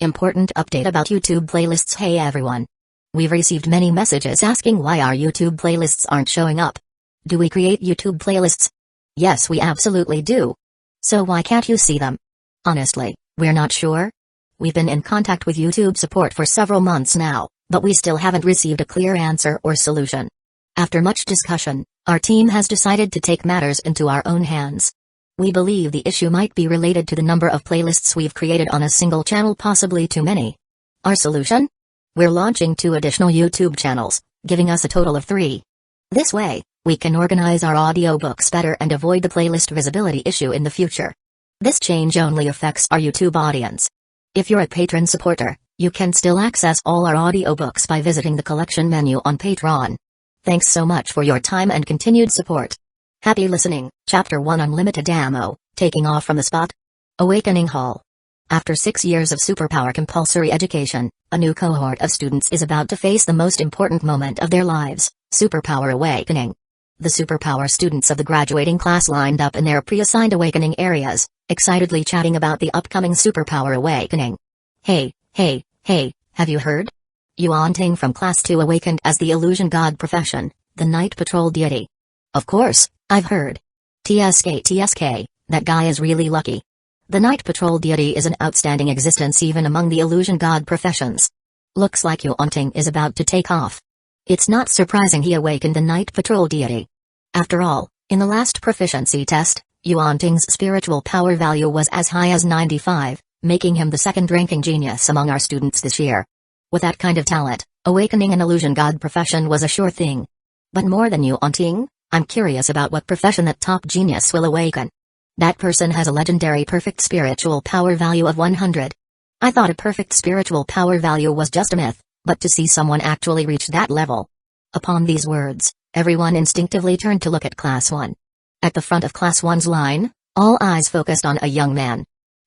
Important update about YouTube playlists. Hey everyone. We've received many messages asking why our YouTube playlists aren't showing up. Do we create YouTube playlists? Yes, we absolutely do. So why can't you see them? Honestly, we're not sure. We've been in contact with YouTube support for several months now, but we still haven't received a clear answer or solution. After much discussion, our team has decided to take matters into our own hands. We believe the issue might be related to the number of playlists we've created on a single channel, possibly too many. Our solution? We're launching 2 additional YouTube channels, giving us a total of 3. This way, we can organize our audiobooks better and avoid the playlist visibility issue in the future. This change only affects our YouTube audience. If you're a patron supporter, you can still access all our audiobooks by visiting the collection menu on Patreon. Thanks so much for your time and continued support. Happy listening. Chapter 1 Unlimited Ammo, Taking Off from the Spot. Awakening Hall. After 6 years of Superpower compulsory education, a new cohort of students is about to face the most important moment of their lives, Superpower Awakening. The Superpower students of the graduating class lined up in their pre-assigned awakening areas, excitedly chatting about the upcoming Superpower Awakening. Hey, have you heard? Yuan Ting from Class 2 awakened as the Illusion God profession, the Night Patrol deity. Of course, I've heard. TSK, that guy is really lucky. The Night Patrol deity is an outstanding existence even among the Illusion God professions. Looks like Yuan Ting is about to take off. It's not surprising he awakened the Night Patrol deity. After all, in the last proficiency test, Yuan Ting's spiritual power value was as high as 95, making him the second-ranking genius among our students this year. With that kind of talent, awakening an Illusion God profession was a sure thing. But more than Yuan Ting, I'm curious about what profession that top genius will awaken. That person has a legendary perfect spiritual power value of 100. I thought a perfect spiritual power value was just a myth, but to see someone actually reach that level. Upon these words, everyone instinctively turned to look at Class 1. At the front of Class 1's line, all eyes focused on a young man.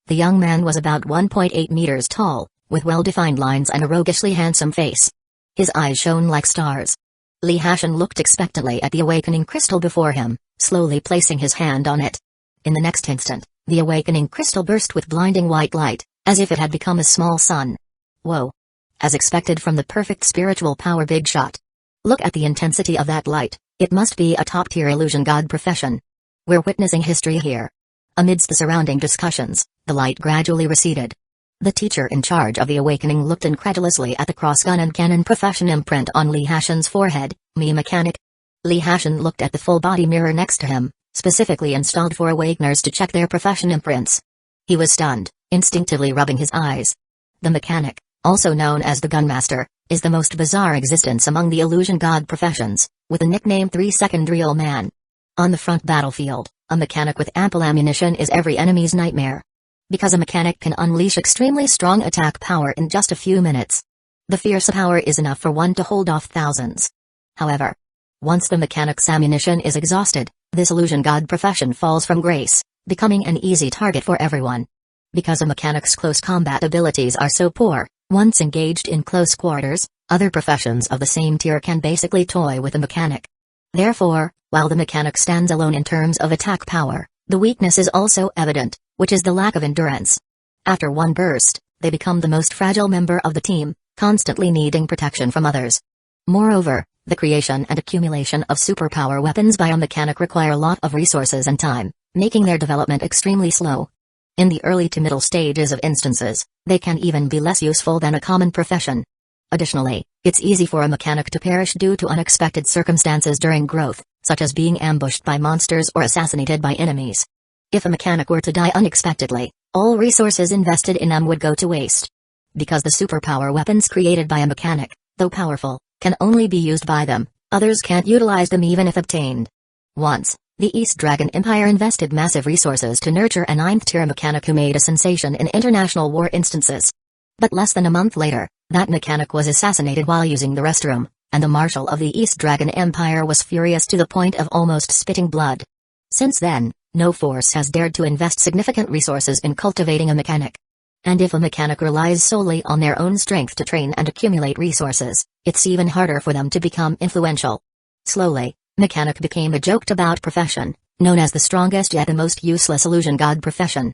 The young man was about 1.8 meters tall, with well-defined lines and a roguishly handsome face. His eyes shone like stars. Li Hashan looked expectantly at the awakening crystal before him, slowly placing his hand on it. In the next instant, the awakening crystal burst with blinding white light, as if it had become a small sun. Whoa! As expected from the perfect spiritual power big shot. Look at the intensity of that light, it must be a top-tier Illusion God profession. We're witnessing history here. Amidst the surrounding discussions, the light gradually receded. The teacher in charge of the awakening looked incredulously at the crossgun and cannon profession imprint on Li Hashan's forehead. Me mechanic. Li Hashan looked at the full-body mirror next to him, specifically installed for awakeners to check their profession imprints. He was stunned, instinctively rubbing his eyes. The mechanic, also known as the gunmaster, is the most bizarre existence among the Illusion God professions, with the nickname 3-second real man. On the front battlefield, a mechanic with ample ammunition is every enemy's nightmare. Because a mechanic can unleash extremely strong attack power in just a few minutes. The fierce power is enough for one to hold off thousands. However, once the mechanic's ammunition is exhausted, this Illusion God profession falls from grace, becoming an easy target for everyone. Because a mechanic's close combat abilities are so poor, once engaged in close quarters, other professions of the same tier can basically toy with a mechanic. Therefore, while the mechanic stands alone in terms of attack power, the weakness is also evident, which is the lack of endurance. After one burst, they become the most fragile member of the team, constantly needing protection from others. Moreover, the creation and accumulation of superpower weapons by a mechanic require a lot of resources and time, making their development extremely slow. In the early to middle stages of instances, they can even be less useful than a common profession. Additionally, it's easy for a mechanic to perish due to unexpected circumstances during growth, such as being ambushed by monsters or assassinated by enemies. If a mechanic were to die unexpectedly, all resources invested in them would go to waste. Because the superpower weapons created by a mechanic, though powerful, can only be used by them, others can't utilize them even if obtained. Once, the East Dragon Empire invested massive resources to nurture a 9th-tier mechanic who made a sensation in international war instances. But less than a month later, that mechanic was assassinated while using the restroom, and the Marshal of the East Dragon Empire was furious to the point of almost spitting blood. Since then, no force has dared to invest significant resources in cultivating a mechanic. And if a mechanic relies solely on their own strength to train and accumulate resources, it's even harder for them to become influential. Slowly, mechanic became a joked-about profession, known as the strongest yet the most useless Illusion God profession.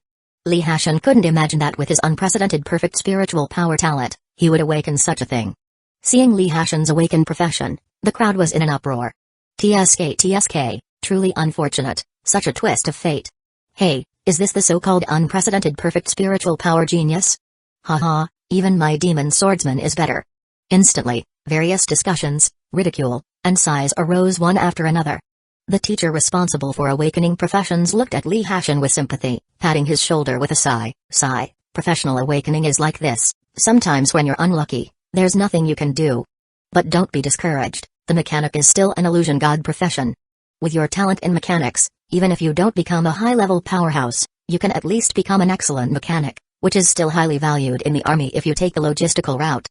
Li Hashan couldn't imagine that with his unprecedented perfect spiritual power talent, he would awaken such a thing. Seeing Li Hashan's awakened profession, the crowd was in an uproar. TSK, truly unfortunate, such a twist of fate. Hey, is this the so-called unprecedented perfect spiritual power genius? Haha, even my demon swordsman is better. Instantly, various discussions, ridicule, and sighs arose one after another. The teacher responsible for awakening professions looked at Li Hashan with sympathy, patting his shoulder with a sigh. Professional awakening is like this. Sometimes when you're unlucky, there's nothing you can do. But don't be discouraged, the mechanic is still an illusion god profession. With your talent in mechanics, even if you don't become a high-level powerhouse, you can at least become an excellent mechanic, which is still highly valued in the army if you take the logistical route.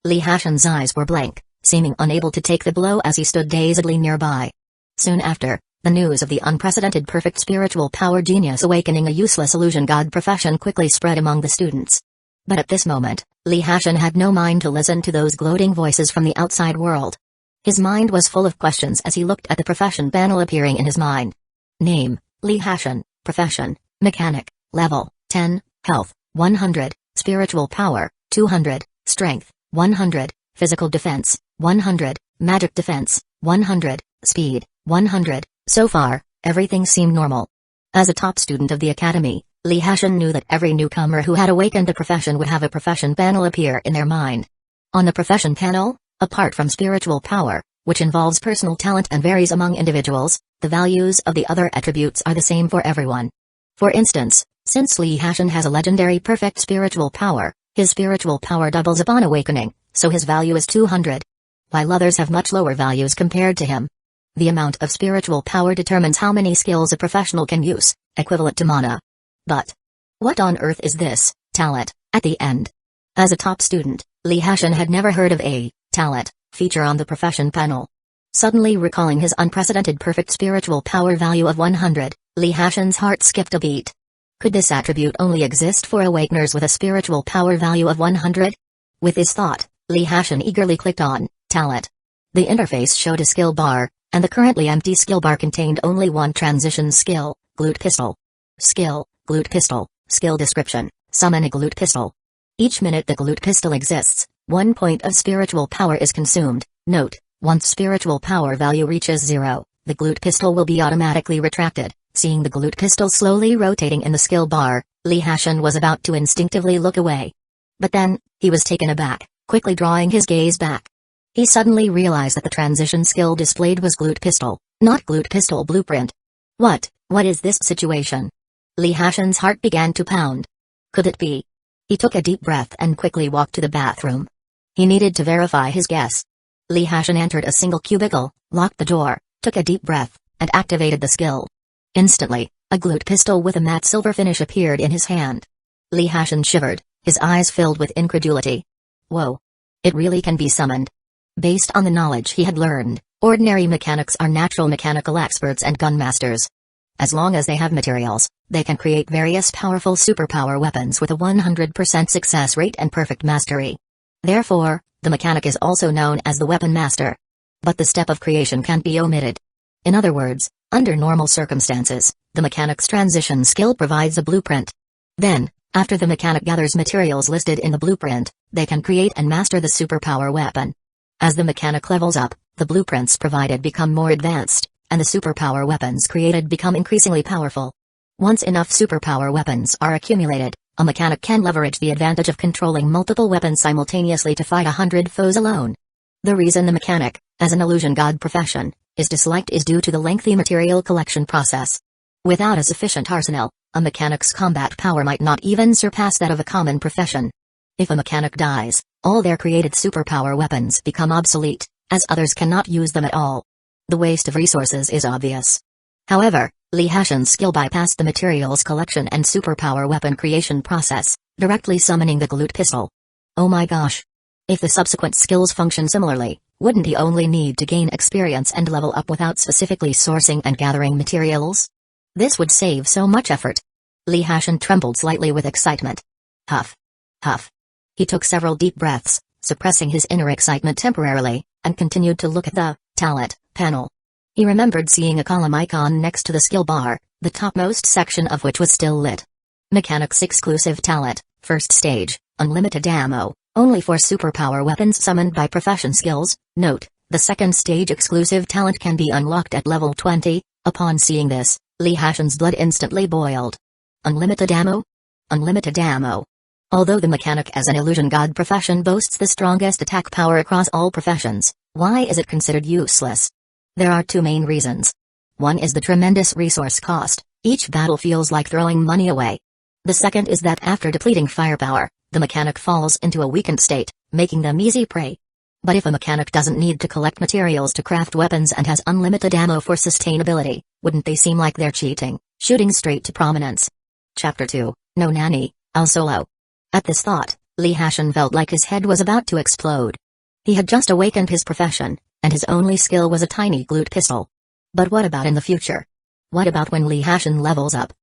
Li Hashan's eyes were blank, seeming unable to take the blow as he stood dazedly nearby. Soon after, the news of the unprecedented perfect spiritual power genius awakening a useless illusion god profession quickly spread among the students. But at this moment, Li Hashan had no mind to listen to those gloating voices from the outside world. His mind was full of questions as he looked at the profession panel appearing in his mind. Name, Li Hashan, profession, mechanic, level, 10, health, 100, spiritual power, 200, strength, 100, physical defense, 100, magic defense, 100, speed, 100. So far, everything seemed normal. As a top student of the academy, Li Hashan knew that every newcomer who had awakened a profession would have a profession panel appear in their mind. On the profession panel, apart from spiritual power, which involves personal talent and varies among individuals, the values of the other attributes are the same for everyone. For instance, since Li Hashan has a legendary perfect spiritual power, his spiritual power doubles upon awakening, so his value is 200. While others have much lower values compared to him. The amount of spiritual power determines how many skills a professional can use, equivalent to mana. But what on earth is this talent at the end? As a top student, Li Hashan had never heard of a talent feature on the profession panel. Suddenly recalling his unprecedented perfect spiritual power value of 100, Li Hashan's heart skipped a beat. Could this attribute only exist for awakeners with a spiritual power value of 100? With his thought, Li Hashan eagerly clicked on talent. The interface showed a skill bar, and the currently empty skill bar contained only one transition skill, glute pistol. Skill, glute pistol, skill description, summon a glute pistol. Each minute the glute pistol exists, 1 point of spiritual power is consumed. Note, once spiritual power value reaches 0, the glute pistol will be automatically retracted. Seeing the glute pistol slowly rotating in the skill bar, Li Hashan was about to instinctively look away. But then, he was taken aback, quickly drawing his gaze back. He suddenly realized that the transition skill displayed was glute pistol, not glute pistol blueprint. What is this situation? Li Hashan's heart began to pound. Could it be? He took a deep breath and quickly walked to the bathroom. He needed to verify his guess. Li Hashan entered a single cubicle, locked the door, took a deep breath, and activated the skill. Instantly, a glute pistol with a matte silver finish appeared in his hand. Li Hashan shivered, his eyes filled with incredulity. Whoa! It really can be summoned. Based on the knowledge he had learned, ordinary mechanics are natural mechanical experts and gunmasters. As long as they have materials, they can create various powerful superpower weapons with a 100% success rate and perfect mastery. Therefore, the mechanic is also known as the weapon master. But the step of creation can't be omitted. In other words, under normal circumstances, the mechanic's transition skill provides a blueprint. Then, after the mechanic gathers materials listed in the blueprint, they can create and master the superpower weapon. As the mechanic levels up, the blueprints provided become more advanced, and the superpower weapons created become increasingly powerful. Once enough superpower weapons are accumulated, a mechanic can leverage the advantage of controlling multiple weapons simultaneously to fight 100 foes alone. The reason the mechanic, as an illusion god profession, is disliked is due to the lengthy material collection process. Without a sufficient arsenal, a mechanic's combat power might not even surpass that of a common profession. If a mechanic dies, all their created superpower weapons become obsolete, as others cannot use them at all. The waste of resources is obvious. However, Li Hashan's skill bypassed the materials collection and superpower weapon creation process, directly summoning the glute pistol. Oh my gosh! If the subsequent skills function similarly, wouldn't he only need to gain experience and level up without specifically sourcing and gathering materials? This would save so much effort. Li Hashan trembled slightly with excitement. Huff. Huff. He took several deep breaths, suppressing his inner excitement temporarily, and continued to look at the talent panel. He remembered seeing a column icon next to the skill bar, the topmost section of which was still lit. Mechanics exclusive talent, first stage, unlimited ammo, only for superpower weapons summoned by profession skills. Note, the second stage exclusive talent can be unlocked at level 20. Upon seeing this, Lee Hashin's blood instantly boiled. Unlimited ammo? Unlimited ammo. Although the mechanic as an illusion god profession boasts the strongest attack power across all professions, why is it considered useless? There are two main reasons. One is the tremendous resource cost, each battle feels like throwing money away. The second is that after depleting firepower, the mechanic falls into a weakened state, making them easy prey. But if a mechanic doesn't need to collect materials to craft weapons and has unlimited ammo for sustainability, wouldn't they seem like they're cheating, shooting straight to prominence? Chapter 2, No Nani, Al Solo. At this thought, Lee Hashin felt like his head was about to explode. He had just awakened his profession, and his only skill was a tiny glute pistol. But what about in the future? What about when Lee Hashin levels up?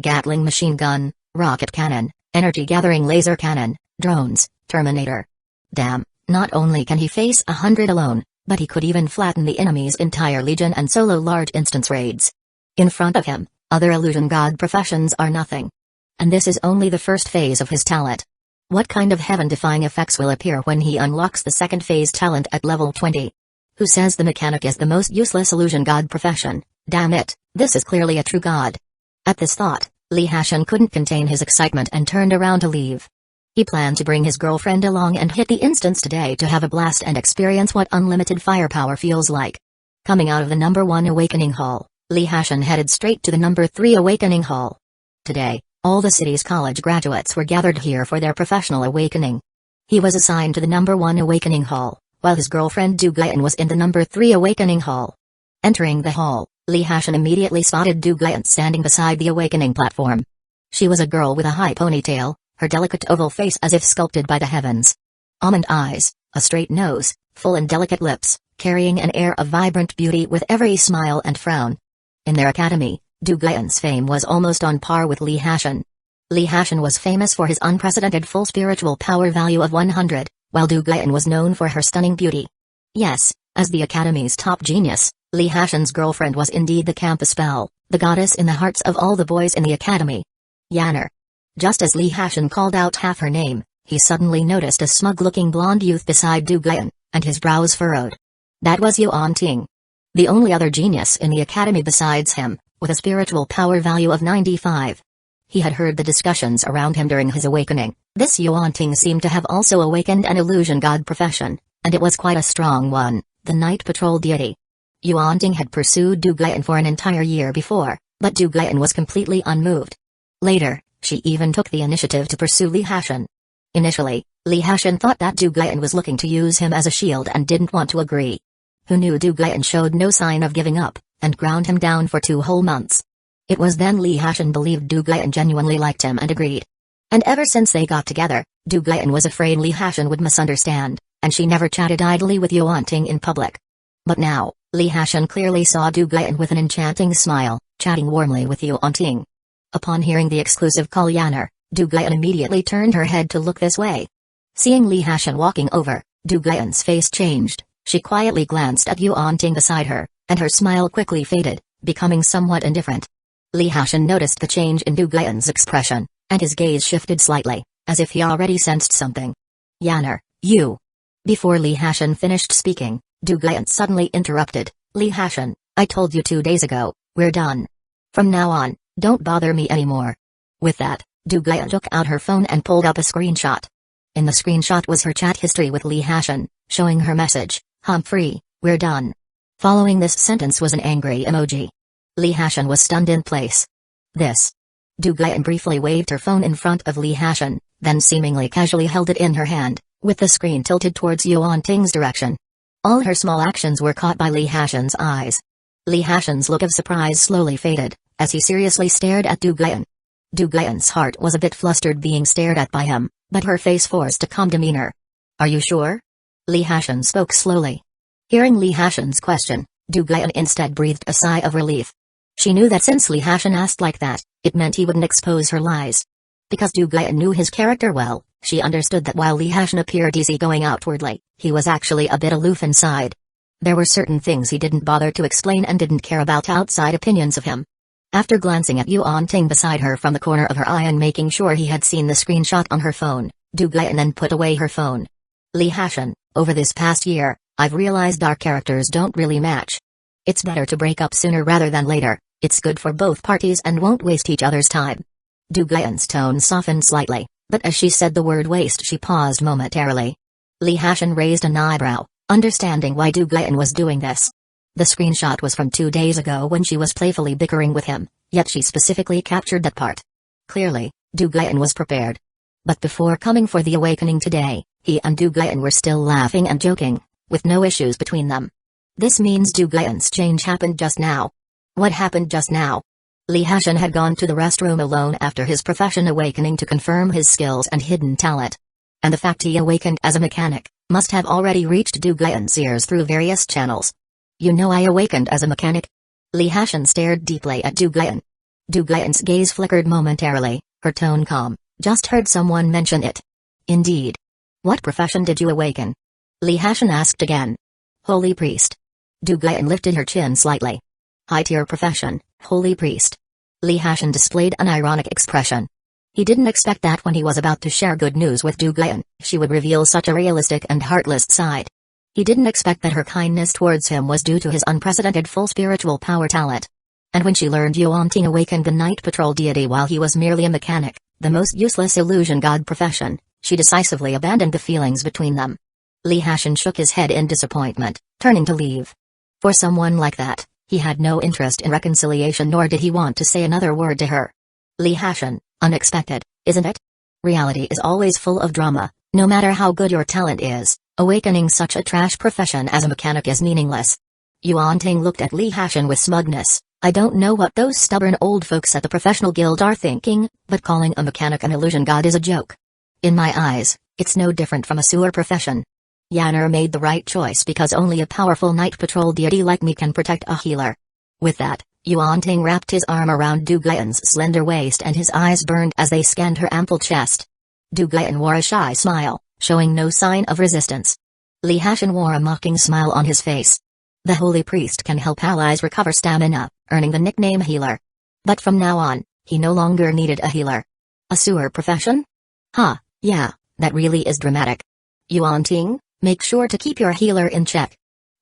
Gatling machine gun, rocket cannon, energy-gathering laser cannon, drones, Terminator. Damn, not only can he face 100 alone, but he could even flatten the enemy's entire legion and solo large instance raids. In front of him, other illusion god professions are nothing. And this is only the first phase of his talent. What kind of heaven-defying effects will appear when he unlocks the second phase talent at level 20? Who says the mechanic is the most useless illusion god profession? Damn it, this is clearly a true god. At this thought, Lee Hashin couldn't contain his excitement and turned around to leave. He planned to bring his girlfriend along and hit the instance today to have a blast and experience what unlimited firepower feels like. Coming out of the number 1 awakening hall, Lee Hashin headed straight to the number 3 awakening hall. Today, all the city's college graduates were gathered here for their professional awakening. He was assigned to the number 1 awakening hall, while his girlfriend Dugayan was in the number 3 awakening hall. Entering the hall, Lee Hashin immediately spotted Dugayan standing beside the awakening platform. She was a girl with a high ponytail, her delicate oval face as if sculpted by the heavens. Almond eyes, a straight nose, full and delicate lips, carrying an air of vibrant beauty with every smile and frown. In their academy, Dugayan's fame was almost on par with Lee Hashin. Lee Hashin was famous for his unprecedented full spiritual power value of 100, while Dugayan was known for her stunning beauty. Yes, as the academy's top genius, Lee Hashin's girlfriend was indeed the campus belle, the goddess in the hearts of all the boys in the academy. Yanner. Just as Lee Hashin called out half her name, he suddenly noticed a smug-looking blonde youth beside Dugayan, and his brows furrowed. That was Yuan Ting. The only other genius in the academy besides him, with a spiritual power value of 95. He had heard the discussions around him during his awakening. This Yuan Ting seemed to have also awakened an illusion god profession, and it was quite a strong one, the night patrol deity. Yuan Ting had pursued Dugayan for an entire year before, but Dugayan was completely unmoved. Later, she even took the initiative to pursue Lee Hashin. Initially, Lee Hashin thought that Dugayan was looking to use him as a shield and didn't want to agree. Who knew Dugayan showed no sign of giving up, and ground him down for 2 whole months. It was then Lee Hashin believed Dugayan genuinely liked him and agreed. And ever since they got together, Dugayan was afraid Lee Hashin would misunderstand, and she never chatted idly with Yuan Ting in public. But now, Lee Hashin clearly saw Dugayan with an enchanting smile, chatting warmly with Yuan Ting. Upon hearing the exclusive call Yanner, Dugayan immediately turned her head to look this way. Seeing Lee Hashin walking over, Dugayan's face changed. She quietly glanced at Yuan Ting beside her, and her smile quickly faded, becoming somewhat indifferent. Lee Hashin noticed the change in Dugayan's expression, and his gaze shifted slightly, as if he already sensed something. Yanner, you. Before Lee Hashin finished speaking, Dugayan suddenly interrupted. Lee Hashin, I told you 2 days ago, we're done. From now on, don't bother me anymore. With that, Dugayan took out her phone and pulled up a screenshot. In the screenshot was her chat history with Lee Hashin, showing her message, Humphrey, we're done. Following this sentence was an angry emoji. Lee Hashin was stunned in place. This. Dugayan briefly waved her phone in front of Lee Hashin, then seemingly casually held it in her hand, with the screen tilted towards Yuan Ting's direction. All her small actions were caught by Lee Hashin's eyes. Lee Hashin's look of surprise slowly faded, as he seriously stared at Dugayan. Dugayan's heart was a bit flustered being stared at by him, but her face forced a calm demeanor. Are you sure? Lee Hashin spoke slowly. Hearing Lee Hashin's question, Dugayan instead breathed a sigh of relief. She knew that since Lee Hashin asked like that, it meant he wouldn't expose her lies. Because Dugayan knew his character well, she understood that while Lee Hashin appeared easygoing outwardly, he was actually a bit aloof inside. There were certain things he didn't bother to explain and didn't care about outside opinions of him. After glancing at Yuan Ting beside her from the corner of her eye and making sure he had seen the screenshot on her phone, Du Guian then put away her phone. Li Hashan, over this past year, I've realized our characters don't really match. It's better to break up sooner rather than later. It's good for both parties and won't waste each other's time. Du Guian's tone softened slightly, but as she said the word waste she paused momentarily. Li Hashan raised an eyebrow, understanding why Du Guian was doing this. The screenshot was from 2 days ago when she was playfully bickering with him, yet she specifically captured that part. Clearly, Du Guian was prepared. But before coming for the awakening today, he and Du Guian were still laughing and joking, with no issues between them. This means Du Guian's change happened just now. What happened just now? Li Hashan had gone to the restroom alone after his profession awakening to confirm his skills and hidden talent. And the fact he awakened as a mechanic must have already reached Du Guian's ears through various channels. You know I awakened as a mechanic? Li Hashan stared deeply at Du Guian. Du Guian's gaze flickered momentarily, her tone calm. Just heard someone mention it. Indeed. What profession did you awaken? Li Hashan asked again. Holy Priest. Du Guian lifted her chin slightly. High-tier profession, Holy Priest. Li Hashan displayed an ironic expression. He didn't expect that when he was about to share good news with Du Guian, she would reveal such a realistic and heartless side. He didn't expect that her kindness towards him was due to his unprecedented full spiritual power talent. And when she learned Yuan Ting awakened the night patrol deity while he was merely a mechanic, the most useless illusion god profession, she decisively abandoned the feelings between them. Li Hashan shook his head in disappointment, turning to leave. For someone like that, he had no interest in reconciliation nor did he want to say another word to her. Li Hashan, unexpected, isn't it? Reality is always full of drama, no matter how good your talent is. Awakening such a trash profession as a mechanic is meaningless. Yuan Ting looked at Li Hashan with smugness. I don't know what those stubborn old folks at the professional guild are thinking, but calling a mechanic an illusion god is a joke. In my eyes, it's no different from a sewer profession. Yanner made the right choice because only a powerful night patrol deity like me can protect a healer. With that, Yuan Ting wrapped his arm around Du Guian's slender waist and his eyes burned as they scanned her ample chest. Du Guian wore a shy smile, showing no sign of resistance. Li Hashan wore a mocking smile on his face. The Holy Priest can help allies recover stamina, earning the nickname healer. But from now on, he no longer needed a healer. A sewer profession? Huh, yeah, that really is dramatic. Yuan Ting, make sure to keep your healer in check.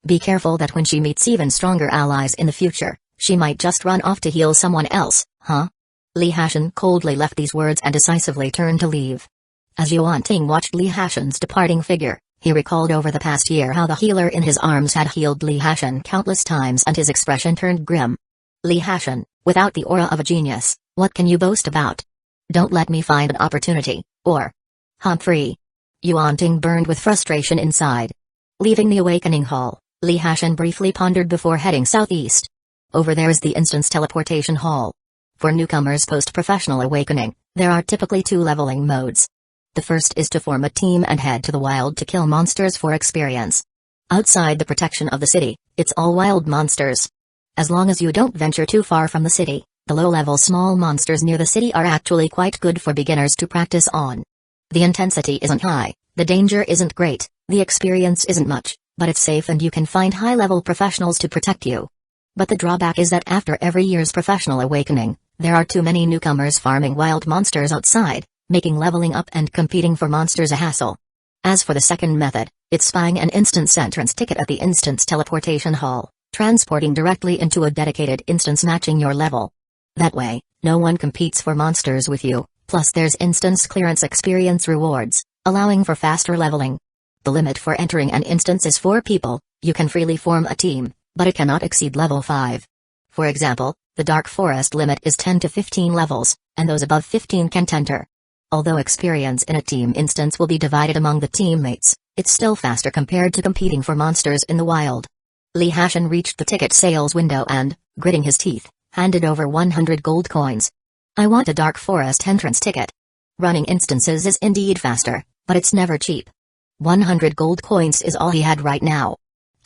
Be careful that when she meets even stronger allies in the future, she might just run off to heal someone else, huh? Li Hashan coldly left these words and decisively turned to leave. As Yuan Ting watched Li Hashan's departing figure, he recalled over the past year how the healer in his arms had healed Li Hashan countless times and his expression turned grim. Li Hashan, without the aura of a genius, what can you boast about? Don't let me find an opportunity, or Humphrey. Yuan Ting burned with frustration inside. Leaving the awakening hall, Li Hashan briefly pondered before heading southeast. Over there is the instance teleportation hall. For newcomers post-professional awakening, there are typically 2 leveling modes. The first is to form a team and head to the wild to kill monsters for experience. Outside the protection of the city, it's all wild monsters. As long as you don't venture too far from the city, the low-level small monsters near the city are actually quite good for beginners to practice on. The intensity isn't high, the danger isn't great, the experience isn't much, but it's safe and you can find high-level professionals to protect you. But the drawback is that after every year's professional awakening, there are too many newcomers farming wild monsters outside, making leveling up and competing for monsters a hassle. As for the second method, it's buying an instance entrance ticket at the instance teleportation hall, transporting directly into a dedicated instance matching your level. That way, no one competes for monsters with you, plus there's instance clearance experience rewards, allowing for faster leveling. The limit for entering an instance is 4 people, you can freely form a team, but it cannot exceed level 5. For example, the Dark Forest limit is 10 to 15 levels, and those above 15 can't enter. Although experience in a team instance will be divided among the teammates, it's still faster compared to competing for monsters in the wild. Li Hashan reached the ticket sales window and, gritting his teeth, handed over 100 gold coins. I want a Dark Forest entrance ticket. Running instances is indeed faster, but it's never cheap. 100 gold coins is all he had right now.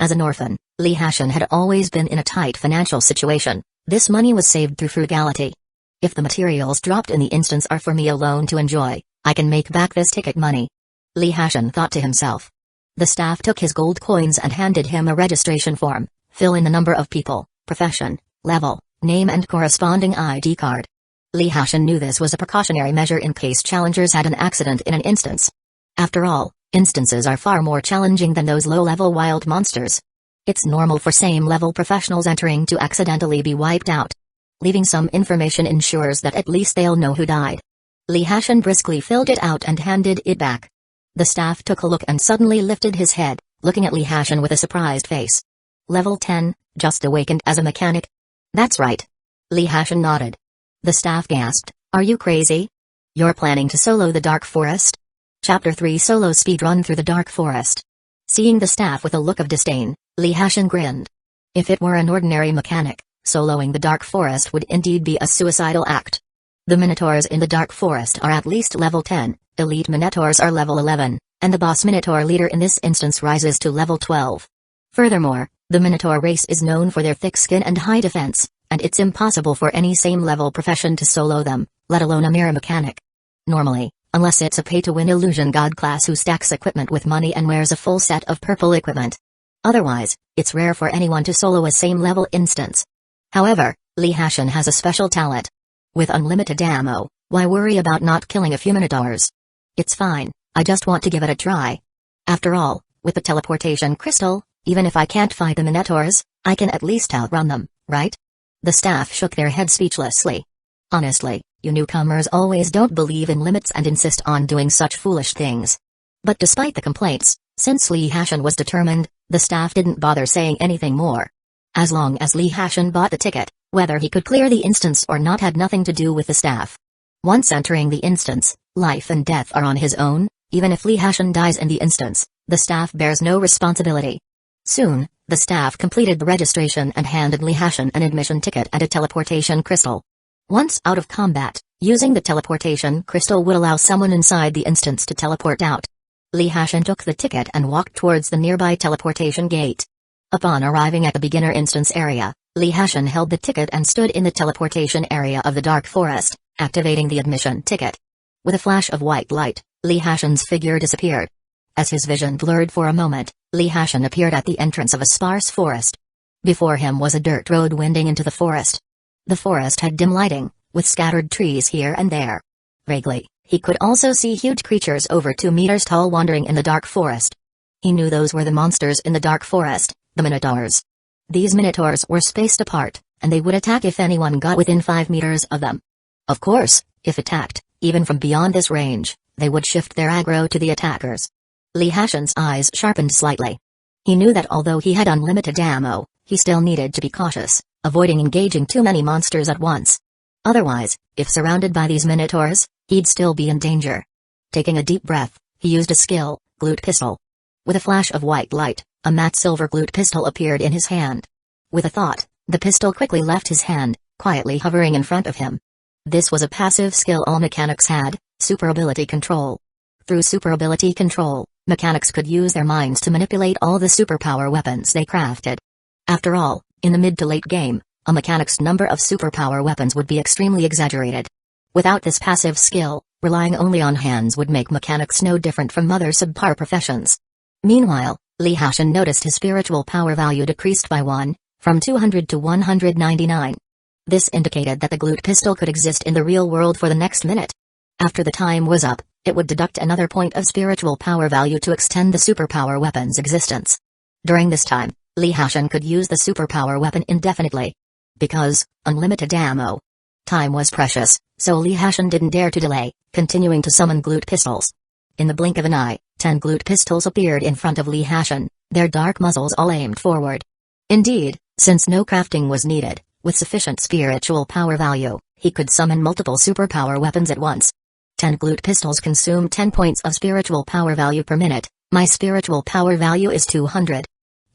As an orphan, Li Hashan had always been in a tight financial situation. This money was saved through frugality. If the materials dropped in the instance are for me alone to enjoy, I can make back this ticket money. Li Hashan thought to himself. The staff took his gold coins and handed him a registration form. Fill in the number of people, profession, level, name and corresponding ID card. Li Hashan knew this was a precautionary measure in case challengers had an accident in an instance. After all, instances are far more challenging than those low-level wild monsters. It's normal for same-level professionals entering to accidentally be wiped out. Leaving some information ensures that at least they'll know who died. Li Hashan briskly filled it out and handed it back. The staff took a look and suddenly lifted his head, looking at Li Hashan with a surprised face. Level 10, just awakened as a mechanic? That's right. Li Hashan nodded. The staff gasped, are you crazy? You're planning to solo the Dark Forest? Chapter 3 Solo Speedrun Through the Dark Forest. Seeing the staff with a look of disdain, Li Hashan grinned. If it were an ordinary mechanic, soloing the Dark Forest would indeed be a suicidal act. The Minotaurs in the Dark Forest are at least level 10, elite Minotaurs are level 11, and the boss Minotaur leader in this instance rises to level 12. Furthermore, the Minotaur race is known for their thick skin and high defense, and it's impossible for any same-level profession to solo them, let alone a mere mechanic. Normally, unless it's a pay-to-win illusion god class who stacks equipment with money and wears a full set of purple equipment. Otherwise, it's rare for anyone to solo a same-level instance. However, Li Hashan has a special talent. With unlimited ammo, why worry about not killing a few Minotaurs? It's fine, I just want to give it a try. After all, with the teleportation crystal, even if I can't fight the Minotaurs, I can at least outrun them, right? The staff shook their heads speechlessly. Honestly, you newcomers always don't believe in limits and insist on doing such foolish things. But despite the complaints, since Li Hashan was determined, the staff didn't bother saying anything more. As long as Li Hashan bought the ticket, whether he could clear the instance or not had nothing to do with the staff. Once entering the instance, life and death are on his own. Even if Li Hashan dies in the instance, the staff bears no responsibility. Soon, the staff completed the registration and handed Li Hashan an admission ticket and a teleportation crystal. Once out of combat, using the teleportation crystal would allow someone inside the instance to teleport out. Li Hashan took the ticket and walked towards the nearby teleportation gate. Upon arriving at the beginner instance area, Li Hashan held the ticket and stood in the teleportation area of the Dark Forest, activating the admission ticket. With a flash of white light, Li Hashan's figure disappeared. As his vision blurred for a moment, Li Hashan appeared at the entrance of a sparse forest. Before him was a dirt road winding into the forest. The forest had dim lighting, with scattered trees here and there. Vaguely, he could also see huge creatures over 2 meters tall wandering in the dark forest. He knew those were the monsters in the dark forest, the Minotaurs. These Minotaurs were spaced apart, and they would attack if anyone got within 5 meters of them. Of course, if attacked, even from beyond this range, they would shift their aggro to the attackers. Li Hashan's eyes sharpened slightly. He knew that although he had unlimited ammo, he still needed to be cautious, avoiding engaging too many monsters at once. Otherwise, if surrounded by these Minotaurs, he'd still be in danger. Taking a deep breath, he used a skill, Glute Pistol. With a flash of white light, a matte silver glute pistol appeared in his hand. With a thought, the pistol quickly left his hand, quietly hovering in front of him. This was a passive skill all mechanics had, Super Ability Control. Through Super Ability Control, mechanics could use their minds to manipulate all the superpower weapons they crafted. After all, in the mid to late game, a mechanic's number of superpower weapons would be extremely exaggerated. Without this passive skill, relying only on hands would make mechanics no different from other subpar professions. Meanwhile, Li Hashan noticed his spiritual power value decreased by 1, from 200 to 199. This indicated that the glute pistol could exist in the real world for the next minute. After the time was up, it would deduct another point of spiritual power value to extend the superpower weapon's existence. During this time, Li Hashan could use the superpower weapon indefinitely. Because, unlimited ammo. Time was precious, so Li Hashan didn't dare to delay, continuing to summon glute pistols. In the blink of an eye, 10 glute pistols appeared in front of Li Hashan, their dark muzzles all aimed forward. Indeed, since no crafting was needed, with sufficient spiritual power value, he could summon multiple superpower weapons at once. 10 glute pistols consume 10 points of spiritual power value per minute. My spiritual power value is 200.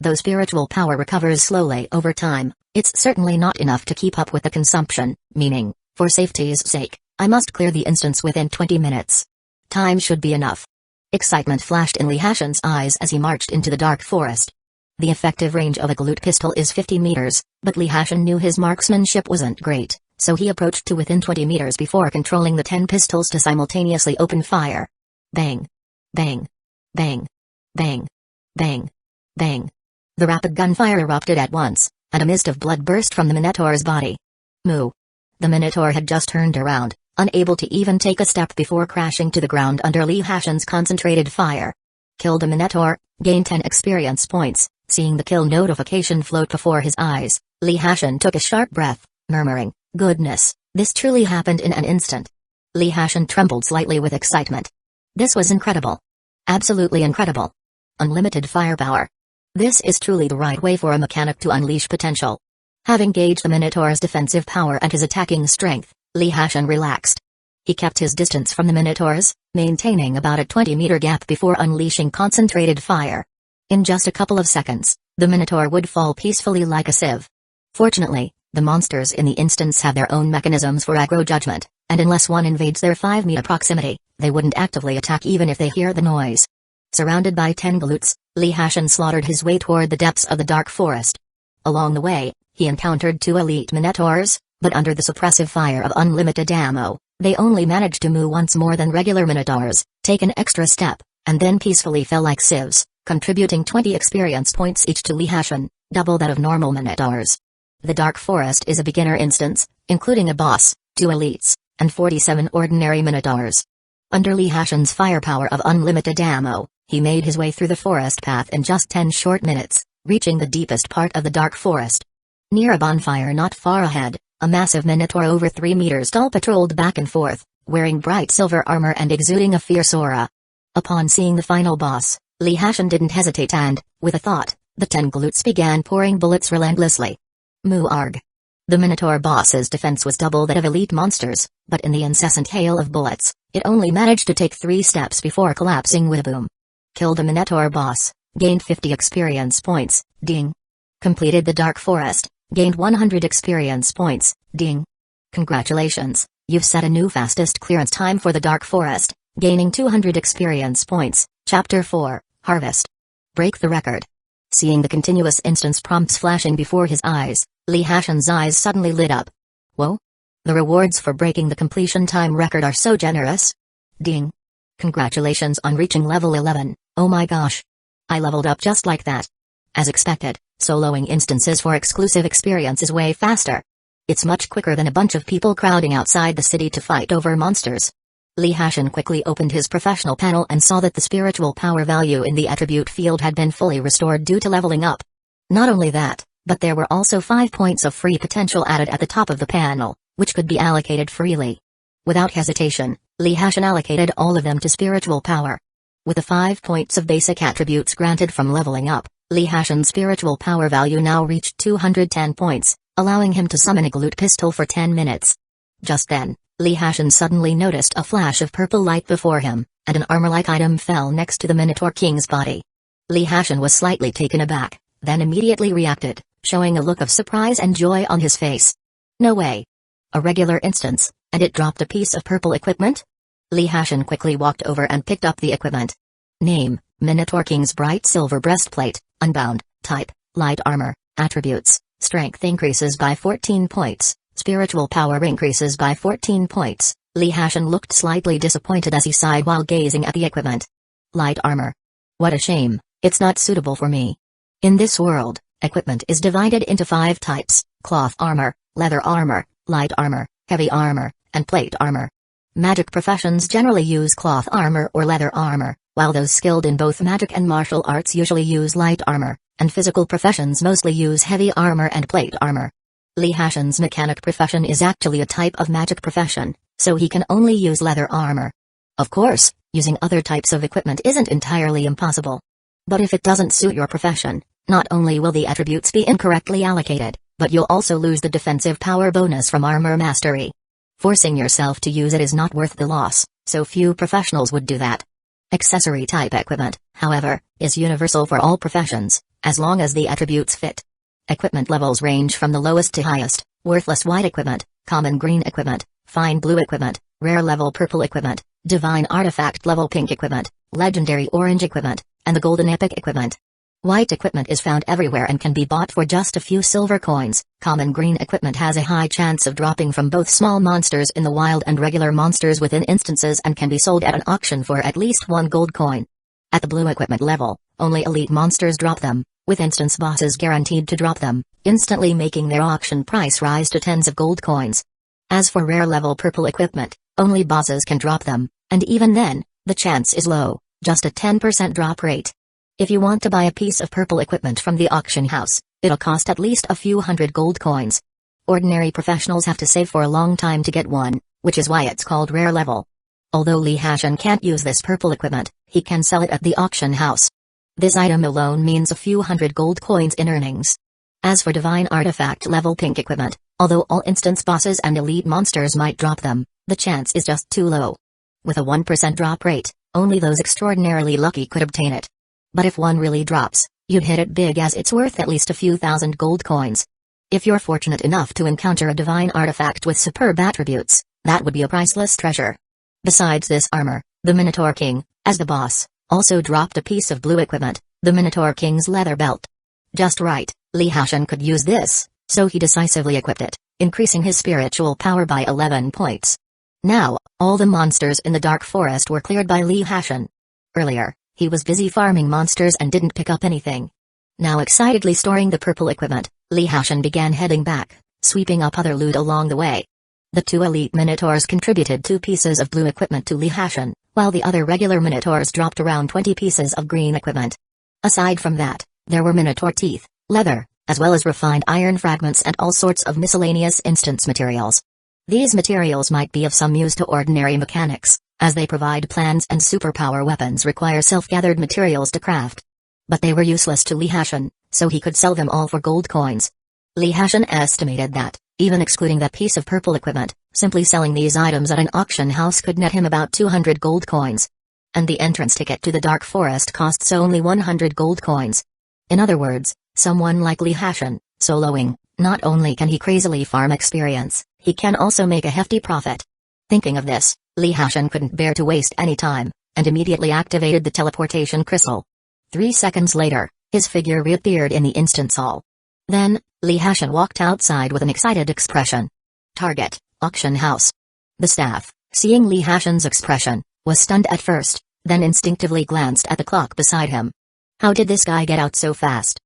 Though spiritual power recovers slowly over time, it's certainly not enough to keep up with the consumption, meaning, for safety's sake, I must clear the instance within 20 minutes. Time should be enough. Excitement flashed in Li Hashan's eyes as he marched into the dark forest. The effective range of a glute pistol is 50 meters, but Li Hashan knew his marksmanship wasn't great, so he approached to within 20 meters before controlling the 10 pistols to simultaneously open fire. Bang! Bang! Bang! Bang! Bang! Bang! The rapid gunfire erupted at once, and a mist of blood burst from the Minotaur's body. Moo. The Minotaur had just turned around, unable to even take a step before crashing to the ground under Lee Hashin's concentrated fire. Killed a Minotaur, gained 10 experience points. Seeing the kill notification float before his eyes, Lee Hashin took a sharp breath, murmuring, "Goodness, this truly happened in an instant." Lee Hashin trembled slightly with excitement. This was incredible. Absolutely incredible. Unlimited firepower. This is truly the right way for a mechanic to unleash potential. Having gauged the Minotaur's defensive power and his attacking strength, Lee Hashin relaxed. He kept his distance from the Minotaurs, maintaining about a 20-meter gap before unleashing concentrated fire. In just a couple of seconds, the Minotaur would fall peacefully like a sieve. Fortunately, the monsters in the instance have their own mechanisms for aggro judgment, and unless one invades their 5-meter proximity, they wouldn't actively attack even if they hear the noise. Surrounded by 10 galoots, Lee Hashin slaughtered his way toward the depths of the dark forest. Along the way, he encountered 2 elite Minotaurs, but under the suppressive fire of unlimited ammo, they only managed to moo once more than regular Minotaurs, take an extra step, and then peacefully fell like sieves, contributing 20 experience points each to Lee Hashin, double that of normal Minotaurs. The Dark Forest is a beginner instance, including a boss, 2 elites, and 47 ordinary Minotaurs. Under Lee Hashin's firepower of unlimited ammo, he made his way through the forest path in just 10 short minutes, reaching the deepest part of the Dark Forest. Near a bonfire not far ahead, a massive Minotaur over 3 meters tall patrolled back and forth, wearing bright silver armor and exuding a fierce aura. Upon seeing the final boss, Lee Hashin didn't hesitate and, with a thought, the 10 galoots began pouring bullets relentlessly. Moo arg. The Minotaur boss's defense was double that of elite monsters, but in the incessant hail of bullets, it only managed to take 3 steps before collapsing with a boom. Killed a Minotaur boss, gained 50 experience points, ding. Completed the Dark Forest, gained 100 experience points, ding. Congratulations, you've set a new fastest clearance time for the Dark Forest, gaining 200 experience points. Chapter 4, Harvest. Break the record. Seeing the continuous instance prompts flashing before his eyes, Lee Hashin's eyes suddenly lit up. Whoa! The rewards for breaking the completion time record are so generous. Ding. Congratulations on reaching level 11, oh my gosh. I leveled up just like that. As expected, soloing instances for exclusive experience is way faster. It's much quicker than a bunch of people crowding outside the city to fight over monsters. Lee Hashin quickly opened his professional panel and saw that the spiritual power value in the attribute field had been fully restored due to leveling up. Not only that, but there were also 5 points of free potential added at the top of the panel, which could be allocated freely. Without hesitation, Lee Hashin allocated all of them to spiritual power. With the 5 points of basic attributes granted from leveling up, Lee Hashin's spiritual power value now reached 210 points, allowing him to summon a galoot pistol for 10 minutes. Just then, Lee Hashin suddenly noticed a flash of purple light before him, and an armor-like item fell next to the Minotaur King's body. Lee Hashin was slightly taken aback, then immediately reacted, showing a look of surprise and joy on his face. No way. A regular instance, and it dropped a piece of purple equipment? Lee Hashin quickly walked over and picked up the equipment. Name, Minotaur King's bright silver breastplate, unbound, type, light armor, attributes, strength increases by 14 points. Spiritual power increases by 14 points. Lee Hashin looked slightly disappointed as he sighed while gazing at the equipment. Light armor. What a shame, it's not suitable for me. In this world, equipment is divided into 5 types: cloth armor, leather armor, light armor, heavy armor, and plate armor. Magic professions generally use cloth armor or leather armor, while those skilled in both magic and martial arts usually use light armor, and physical professions mostly use heavy armor and plate armor. Lee Hashin's mechanic profession is actually a type of magic profession, so he can only use leather armor. Of course, using other types of equipment isn't entirely impossible. But if it doesn't suit your profession, not only will the attributes be incorrectly allocated, but you'll also lose the defensive power bonus from armor mastery. Forcing yourself to use it is not worth the loss, so few professionals would do that. Accessory type equipment, however, is universal for all professions, as long as the attributes fit. Equipment levels range from the lowest to highest: worthless white equipment, common green equipment, fine blue equipment, rare level purple equipment, divine artifact level pink equipment, legendary orange equipment, and the golden epic equipment. White equipment is found everywhere and can be bought for just a few silver coins. Common green equipment has a high chance of dropping from both small monsters in the wild and regular monsters within instances and can be sold at an auction for at least 1 gold coin. At the blue equipment level, Only elite monsters drop them, with instance bosses guaranteed to drop them, instantly making their auction price rise to tens of gold coins. As for rare level purple equipment, only bosses can drop them, and even then, the chance is low, just a 10% drop rate. If you want to buy a piece of purple equipment from the auction house, it'll cost at least a few hundred gold coins. Ordinary professionals have to save for a long time to get one, which is why it's called rare level. Although Lee Hashin can't use this purple equipment, he can sell it at the auction house. This item alone means a few hundred gold coins in earnings. As for divine artifact level pink equipment, although all instance bosses and elite monsters might drop them, the chance is just too low. With a 1% drop rate, only those extraordinarily lucky could obtain it. But if one really drops, you'd hit it big as it's worth at least a few thousand gold coins. If you're fortunate enough to encounter a divine artifact with superb attributes, that would be a priceless treasure. Besides this armor, the Minotaur King, as the boss, also dropped a piece of blue equipment, the Minotaur King's leather belt. Just right, Lee Hashin could use this, so he decisively equipped it, increasing his spiritual power by 11 points. Now, all the monsters in the Dark Forest were cleared by Lee Hashin. Earlier, he was busy farming monsters and didn't pick up anything. Now excitedly storing the purple equipment, Lee Hashin began heading back, sweeping up other loot along the way. The two elite Minotaurs contributed 2 pieces of blue equipment to Lee Hashin, while the other regular Minotaurs dropped around 20 pieces of green equipment. Aside from that, there were Minotaur teeth, leather, as well as refined iron fragments and all sorts of miscellaneous instance materials. These materials might be of some use to ordinary mechanics, as they provide plans and superpower weapons require self-gathered materials to craft. But they were useless to Lee Hashin, so he could sell them all for gold coins. Lee Hashin estimated that, even excluding that piece of purple equipment, simply selling these items at an auction house could net him about 200 gold coins. And the entrance ticket to the Dark Forest costs only 100 gold coins. In other words, someone like Lee Hashin, soloing, not only can he crazily farm experience, he can also make a hefty profit. Thinking of this, Lee Hashin couldn't bear to waste any time, and immediately activated the teleportation crystal. 3 seconds later, his figure reappeared in the instance hall. Then, Lee Hashin walked outside with an excited expression. Target, auction house. The staff, seeing Lee Hashin's expression, was stunned at first, then instinctively glanced at the clock beside him. How did this guy get out so fast?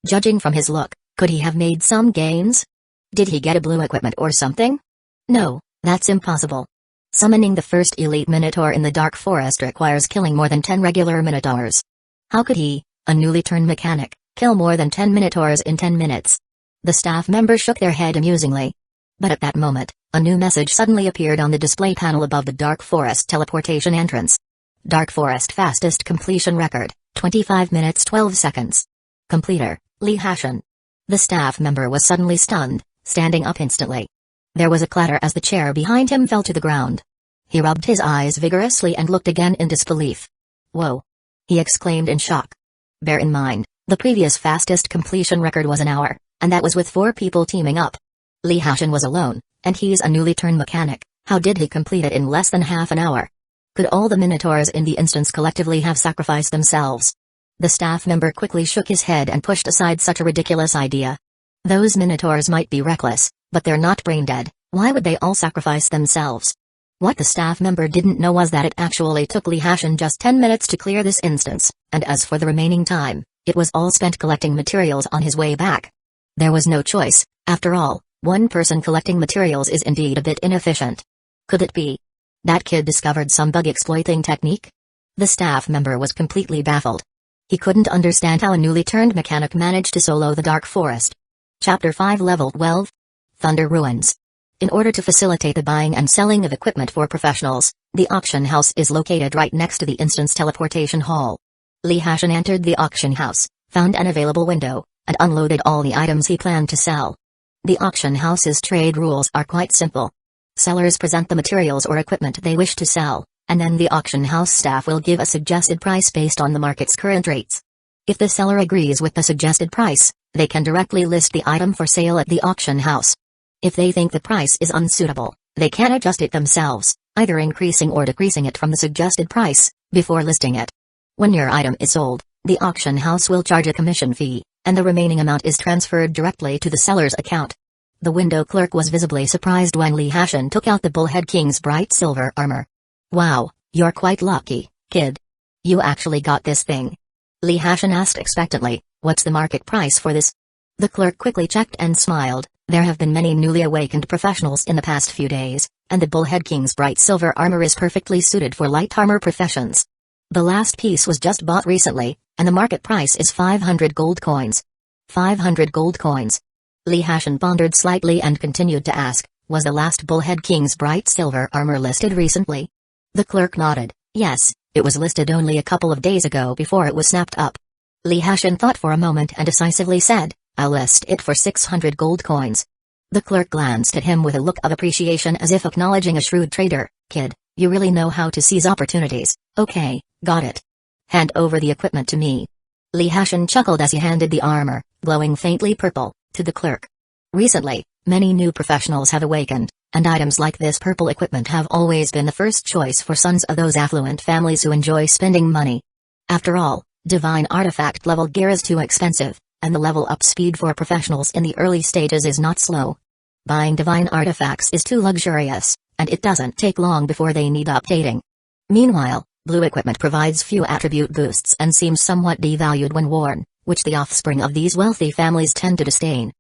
Judging from his look, could he have made some gains? Did he get a blue equipment or something? No, that's impossible. Summoning the first elite Minotaur in the Dark Forest requires killing more than 10 regular Minotaurs. How could he, a newly turned mechanic, kill more than 10 Minotaurs in 10 minutes? The staff members shook their head amusingly. But at that moment, a new message suddenly appeared on the display panel above the Dark Forest teleportation entrance. Dark Forest fastest completion record, 25 minutes 12 seconds. Completer, Lee Hashin. The staff member was suddenly stunned, standing up instantly. There was a clatter as the chair behind him fell to the ground. He rubbed his eyes vigorously and looked again in disbelief. Whoa! He exclaimed in shock. Bear in mind, the previous fastest completion record was an hour, and that was with 4 people teaming up. Lee Hashin was alone, and he's a newly turned mechanic. How did he complete it in less than half an hour? Could all the Minotaurs in the instance collectively have sacrificed themselves? The staff member quickly shook his head and pushed aside such a ridiculous idea. Those Minotaurs might be reckless, but they're not brain dead. Why would they all sacrifice themselves? What the staff member didn't know was that it actually took Lee Hashin just 10 minutes to clear this instance, and as for the remaining time, it was all spent collecting materials on his way back. There was no choice, after all, one person collecting materials is indeed a bit inefficient. Could it be that kid discovered some bug exploiting technique? The staff member was completely baffled. He couldn't understand how a newly turned mechanic managed to solo the Dark Forest. Chapter 5 Level 12 Thunder Ruins. In order to facilitate the buying and selling of equipment for professionals, the auction house is located right next to the instance teleportation hall. Lee Hashin entered the auction house, found an available window, and unloaded all the items he planned to sell. The auction house's trade rules are quite simple. Sellers present the materials or equipment they wish to sell, and then the auction house staff will give a suggested price based on the market's current rates. If the seller agrees with the suggested price, they can directly list the item for sale at the auction house. If they think the price is unsuitable, they can adjust it themselves, either increasing or decreasing it from the suggested price, before listing it. When your item is sold, the auction house will charge a commission fee, and the remaining amount is transferred directly to the seller's account. The window clerk was visibly surprised when Lee Hashin took out the Bullhead King's bright silver armor. Wow, you're quite lucky, kid. You actually got this thing. Li Hashan asked expectantly, "What's the market price for this?" The clerk quickly checked and smiled. There have been many newly awakened professionals in the past few days, and the Bullhead King's bright silver armor is perfectly suited for light armor professions. The last piece was just bought recently, and the market price is 500 gold coins. 500 gold coins. Li Hashan pondered slightly and continued to ask, "Was the last Bullhead King's bright silver armor listed recently?" The clerk nodded. "Yes, it was listed only a couple of days ago before it was snapped up." Li Hashan thought for a moment and decisively said, "I'll list it for 600 gold coins." The clerk glanced at him with a look of appreciation as if acknowledging a shrewd trader. "Kid, you really know how to seize opportunities. Okay, got it. Hand over the equipment to me." Li Hashan chuckled as he handed the armor, glowing faintly purple, to the clerk. Recently, many new professionals have awakened, and items like this purple equipment have always been the first choice for sons of those affluent families who enjoy spending money. After all, divine artifact level gear is too expensive, and the level up speed for professionals in the early stages is not slow. Buying divine artifacts is too luxurious, and it doesn't take long before they need updating. Meanwhile, blue equipment provides few attribute boosts and seems somewhat devalued when worn, which the offspring of these wealthy families tend to disdain.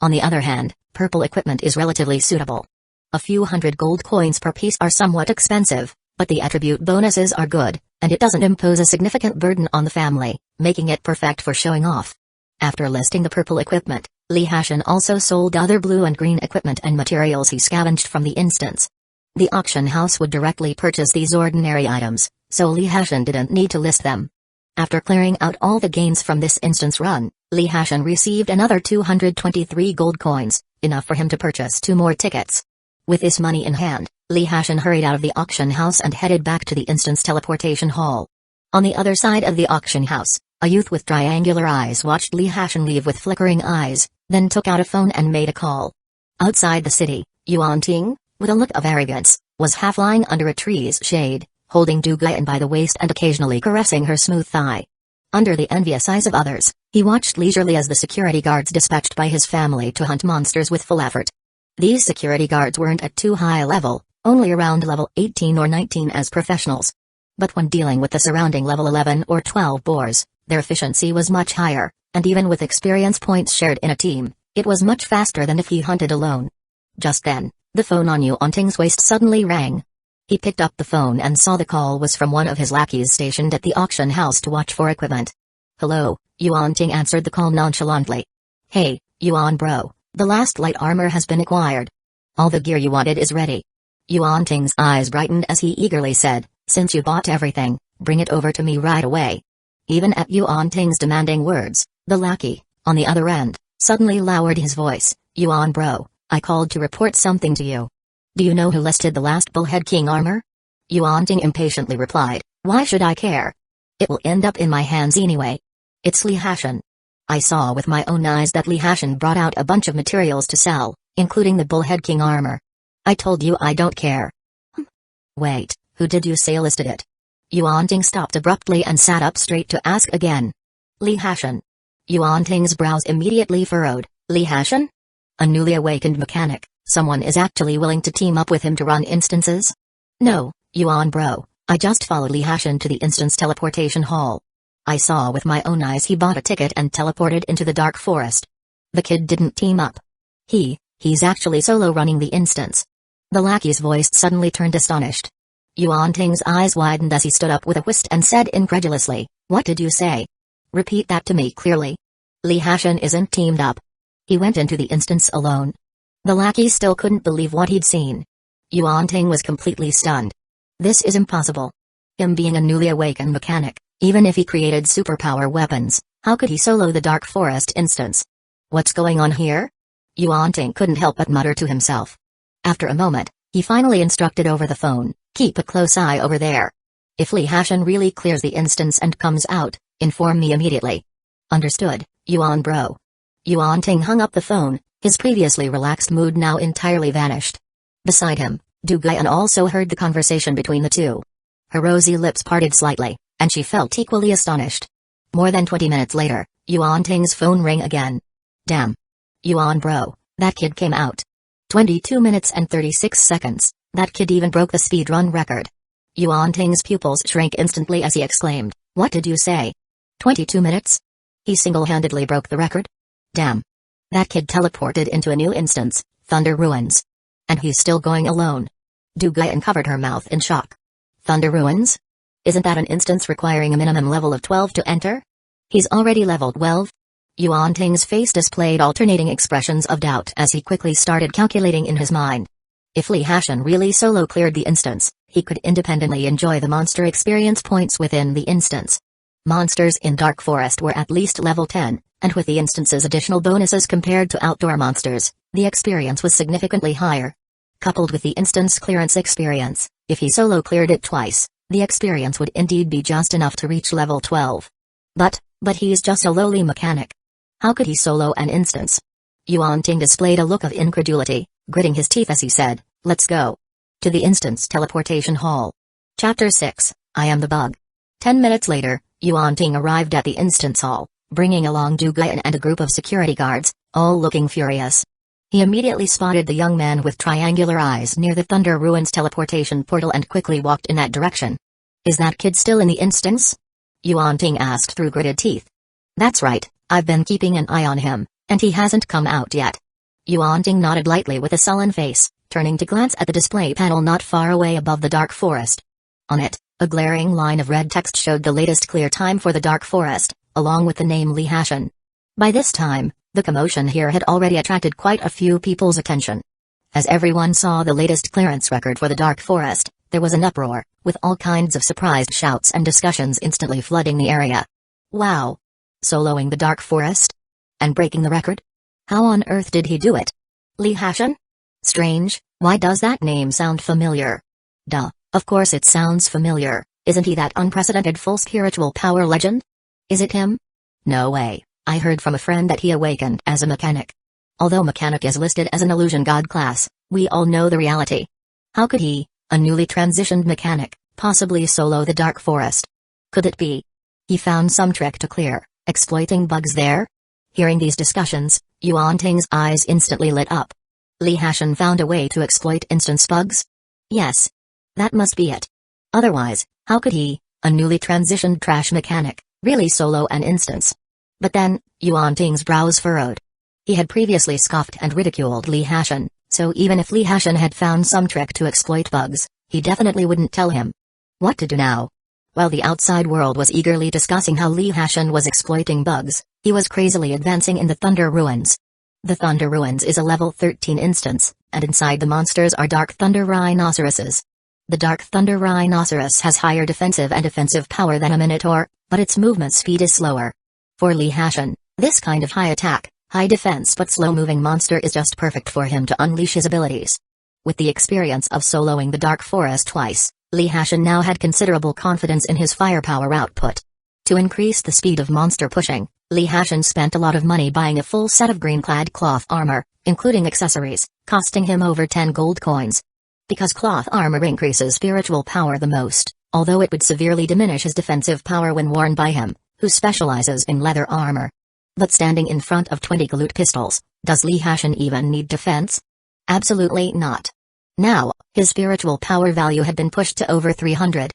On the other hand, purple equipment is relatively suitable. A few hundred gold coins per piece are somewhat expensive, but the attribute bonuses are good, and it doesn't impose a significant burden on the family, making it perfect for showing off. After listing the purple equipment, Li Hashan also sold other blue and green equipment and materials he scavenged from the instance. The auction house would directly purchase these ordinary items, so Li Hashan didn't need to list them. After clearing out all the gains from this instance run, Li Hashan received another 223 gold coins, enough for him to purchase 2 more tickets. With this money in hand, Li Hashan hurried out of the auction house and headed back to the instance teleportation hall. On the other side of the auction house, a youth with triangular eyes watched Li Hashan leave with flickering eyes, then took out a phone and made a call. Outside the city, Yuan Ting, with a look of arrogance, was half lying under a tree's shade, holding Du Guiyan by the waist and occasionally caressing her smooth thigh. Under the envious eyes of others, he watched leisurely as the security guards dispatched by his family to hunt monsters with full effort. These security guards weren't at too high a level, only around level 18 or 19 as professionals. But when dealing with the surrounding level 11 or 12 boars, their efficiency was much higher, and even with experience points shared in a team, it was much faster than if he hunted alone. Just then, the phone on Yuan Ting's waist suddenly rang. He picked up the phone and saw the call was from one of his lackeys stationed at the auction house to watch for equipment. "Hello," Yuan Ting answered the call nonchalantly. "Hey, Yuan bro, the last light armor has been acquired. All the gear you wanted is ready." Yuan Ting's eyes brightened as he eagerly said, "Since you bought everything, bring it over to me right away." Even at Yuan Ting's demanding words, the lackey, on the other end, suddenly lowered his voice. "Yuan bro, I called to report something to you. Do you know who listed the last Bullhead King armor?" Yuan Ting impatiently replied, "Why should I care? It will end up in my hands anyway. It's Li Hashan. I saw with my own eyes that Li Hashan brought out a bunch of materials to sell, including the Bullhead King armor. I told you I don't care." "Wait, who did you say listed it?" Yuan Ting stopped abruptly and sat up straight to ask again. "Li Hashan." Yuan Ting's brows immediately furrowed. "Li Hashan? A newly awakened mechanic, someone is actually willing to team up with him to run instances?" "No, Yuan bro, I just followed Li Hashan to the instance teleportation hall. I saw with my own eyes he bought a ticket and teleported into the dark forest. The kid didn't team up. He's actually solo running the instance." The lackey's voice suddenly turned astonished. Yuan Ting's eyes widened as he stood up with a whist and said incredulously, "What did you say? Repeat that to me clearly." "Li Hashan isn't teamed up. He went into the instance alone." The lackey still couldn't believe what he'd seen. Yuan Ting was completely stunned. This is impossible. Him being a newly awakened mechanic, even if he created superpower weapons, how could he solo the Dark Forest instance? What's going on here? Yuan Ting couldn't help but mutter to himself. After a moment, he finally instructed over the phone, "Keep a close eye over there. If Li Hashan really clears the instance and comes out, inform me immediately." "Understood, Yuan bro." Yuan Ting hung up the phone, his previously relaxed mood now entirely vanished. Beside him, Du Guiyan also heard the conversation between the two. Her rosy lips parted slightly, and she felt equally astonished. More than 20 minutes later, Yuan Ting's phone rang again. "Damn. Yuan bro, that kid came out. 22 minutes and 36 seconds, that kid even broke the speedrun record." Yuan Ting's pupils shrank instantly as he exclaimed, "What did you say?" 22 minutes? He single-handedly broke the record? Damn. That kid teleported into a new instance, Thunder Ruins. And he's still going alone. Dugai uncovered her mouth in shock. Thunder Ruins? Isn't that an instance requiring a minimum level of 12 to enter? He's already level 12? Yuan Ting's face displayed alternating expressions of doubt as he quickly started calculating in his mind. If Li Hashan really solo cleared the instance, he could independently enjoy the monster experience points within the instance. Monsters in Dark Forest were at least level 10, and with the instance's additional bonuses compared to outdoor monsters, the experience was significantly higher. Coupled with the instance clearance experience, if he solo cleared it twice, the experience would indeed be just enough to reach level 12. But he's just a lowly mechanic. How could he solo an instance? Yuan Ting displayed a look of incredulity, gritting his teeth as he said, "Let's go." To the instance teleportation hall. Chapter 6, I Am the Bug. 10 minutes later, Yuan Ting arrived at the instance hall, bringing along Dugai and a group of security guards, all looking furious. He immediately spotted the young man with triangular eyes near the Thunder Ruins teleportation portal and quickly walked in that direction. "Is that kid still in the instance?" Yuan Ting asked through gritted teeth. "That's right, I've been keeping an eye on him, and he hasn't come out yet." Yuan Ting nodded lightly with a sullen face, turning to glance at the display panel not far away above the Dark Forest. On it, a glaring line of red text showed the latest clear time for the Dark Forest, along with the name Li Hashan. By this time, the commotion here had already attracted quite a few people's attention. As everyone saw the latest clearance record for the Dark Forest, there was an uproar, with all kinds of surprised shouts and discussions instantly flooding the area. Wow! Soloing the Dark Forest? And breaking the record? How on earth did he do it? Li Hashan? Strange, why does that name sound familiar? Duh, of course it sounds familiar, isn't he that unprecedented full spiritual power legend? Is it him? No way, I heard from a friend that he awakened as a mechanic. Although mechanic is listed as an illusion god class, we all know the reality. How could he, a newly transitioned mechanic, possibly solo the Dark Forest? Could it be he found some trick to clear, exploiting bugs there? Hearing these discussions, Yuan Ting's eyes instantly lit up. Li Hashan found a way to exploit instance bugs? Yes. That must be it. Otherwise, how could he, a newly transitioned trash mechanic, really solo an instance? But then, Yuan Ting's brows furrowed. He had previously scoffed and ridiculed Li Hashan, so even if Li Hashan had found some trick to exploit bugs, he definitely wouldn't tell him. What to do now? While the outside world was eagerly discussing how Li Hashan was exploiting bugs, he was crazily advancing in the Thunder Ruins. The Thunder Ruins is a level 13 instance, and inside the monsters are Dark Thunder Rhinoceroses. The Dark Thunder Rhinoceros has higher defensive and offensive power than a Minotaur, but its movement speed is slower. For Li Hashan, this kind of high attack, high defense but slow-moving monster is just perfect for him to unleash his abilities. With the experience of soloing the Dark Forest twice, Li Hashan now had considerable confidence in his firepower output. To increase the speed of monster pushing, Li Hashan spent a lot of money buying a full set of green-clad cloth armor, including accessories, costing him over 10 gold coins. Because cloth armor increases spiritual power the most, although it would severely diminish his defensive power when worn by him, who specializes in leather armor. But standing in front of 20 galoot pistols, does Li Hashan even need defense? Absolutely not. Now, his spiritual power value had been pushed to over 300.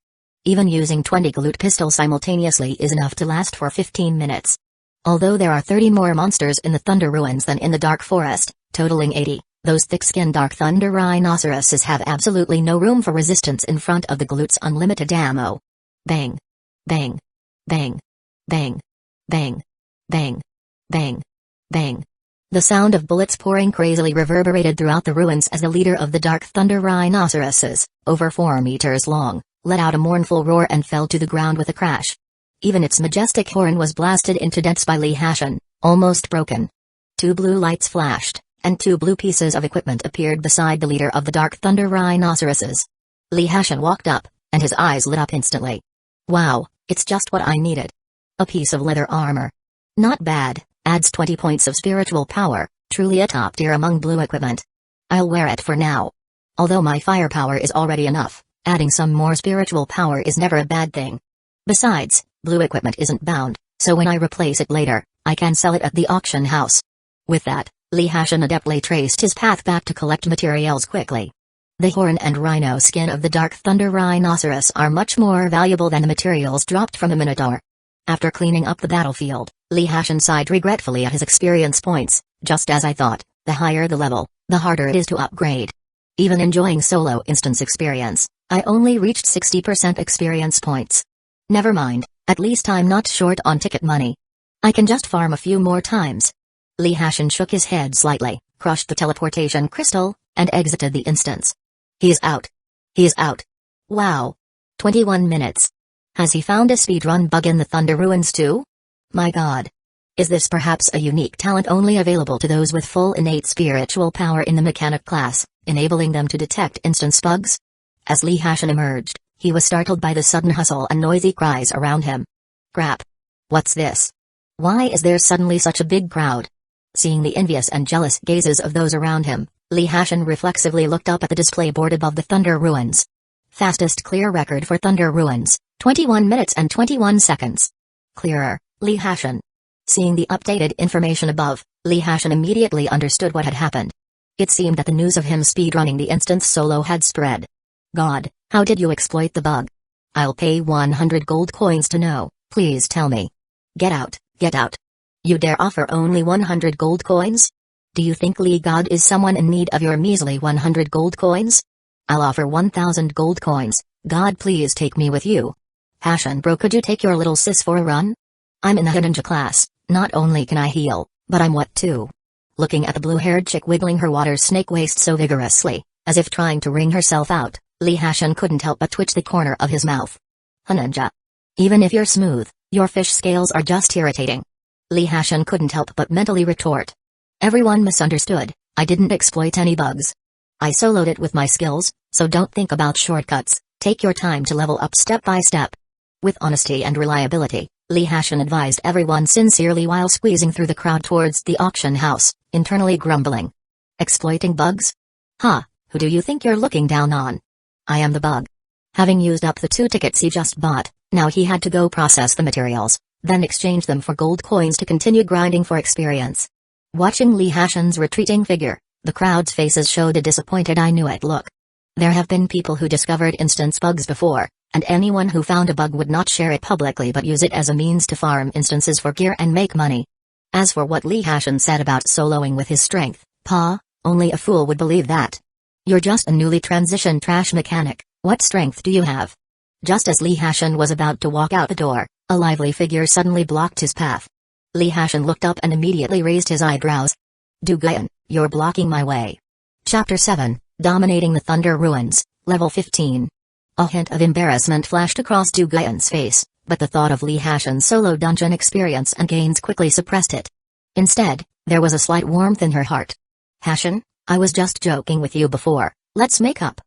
Even using 20 galoot pistols simultaneously is enough to last for 15 minutes. Although there are 30 more monsters in the Thunder Ruins than in the Dark Forest, totaling 80, those thick-skinned Dark Thunder Rhinoceroses have absolutely no room for resistance in front of the galoot's unlimited ammo. Bang. Bang. Bang. Bang. Bang. Bang. Bang. Bang. The sound of bullets pouring crazily reverberated throughout the ruins as the leader of the Dark Thunder Rhinoceroses, over 4 meters long, let out a mournful roar and fell to the ground with a crash. Even its majestic horn was blasted into dents by Li Hashan, almost broken. 2 blue lights flashed, and 2 blue pieces of equipment appeared beside the leader of the Dark Thunder Rhinoceroses. Li Hashan walked up, and his eyes lit up instantly. Wow, it's just what I needed. A piece of leather armor. Not bad, adds 20 points of spiritual power, truly a top tier among blue equipment. I'll wear it for now. Although my firepower is already enough, adding some more spiritual power is never a bad thing. Besides, blue equipment isn't bound, so when I replace it later, I can sell it at the auction house. With that, Li Hashan adeptly traced his path back to collect materials quickly. The horn and rhino skin of the Dark Thunder Rhinoceros are much more valuable than the materials dropped from the Minotaur. After cleaning up the battlefield, Li Hashan sighed regretfully at his experience points. Just as I thought, the higher the level, the harder it is to upgrade. Even enjoying solo instance experience, I only reached 60% experience points. Never mind, at least I'm not short on ticket money. I can just farm a few more times. Li Hashan shook his head slightly, crushed the teleportation crystal, and exited the instance. He's out. He's out. Wow. 21 minutes. Has he found a speedrun bug in the Thunder Ruins too? My god. Is this perhaps a unique talent only available to those with full innate spiritual power in the mechanic class, enabling them to detect instance bugs? As Li Hashan emerged, he was startled by the sudden hustle and noisy cries around him. Crap. What's this? Why is there suddenly such a big crowd? Seeing the envious and jealous gazes of those around him, Li Hashan reflexively looked up at the display board above the Thunder Ruins. Fastest clear record for Thunder Ruins, 21 minutes and 21 seconds. Clearer, Li Hashan. Seeing the updated information above, Li Hashan immediately understood what had happened. It seemed that the news of him speedrunning the instance solo had spread. God, how did you exploit the bug? I'll pay 100 gold coins to know, please tell me. Get out, get out. You dare offer only 100 gold coins? Do you think Lee God is someone in need of your measly 100 gold coins? I'll offer 1,000 gold coins. God, please take me with you. Hashan bro, could you take your little sis for a run? I'm in the ninja class, not only can I heal, but I'm wet too. Looking at the blue-haired chick wiggling her water snake waist so vigorously, as if trying to wring herself out, Li Hashan couldn't help but twitch the corner of his mouth. Ninja. Even if you're smooth, your fish scales are just irritating. Li Hashan couldn't help but mentally retort. Everyone misunderstood, I didn't exploit any bugs. I soloed it with my skills, so don't think about shortcuts, take your time to level up step by step. With honesty and reliability, Li Hashan advised everyone sincerely while squeezing through the crowd towards the auction house, internally grumbling. Exploiting bugs? Who do you think you're looking down on? I am the bug. Having used up the 2 tickets he just bought, now he had to go process the materials, then exchange them for gold coins to continue grinding for experience. Watching Li Hashan's retreating figure, the crowd's faces showed a disappointed I knew it look. There have been people who discovered instance bugs before, and anyone who found a bug would not share it publicly but use it as a means to farm instances for gear and make money. As for what Li Hashan said about soloing with his strength, only a fool would believe that. You're just a newly transitioned trash mechanic, what strength do you have? Just as Li Hashan was about to walk out the door, a lively figure suddenly blocked his path. Li Hashan looked up and immediately raised his eyebrows. Duguyan, you're blocking my way. Chapter 7, Dominating the Thunder Ruins, Level 15. A hint of embarrassment flashed across Duguyan's face, but the thought of Li Hashan's solo dungeon experience and gains quickly suppressed it. Instead, there was a slight warmth in her heart. Hashan, I was just joking with you before, let's make up.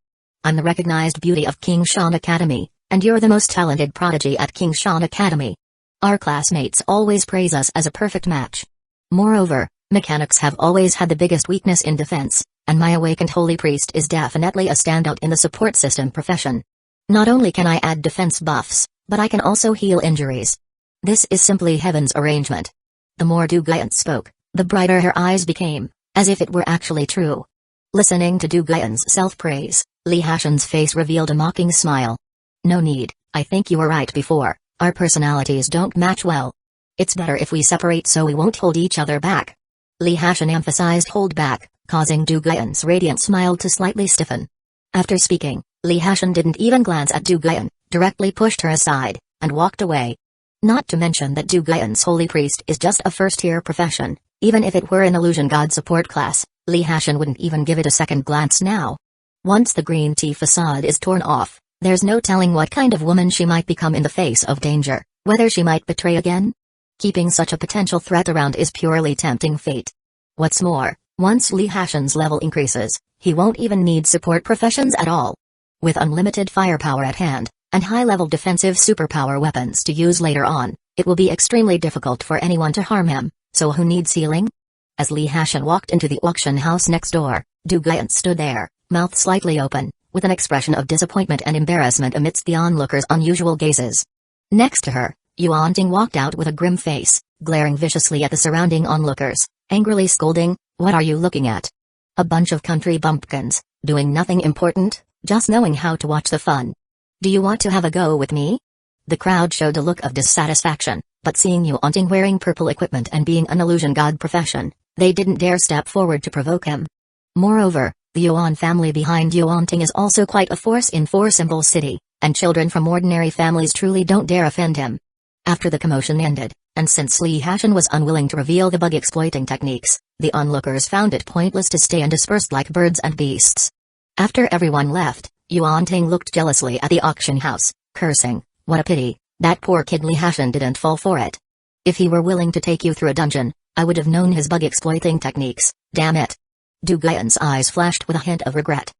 I'm the recognized beauty of King Shan Academy, and you're the most talented prodigy at King Shan Academy. Our classmates always praise us as a perfect match. Moreover, mechanics have always had the biggest weakness in defense, and my awakened holy priest is definitely a standout in the support system profession. Not only can I add defense buffs, but I can also heal injuries. This is simply heaven's arrangement. The more Duguyan spoke, the brighter her eyes became, as if it were actually true. Listening to Duguyan's self-praise, Li Hashan's face revealed a mocking smile. No need, I think you were right before, our personalities don't match well. It's better if we separate so we won't hold each other back. Li Hashan emphasized hold back, causing Duguyan's radiant smile to slightly stiffen. After speaking, Li Hashan didn't even glance at Duguyan, directly pushed her aside, and walked away. Not to mention that Duguyan's holy priest is just a first-tier profession, even if it were an illusion god support class, Li Hashan wouldn't even give it a second glance now. Once the green tea facade is torn off, there's no telling what kind of woman she might become in the face of danger, whether she might betray again. Keeping such a potential threat around is purely tempting fate. What's more, once Li Hashan's level increases, he won't even need support professions at all. With unlimited firepower at hand, and high-level defensive superpower weapons to use later on, it will be extremely difficult for anyone to harm him, so who needs healing? As Li Hashan walked into the auction house next door, Duguyan stood there, mouth slightly open, with an expression of disappointment and embarrassment amidst the onlookers' unusual gazes. Next to her, Yuan Ting walked out with a grim face, glaring viciously at the surrounding onlookers, angrily scolding, "What are you looking at? A bunch of country bumpkins, doing nothing important, just knowing how to watch the fun. Do you want to have a go with me?" The crowd showed a look of dissatisfaction, But seeing Yuanting wearing purple equipment and being an illusion god profession, they didn't dare step forward to provoke him. Moreover, the Yuan family behind Yuanting is also quite a force in Four Symbol City, and children from ordinary families truly don't dare offend him. After the commotion ended, and since Li Hashan was unwilling to reveal the bug-exploiting techniques, the onlookers found it pointless to stay and dispersed like birds and beasts. After everyone left, Yuanting looked jealously at the auction house, cursing, "What a pity, that poor kid Li Hashan didn't fall for it. If he were willing to take you through a dungeon, I would have known his bug-exploiting techniques, damn it." Du Guian's eyes flashed with a hint of regret.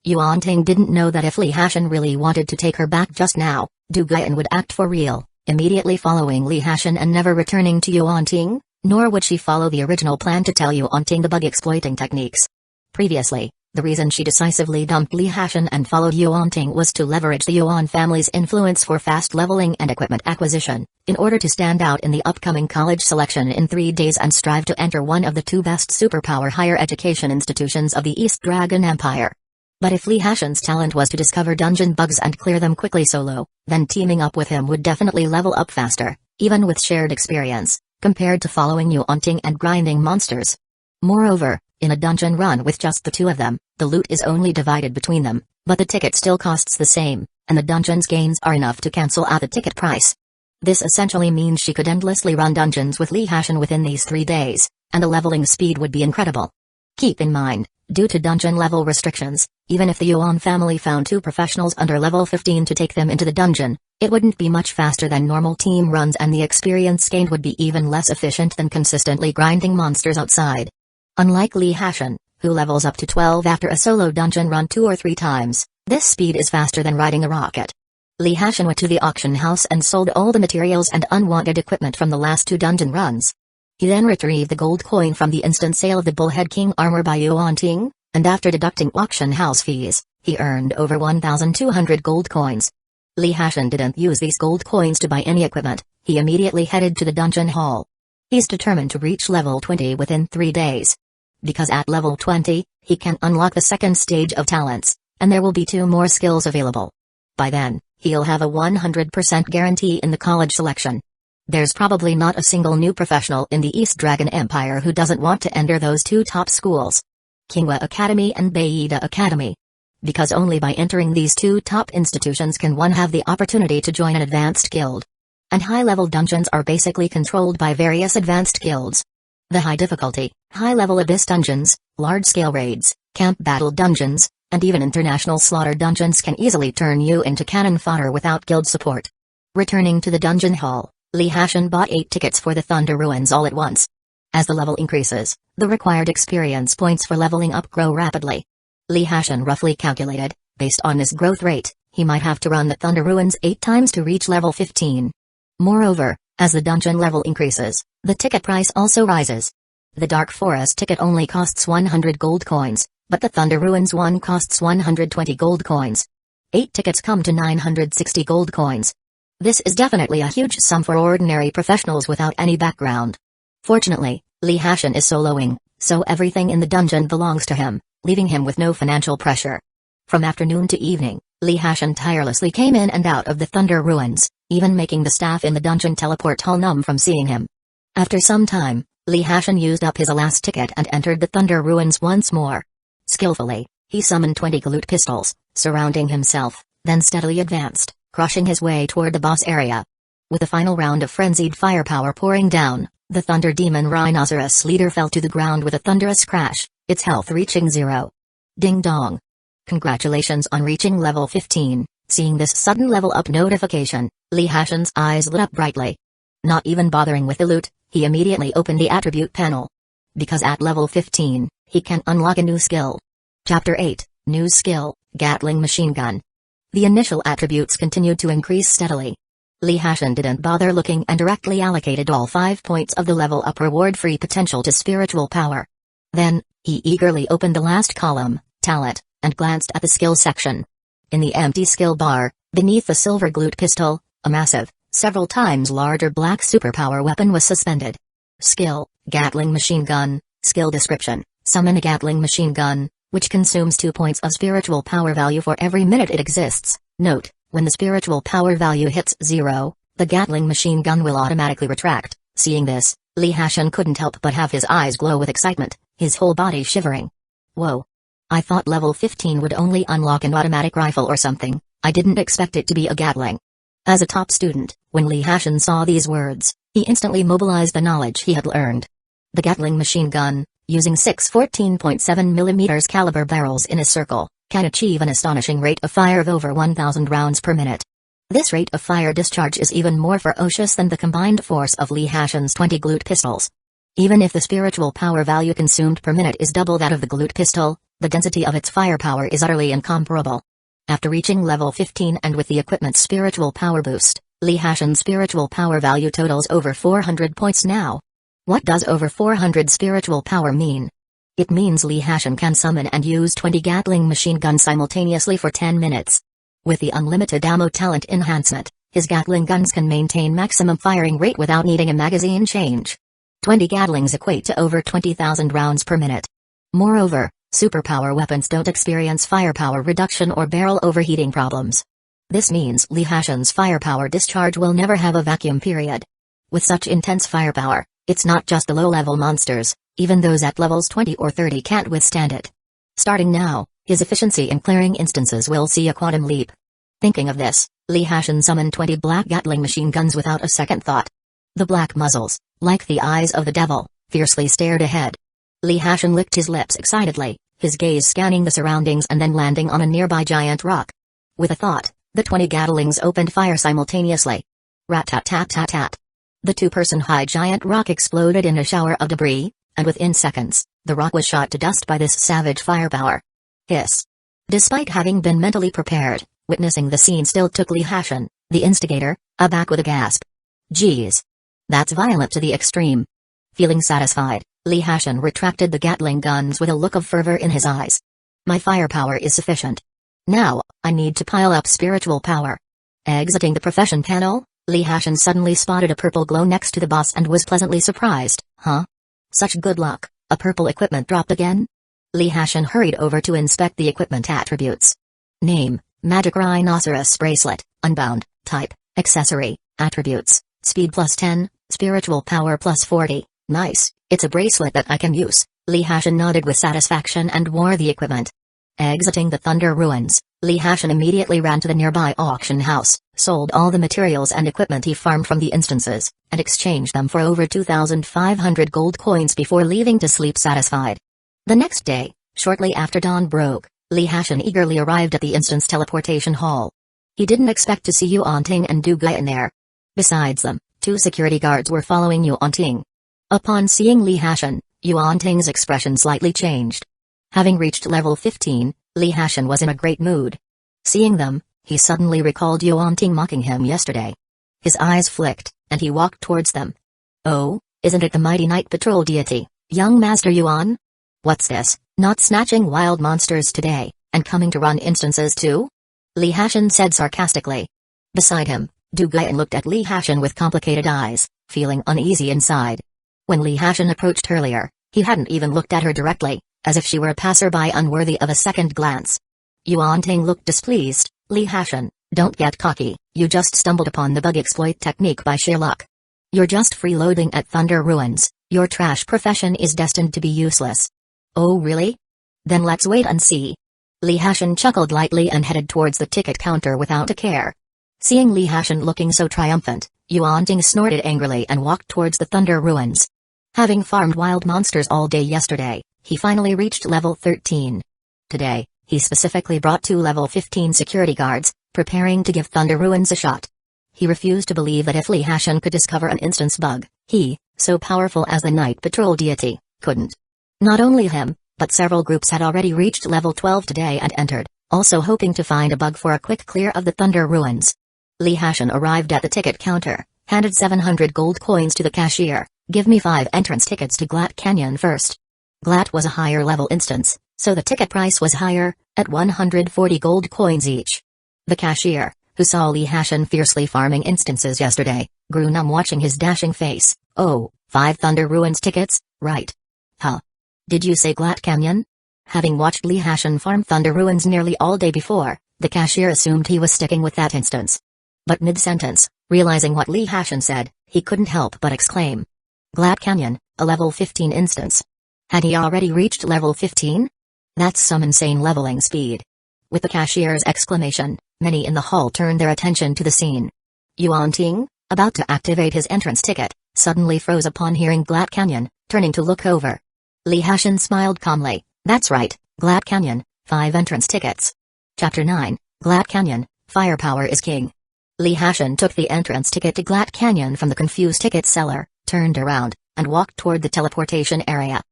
Yuanting didn't know that if Li Hashan really wanted to take her back just now, Du Guian would act for real, immediately following Li Hashan and never returning to Yuanting, nor would she follow the original plan to tell Yuanting the bug-exploiting techniques. Previously, the reason she decisively dumped Li Hashan and followed Yuanting was to leverage the Yuan family's influence for fast leveling and equipment acquisition, in order to stand out in the upcoming college selection in 3 days and strive to enter one of the 2 best superpower higher education institutions of the East Dragon Empire. But if Li Hashan's talent was to discover dungeon bugs and clear them quickly solo, then teaming up with him would definitely level up faster, even with shared experience, compared to following Yuanting and grinding monsters. Moreover, in a dungeon run with just the 2 of them, the loot is only divided between them, but the ticket still costs the same, and the dungeon's gains are enough to cancel out the ticket price. This essentially means she could endlessly run dungeons with Li Hashan within these 3 days, and the leveling speed would be incredible. Keep in mind, due to dungeon level restrictions, even if the Yuan family found 2 professionals under level 15 to take them into the dungeon, it wouldn't be much faster than normal team runs and the experience gained would be even less efficient than consistently grinding monsters outside. Unlike Li Hashan, who levels up to 12 after a solo dungeon run 2 or 3 times, this speed is faster than riding a rocket. Li Hashan went to the auction house and sold all the materials and unwanted equipment from the last 2 dungeon runs. He then retrieved the gold coin from the instant sale of the Bullhead King armor by Yuanting, and after deducting auction house fees, he earned over 1,200 gold coins. Li Hashan didn't use these gold coins to buy any equipment, he immediately headed to the dungeon hall. He's determined to reach level 20 within 3 days. Because at level 20, he can unlock the second stage of talents, and there will be 2 more skills available. By then, he'll have a 100% guarantee in the college selection. There's probably not a single new professional in the East Dragon Empire who doesn't want to enter those 2 top schools, Qinghua Academy and Beida Academy. Because only by entering these 2 top institutions can one have the opportunity to join an advanced guild. And high-level dungeons are basically controlled by various advanced guilds. The high-difficulty, high-level abyss dungeons, large-scale raids, camp battle dungeons, and even international slaughter dungeons can easily turn you into cannon fodder without guild support. Returning to the dungeon hall, Li Hashan bought 8 tickets for the Thunder Ruins all at once. As the level increases, the required experience points for leveling up grow rapidly. Li Hashan roughly calculated, based on his growth rate, he might have to run the Thunder Ruins 8 times to reach level 15. Moreover, as the dungeon level increases, the ticket price also rises. The Dark Forest ticket only costs 100 gold coins, but the Thunder Ruins one costs 120 gold coins. 8 tickets come to 960 gold coins. This is definitely a huge sum for ordinary professionals without any background. Fortunately, Li Hashan is soloing, so everything in the dungeon belongs to him, leaving him with no financial pressure. From afternoon to evening, Li Hashan tirelessly came in and out of the Thunder Ruins, even making the staff in the dungeon teleport hall numb from seeing him. After some time, Li Hashan used up his last ticket and entered the Thunder Ruins once more. Skillfully, he summoned 20 galoot pistols, surrounding himself, then steadily advanced, crushing his way toward the boss area. With a final round of frenzied firepower pouring down, the Thunder Demon Rhinoceros leader fell to the ground with a thunderous crash, its health reaching 0. Ding dong. Congratulations on reaching level 15. Seeing this sudden level up notification, Li Hashan's eyes lit up brightly. Not even bothering with the loot, he immediately opened the attribute panel. Because at level 15, he can unlock a new skill. Chapter 8, New Skill, Gatling Machine Gun. The initial attributes continued to increase steadily. Li Hashan didn't bother looking and directly allocated all 5 points of the level up reward free potential to spiritual power. Then, he eagerly opened the last column, Talent, and glanced at the skill section. In the empty skill bar, beneath the silver galoot pistol, a massive, several times larger black superpower weapon was suspended. Skill, Gatling Machine Gun. Skill description, summon a Gatling Machine Gun, which consumes 2 points of spiritual power value for every minute it exists. Note, when the spiritual power value hits 0, The Gatling machine gun will automatically retract. Seeing this, Lee Hashin couldn't help but have his eyes glow with excitement, his whole body shivering. Whoa. I thought level 15 would only unlock an automatic rifle or something. I didn't expect it to be a Gatling. As a top student, when Lee Hashin saw these words, he instantly mobilized the knowledge he had learned. The Gatling machine gun, using 6 14.7mm caliber barrels in a circle, can achieve an astonishing rate of fire of over 1,000 rounds per minute. This rate of fire discharge is even more ferocious than the combined force of Lee Hashin's 20 glute pistols. Even if the spiritual power value consumed per minute is double that of the glute pistol, the density of its firepower is utterly incomparable. After reaching level 15 and with the equipment's spiritual power boost, Lee Hashin's spiritual power value totals over 400 points now. What does over 400 spiritual power mean? It means Lee Hashin can summon and use 20 Gatling machine guns simultaneously for 10 minutes. With the unlimited ammo talent enhancement, his Gatling guns can maintain maximum firing rate without needing a magazine change. 20 Gatlings equate to over 20,000 rounds per minute. Moreover, superpower weapons don't experience firepower reduction or barrel overheating problems. This means Lee Hashin's firepower discharge will never have a vacuum period. With such intense firepower, it's not just the low-level monsters, even those at levels 20 or 30 can't withstand it. Starting now, his efficiency in clearing instances will see a quantum leap. Thinking of this, Lee Hashin summoned 20 black Gatling machine guns without a second thought. The black muzzles, like the eyes of the devil, fiercely stared ahead. Lee Hashin licked his lips excitedly, his gaze scanning the surroundings and then landing on a nearby giant rock. With a thought, the 20 Gatlings opened fire simultaneously. Rat-tat-tat-tat-tat. The two-person-high giant rock exploded in a shower of debris, and within seconds, the rock was shot to dust by this savage firepower. Hiss. Despite having been mentally prepared, witnessing the scene still took Lee Hashin, the instigator, aback with a gasp. Geez. That's violent to the extreme. Feeling satisfied, Lee Hashin retracted the Gatling guns with a look of fervor in his eyes. My firepower is sufficient. Now, I need to pile up spiritual power. Exiting the profession panel, Lee Hashin suddenly spotted a purple glow next to the boss and was pleasantly surprised. Huh? Such good luck, a purple equipment dropped again? Lee Hashin hurried over to inspect the equipment attributes. Name, Magic Rhinoceros Bracelet, Unbound, Type, Accessory, Attributes, Speed +10, Spiritual Power +40, nice, it's a bracelet that I can use. Lee Hashin nodded with satisfaction and wore the equipment. Exiting the Thunder Ruins, Lee Hashin immediately ran to the nearby auction house, sold all the materials and equipment he farmed from the instances, and exchanged them for over 2,500 gold coins before leaving to sleep satisfied. The next day, shortly after dawn broke, Lee Hashin eagerly arrived at the instance teleportation hall. He didn't expect to see Yuan-Ting and Du Gai in there. Besides them, 2 security guards were following Yuan-Ting. Upon seeing Lee Hashin, Yuan-Ting's expression slightly changed. Having reached level 15, Lee Hashin was in a great mood. Seeing them, he suddenly recalled Yuan-Ting mocking him yesterday. His eyes flicked, and he walked towards them. Oh, isn't it the mighty night patrol deity, young Master Yuan? What's this, not snatching wild monsters today, and coming to run instances too? Lee Hashin said sarcastically. Beside him, Du Gayan looked at Lee Hashin with complicated eyes, feeling uneasy inside. When Lee Hashin approached earlier, he hadn't even looked at her directly, as if she were a passerby unworthy of a second glance. Yuan-Ting looked displeased. Lee Hashin, don't get cocky, you just stumbled upon the bug exploit technique by sheer luck. You're just freeloading at Thunder Ruins, your trash profession is destined to be useless. Oh really? Then let's wait and see. Lee Hashin chuckled lightly and headed towards the ticket counter without a care. Seeing Lee Hashin looking so triumphant, Yuan-Ting snorted angrily and walked towards the Thunder Ruins. Having farmed wild monsters all day yesterday, he finally reached level 13. Today, he specifically brought 2 level 15 security guards, preparing to give Thunder Ruins a shot. He refused to believe that if Lee Hashin could discover an instance bug, he, so powerful as the Night Patrol deity, couldn't. Not only him, but several groups had already reached level 12 today and entered, also hoping to find a bug for a quick clear of the Thunder Ruins. Lee Hashin arrived at the ticket counter, handed 700 gold coins to the cashier. Give me 5 entrance tickets to Glatt Canyon first. Glatt was a higher level instance, so the ticket price was higher, at 140 gold coins each. The cashier, who saw Lee Hashin fiercely farming instances yesterday, grew numb watching his dashing face. Oh, 5 Thunder Ruins tickets, right. Huh. Did you say Glatt Canyon? Having watched Lee Hashin farm Thunder Ruins nearly all day before, the cashier assumed he was sticking with that instance. But mid-sentence, Realizing what Li Hashan said, he couldn't help but exclaim. Glad Canyon, a level 15 instance. Had he already reached level 15? That's some insane leveling speed. With the cashier's exclamation, many in the hall turned their attention to the scene. Yuan Ting, about to activate his entrance ticket, suddenly froze upon hearing Glad Canyon, turning to look over. Li Hashan smiled calmly. That's right, Glad Canyon, 5 entrance tickets. Chapter 9, Glad Canyon, Firepower is King. Li Hashan took the entrance ticket to Glad Canyon from the confused ticket seller, turned around, and walked toward the teleportation area.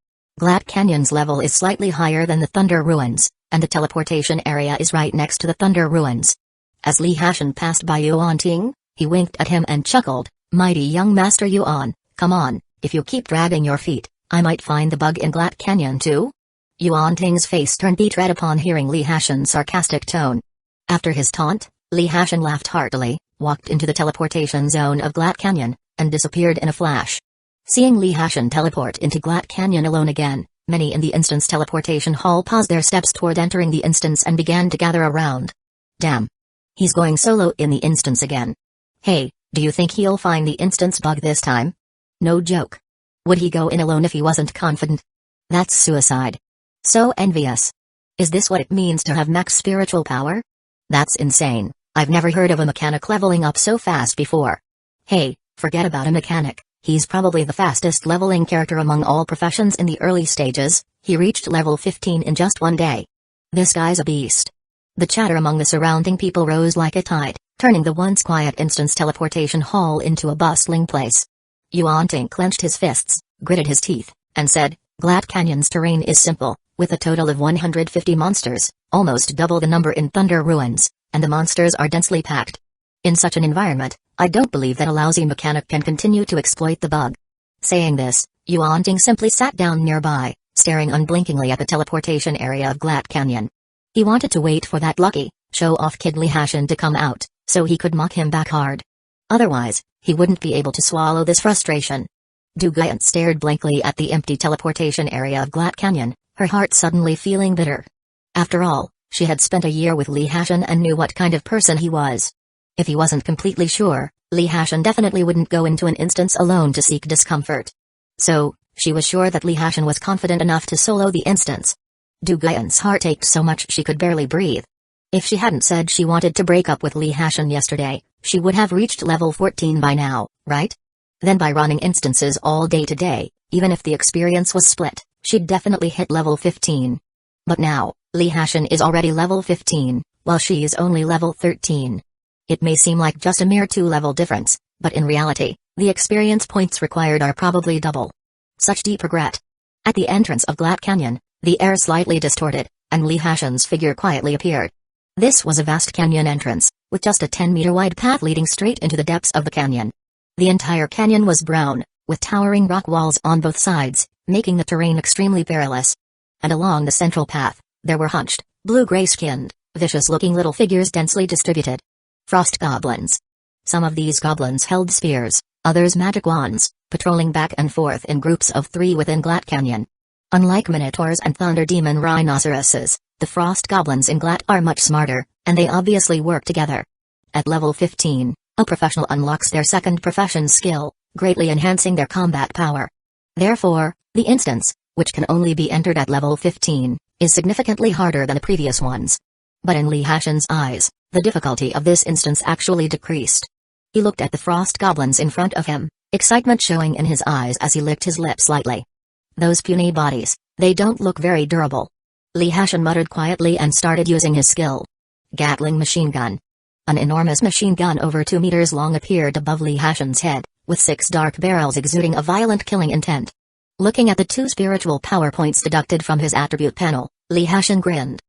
Glad Canyon's level is slightly higher than the Thunder Ruins, and the teleportation area is right next to the Thunder Ruins. As Li Hashan passed by Yuan Ting, he winked at him and chuckled, Mighty young Master Yuan, come on, if you keep dragging your feet, I might find the bug in Glad Canyon too? Yuan Ting's face turned beet red upon hearing Li Hashan's sarcastic tone. After his taunt, Li Hashan laughed heartily, walked into the teleportation zone of Glad Canyon, and disappeared in a flash. Seeing Li Hashan teleport into Glad Canyon alone again, many in the instance teleportation hall paused their steps toward entering the instance and began to gather around. Damn. He's going solo in the instance again. Hey, do you think he'll find the instance bug this time? No joke. Would he go in alone if he wasn't confident? That's suicide. So envious. Is this what it means to have max spiritual power? That's insane. I've never heard of a mechanic leveling up so fast before. Hey, forget about a mechanic. He's probably the fastest leveling character among all professions in the early stages. He reached level 15 in just one day. This guy's a beast. The chatter among the surrounding people rose like a tide, turning the once quiet instance teleportation hall into a bustling place. Yuan Ting clenched his fists, gritted his teeth, and said, Glad Canyon's terrain is simple, with a total of 150 monsters, almost double the number in Thunder Ruins, and the monsters are densely packed. In such an environment, I don't believe that a lousy mechanic can continue to exploit the bug. Saying this, Yuan Ting simply sat down nearby, staring unblinkingly at the teleportation area of Glad Canyon. He wanted to wait for that lucky, show-off kid Li Hashan to come out, so he could mock him back hard. Otherwise, he wouldn't be able to swallow this frustration. Du Guyan stared blankly at the empty teleportation area of Glad Canyon, her heart suddenly feeling bitter. After all, she had spent a year with Li Hashan and knew what kind of person he was. If he wasn't completely sure, Li Hashan definitely wouldn't go into an instance alone to seek discomfort. So, she was sure that Li Hashan was confident enough to solo the instance. Du Guyan's heart ached so much she could barely breathe. If she hadn't said she wanted to break up with Li Hashan yesterday, she would have reached level 14 by now, right? Then by running instances all day today, even if the experience was split, she'd definitely hit level 15. But now, Li Hashan is already level 15, while she is only level 13. It may seem like just a mere 2-level difference, but in reality, the experience points required are probably double. Such deep regret. At the entrance of Glad Canyon, the air slightly distorted, and Li Hashan's figure quietly appeared. This was a vast canyon entrance, with just a 10-meter wide path leading straight into the depths of the canyon. The entire canyon was brown, with towering rock walls on both sides, making the terrain extremely perilous. And along the central path, there were hunched, blue-gray-skinned, vicious-looking little figures densely distributed. Frost goblins. Some of these goblins held spears, others magic wands, patrolling back and forth in groups of 3 within Glad Canyon. Unlike minotaurs and thunder demon rhinoceroses, the frost goblins in Glad are much smarter, and they obviously work together. At level 15, a professional unlocks their second profession skill, greatly enhancing their combat power. Therefore, the instance, which can only be entered at level 15, is significantly harder than the previous ones. But in Li Hashan's eyes, the difficulty of this instance actually decreased. He looked at the frost goblins in front of him, excitement showing in his eyes as he licked his lips lightly. Those puny bodies, they don't look very durable. Li Hashan muttered quietly and started using his skill. Gatling machine gun. An enormous machine gun over 2 meters long appeared above Li Hashan's head, with 6 dark barrels exuding a violent killing intent. Looking at the 2 spiritual power points deducted from his attribute panel, Li Hashan grinned.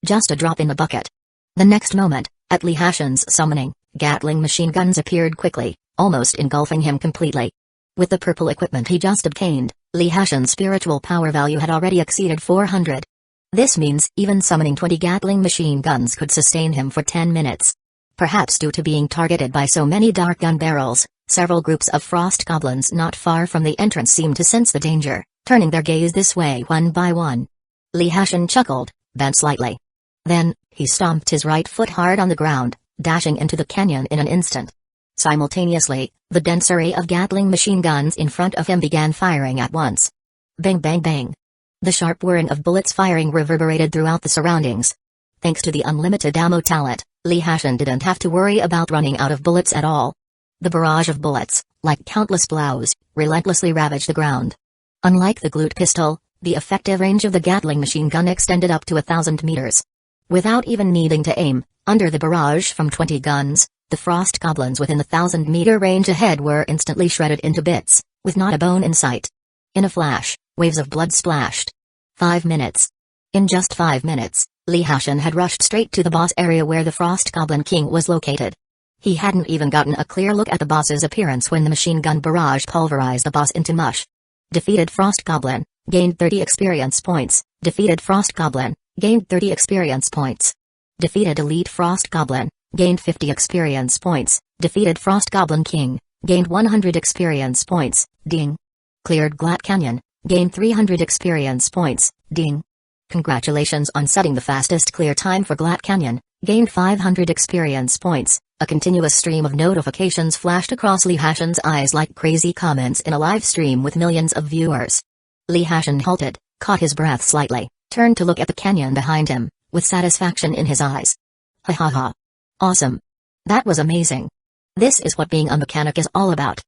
Just a drop in the bucket. The next moment, at Li Hashan's summoning, Gatling machine guns appeared quickly, almost engulfing him completely. With the purple equipment he just obtained, Li Hashan's spiritual power value had already exceeded 400. This means even summoning 20 Gatling machine guns could sustain him for 10 minutes. Perhaps due to being targeted by so many dark gun barrels, several groups of frost goblins not far from the entrance seemed to sense the danger, turning their gaze this way one by one. Li Hashan chuckled, bent slightly. Then, he stomped his right foot hard on the ground, dashing into the canyon in an instant. Simultaneously, the dense array of Gatling machine guns in front of him began firing at once. Bang bang bang. The sharp whirring of bullets firing reverberated throughout the surroundings. Thanks to the unlimited ammo talent, Lee Hashin didn't have to worry about running out of bullets at all. The barrage of bullets, like countless plows, relentlessly ravaged the ground. Unlike the Glute pistol, the effective range of the Gatling machine gun extended up to 1,000 meters. Without even needing to aim, under the barrage from 20 guns, the frost goblins within the 1,000-meter range ahead were instantly shredded into bits, with not a bone in sight. In a flash, waves of blood splashed. 5 minutes. In just 5 minutes, Lee Hashin had rushed straight to the boss area where the Frost Goblin King was located. He hadn't even gotten a clear look at the boss's appearance when the machine gun barrage pulverized the boss into mush. Defeated Frost Goblin, gained 30 experience points. Defeated Frost Goblin, gained 30 experience points. Defeated Elite Frost Goblin, gained 50 experience points. Defeated Frost Goblin King, gained 100 experience points. Ding. Cleared Glat Canyon, gained 300 experience points. Ding. Congratulations on setting the fastest clear time for Glat Canyon, gained 500 experience points. A continuous stream of notifications flashed across Lee Hashin's eyes like crazy comments in a live stream with millions of viewers. Lee Hashin halted, caught his breath slightly, turned to look at the canyon behind him, with satisfaction in his eyes. Ha ha ha. Awesome. That was amazing. This is what being a mechanic is all about.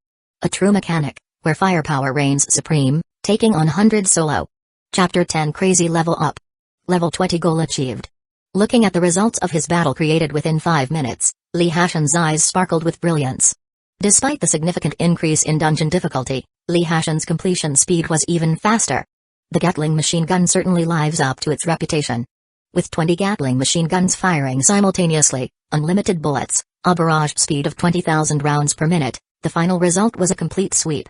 A true mechanic, where firepower reigns supreme, taking on 100 solo. Chapter 10 Crazy Level Up. Level 20 Goal Achieved. Looking at the results of his battle created within 5 minutes, Lee Hashin's eyes sparkled with brilliance. Despite the significant increase in dungeon difficulty, Lee Hashin's completion speed was even faster. The Gatling machine gun certainly lives up to its reputation. With 20 Gatling machine guns firing simultaneously, unlimited bullets, a barrage speed of 20,000 rounds per minute, the final result was a complete sweep.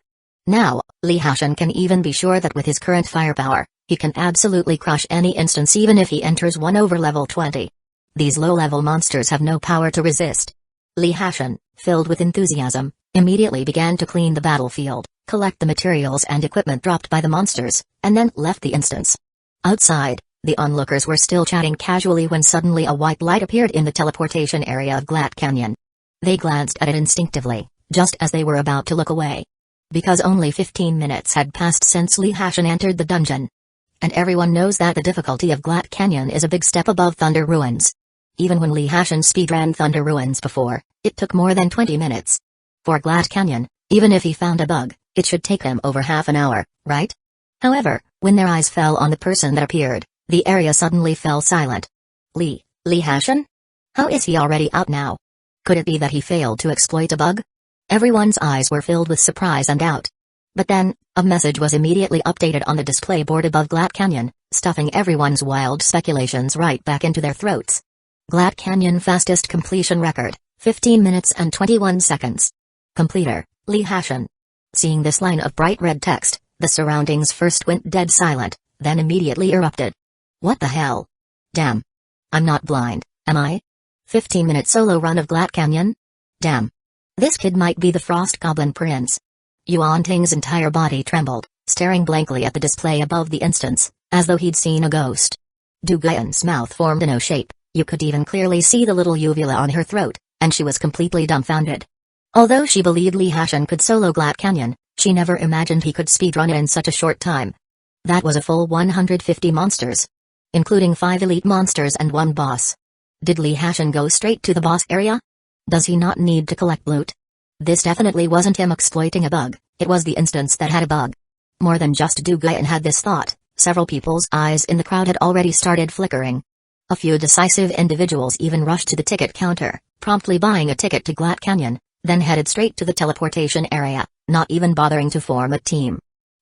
Now, Lee Hashin can even be sure that with his current firepower, he can absolutely crush any instance even if he enters one over level 20. These low-level monsters have no power to resist. Lee Hashin, filled with enthusiasm, immediately began to clean the battlefield, collect the materials and equipment dropped by the monsters, and then left the instance. Outside, the onlookers were still chatting casually when suddenly a white light appeared in the teleportation area of Glat Canyon. They glanced at it instinctively, just as they were about to look away. Because only 15 minutes had passed since Lee Hashin entered the dungeon. And everyone knows that the difficulty of Glat Canyon is a big step above Thunder Ruins. Even when Lee Hashin speedran Thunder Ruins before, it took more than 20 minutes. For Glat Canyon, even if he found a bug, it should take him over half an hour, right? However, when their eyes fell on the person that appeared, the area suddenly fell silent. Lee Hashin? How is he already out now? Could it be that he failed to exploit a bug? Everyone's eyes were filled with surprise and doubt. But then, a message was immediately updated on the display board above Glat Canyon, stuffing everyone's wild speculations right back into their throats. Glat Canyon fastest completion record, 15 minutes and 21 seconds. Completer, Lee Hashin. Seeing this line of bright red text, the surroundings first went dead silent, then immediately erupted. What the hell? Damn. I'm not blind, am I? 15-minute solo run of Glat Canyon? Damn. This kid might be the Frost Goblin Prince. Yuan Ting's entire body trembled, staring blankly at the display above the instance, as though he'd seen a ghost. Du Guian's mouth formed an O shape, you could even clearly see the little uvula on her throat, and she was completely dumbfounded. Although she believed Lee Hashin could solo Glat Canyon, she never imagined he could speedrun it in such a short time. That was a full 150 monsters. Including 5 elite monsters and 1 boss. Did Lee Hashin go straight to the boss area? Does he not need to collect loot? This definitely wasn't him exploiting a bug, it was the instance that had a bug. More than just Du Guian had this thought, several people's eyes in the crowd had already started flickering. A few decisive individuals even rushed to the ticket counter, promptly buying a ticket to Glat Canyon, then headed straight to the teleportation area, not even bothering to form a team.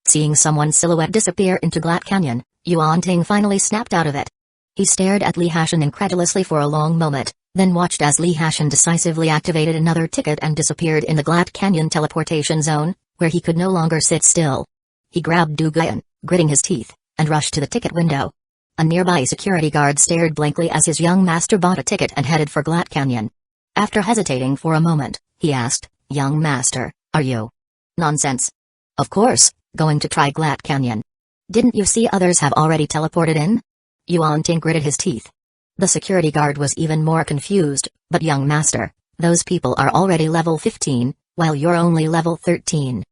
Seeing someone's silhouette disappear into Glat Canyon, Yuan Ting finally snapped out of it. He stared at Lee Hashin incredulously for a long moment, then watched as Lee Hashin decisively activated another ticket and disappeared in the Glat Canyon teleportation zone, where he could no longer sit still. He grabbed Du Guian, gritting his teeth, and rushed to the ticket window. A nearby security guard stared blankly as his young master bought a ticket and headed for Glat Canyon. After hesitating for a moment, he asked, "Young master, are you?" "Nonsense. Of course, going to try Glat Canyon. Didn't you see others have already teleported in?" Yuan Ting gritted his teeth. The security guard was even more confused, "But young master, Those people are already level 15, while you're only level 13.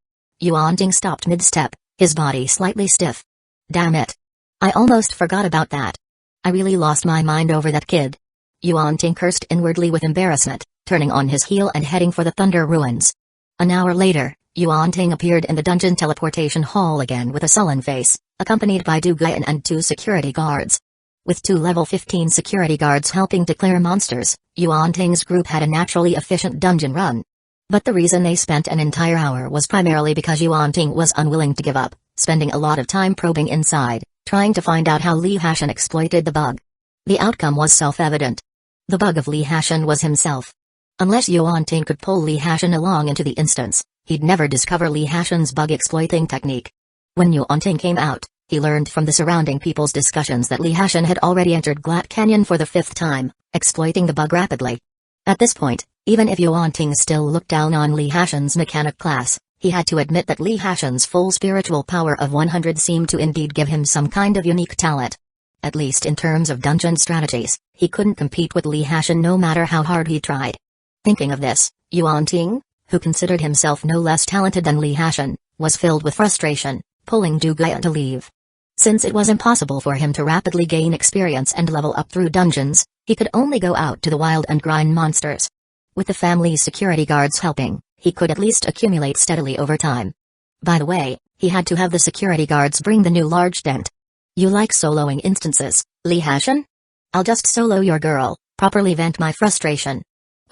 Yuanting stopped mid-step, his body slightly stiff. Damn it. I almost forgot about that. I really lost my mind over that kid. Yuanting cursed inwardly with embarrassment, turning on his heel and heading for the Thunder Ruins. An hour later, Yuanting appeared in the dungeon teleportation hall again with a sullen face, accompanied by Du Guyan and 2 security guards. With 2 level 15 security guards helping to clear monsters, Yuanting's group had a naturally efficient dungeon run. But the reason they spent an entire hour was primarily because Yuanting was unwilling to give up, spending a lot of time probing inside, trying to find out how Li Hashan exploited the bug. The outcome was self-evident. The bug of Li Hashan was himself. Unless Yuanting could pull Li Hashan along into the instance, he'd never discover Li Hashan's bug-exploiting technique. When Yuanting came out, he learned from the surrounding people's discussions that Li Hashan had already entered Glat Canyon for the 5th time, exploiting the bug rapidly. At this point, even if Yuanting still looked down on Li Hashan's mechanic class, he had to admit that Li Hashan's full spiritual power of 100 seemed to indeed give him some kind of unique talent. At least in terms of dungeon strategies, he couldn't compete with Li Hashan no matter how hard he tried. Thinking of this, Yuanting, who considered himself no less talented than Li Hashan, was filled with frustration, pulling Du Guyan to leave. Since it was impossible for him to rapidly gain experience and level up through dungeons, he could only go out to the wild and grind monsters. With the family's security guards helping, he could at least accumulate steadily over time. By the way, he had to have the security guards bring the new large dent. You like soloing instances, Li Hashan? I'll just solo your girl, properly vent my frustration.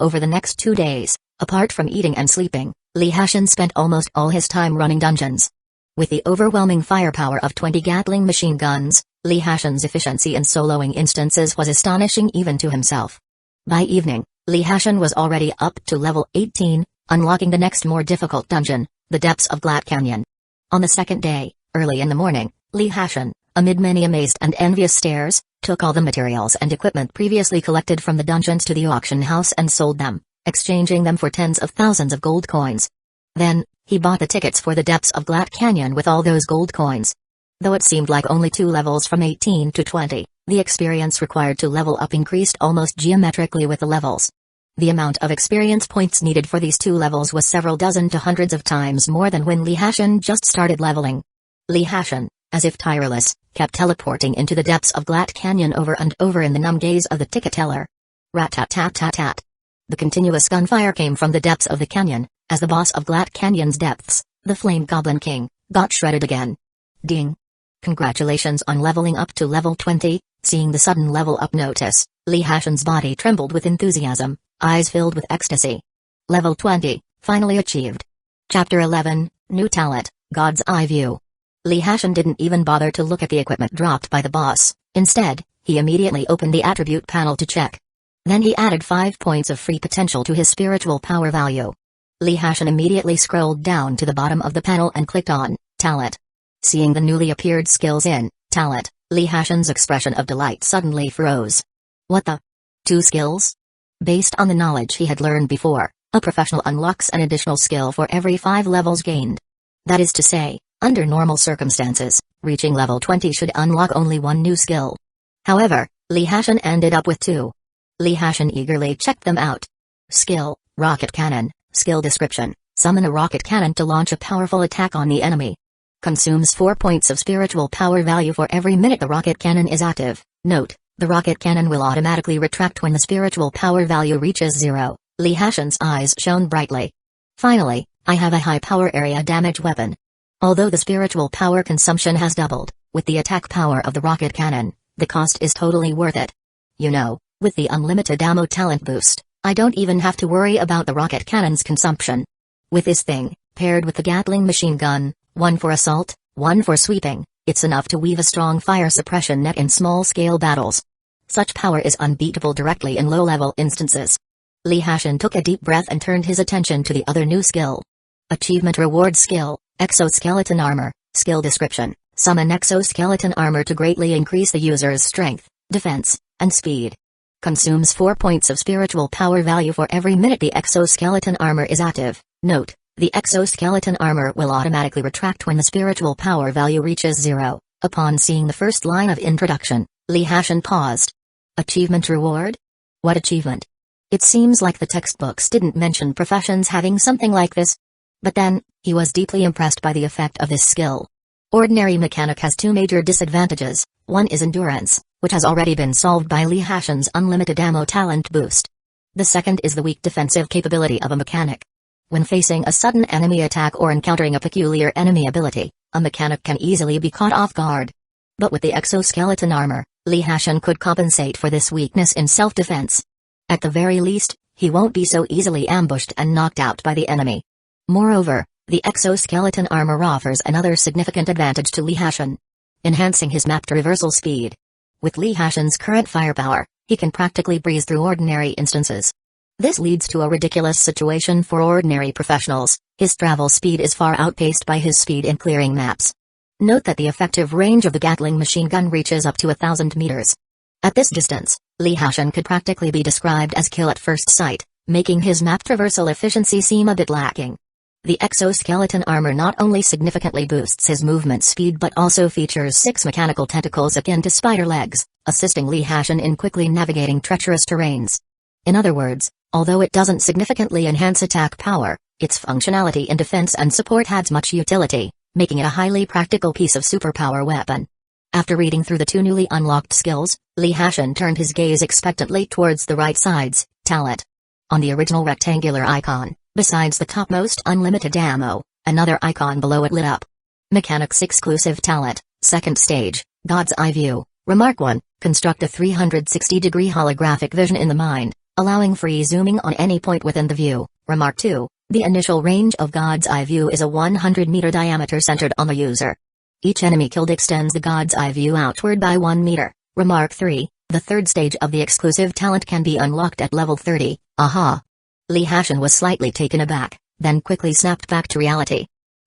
Over the next 2 days, apart from eating and sleeping, Li Hashan spent almost all his time running dungeons. With the overwhelming firepower of 20 Gatling machine guns, Li Hashan's efficiency in soloing instances was astonishing even to himself. By evening, Li Hashan was already up to level 18, unlocking the next more difficult dungeon, the depths of Glat Canyon. On the second day, early in the morning, Li Hashan, amid many amazed and envious stares, took all the materials and equipment previously collected from the dungeons to the auction house and sold them, exchanging them for tens of thousands of gold coins. Then, he bought the tickets for the depths of Glat Canyon with all those gold coins. Though it seemed like only 2 levels from 18 to 20, the experience required to level up increased almost geometrically with the levels. The amount of experience points needed for these 2 levels was several dozen to hundreds of times more than when Li Hashan just started leveling. Li Hashan, as if tireless, kept teleporting into the depths of Glat Canyon over and over in the numb gaze of the ticket teller. Rat-tat-tat-tat-tat. The continuous gunfire came from the depths of the canyon, as the boss of Glat Canyon's depths, the Flame Goblin King, got shredded again. Ding. Congratulations on leveling up to level 20, seeing the sudden level up notice, Li Hashan's body trembled with enthusiasm, eyes filled with ecstasy. Level 20, finally achieved. Chapter 11, New Talent, God's Eye View. Li Hashan didn't even bother to look at the equipment dropped by the boss, instead, he immediately opened the attribute panel to check. Then he added 5 points of free potential to his spiritual power value. Li Hashan immediately scrolled down to the bottom of the panel and clicked on Talent. Seeing the newly appeared skills in Talent, Li Hashan's expression of delight suddenly froze. What the? 2 skills? Based on the knowledge he had learned before, a professional unlocks an additional skill for every 5 levels gained. That is to say, under normal circumstances, reaching level 20 should unlock only 1 new skill. However, Li Hashan ended up with 2. Li Hashan eagerly checked them out. Skill, Rocket Cannon. Skill description, summon a rocket cannon to launch a powerful attack on the enemy. Consumes 4 points of spiritual power value for every minute the rocket cannon is active. Note, the rocket cannon will automatically retract when the spiritual power value reaches 0. Li Hashan's eyes shone brightly. Finally, I have a high power area damage weapon. Although the spiritual power consumption has doubled, with the attack power of the rocket cannon, the cost is totally worth it. You know, with the unlimited ammo talent boost, I don't even have to worry about the rocket cannon's consumption. With this thing, paired with the Gatling machine gun, 1 for assault, 1 for sweeping, it's enough to weave a strong fire suppression net in small-scale battles. Such power is unbeatable directly in low-level instances. Li Hashan took a deep breath and turned his attention to the other new skill. Achievement Reward Skill, Exoskeleton Armor, Skill Description, summon exoskeleton armor to greatly increase the user's strength, defense, and speed. Consumes 4 points of spiritual power value for every minute the exoskeleton armor is active. Note, the exoskeleton armor will automatically retract when the spiritual power value reaches 0. Upon seeing the first line of introduction, Li Hashan paused. Achievement Reward? What achievement? It seems like the textbooks didn't mention professions having something like this. But then, he was deeply impressed by the effect of this skill. Ordinary mechanic has two major disadvantages. One is endurance, which has already been solved by Lee Hashin's unlimited ammo talent boost. The second is the weak defensive capability of a mechanic. When facing a sudden enemy attack or encountering a peculiar enemy ability, a mechanic can easily be caught off guard. But with the exoskeleton armor, Lee Hashin could compensate for this weakness in self-defense. At the very least, he won't be so easily ambushed and knocked out by the enemy. Moreover, the exoskeleton armor offers another significant advantage to Lee Hashin: enhancing his map traversal speed. With Lee Hashin's current firepower, he can practically breeze through ordinary instances. This leads to a ridiculous situation for ordinary professionals: his travel speed is far outpaced by his speed in clearing maps. Note that the effective range of the Gatling machine gun reaches up to 1,000 meters. At this distance, Lee Hashin could practically be described as kill at first sight, making his map traversal efficiency seem a bit lacking. The exoskeleton armor not only significantly boosts his movement speed but also features 6 mechanical tentacles akin to spider legs, assisting Lee Hashin in quickly navigating treacherous terrains. In other words, although it doesn't significantly enhance attack power, its functionality in defense and support adds much utility, making it a highly practical piece of superpower weapon. After reading through the 2 newly unlocked skills, Lee Hashin turned his gaze expectantly towards the right side's talent. On the original rectangular icon, besides the topmost unlimited ammo, another icon below it lit up. Mechanics exclusive talent, second stage, God's Eye View. Remark 1, construct a 360-degree holographic vision in the mind, allowing free zooming on any point within the view. Remark 2, the initial range of God's Eye View is a 100-meter diameter centered on the user. Each enemy killed extends the God's Eye View outward by 1 meter. Remark 3, the third stage of the exclusive talent can be unlocked at level 30. Aha! Lee Hashin was slightly taken aback, then quickly snapped back to reality.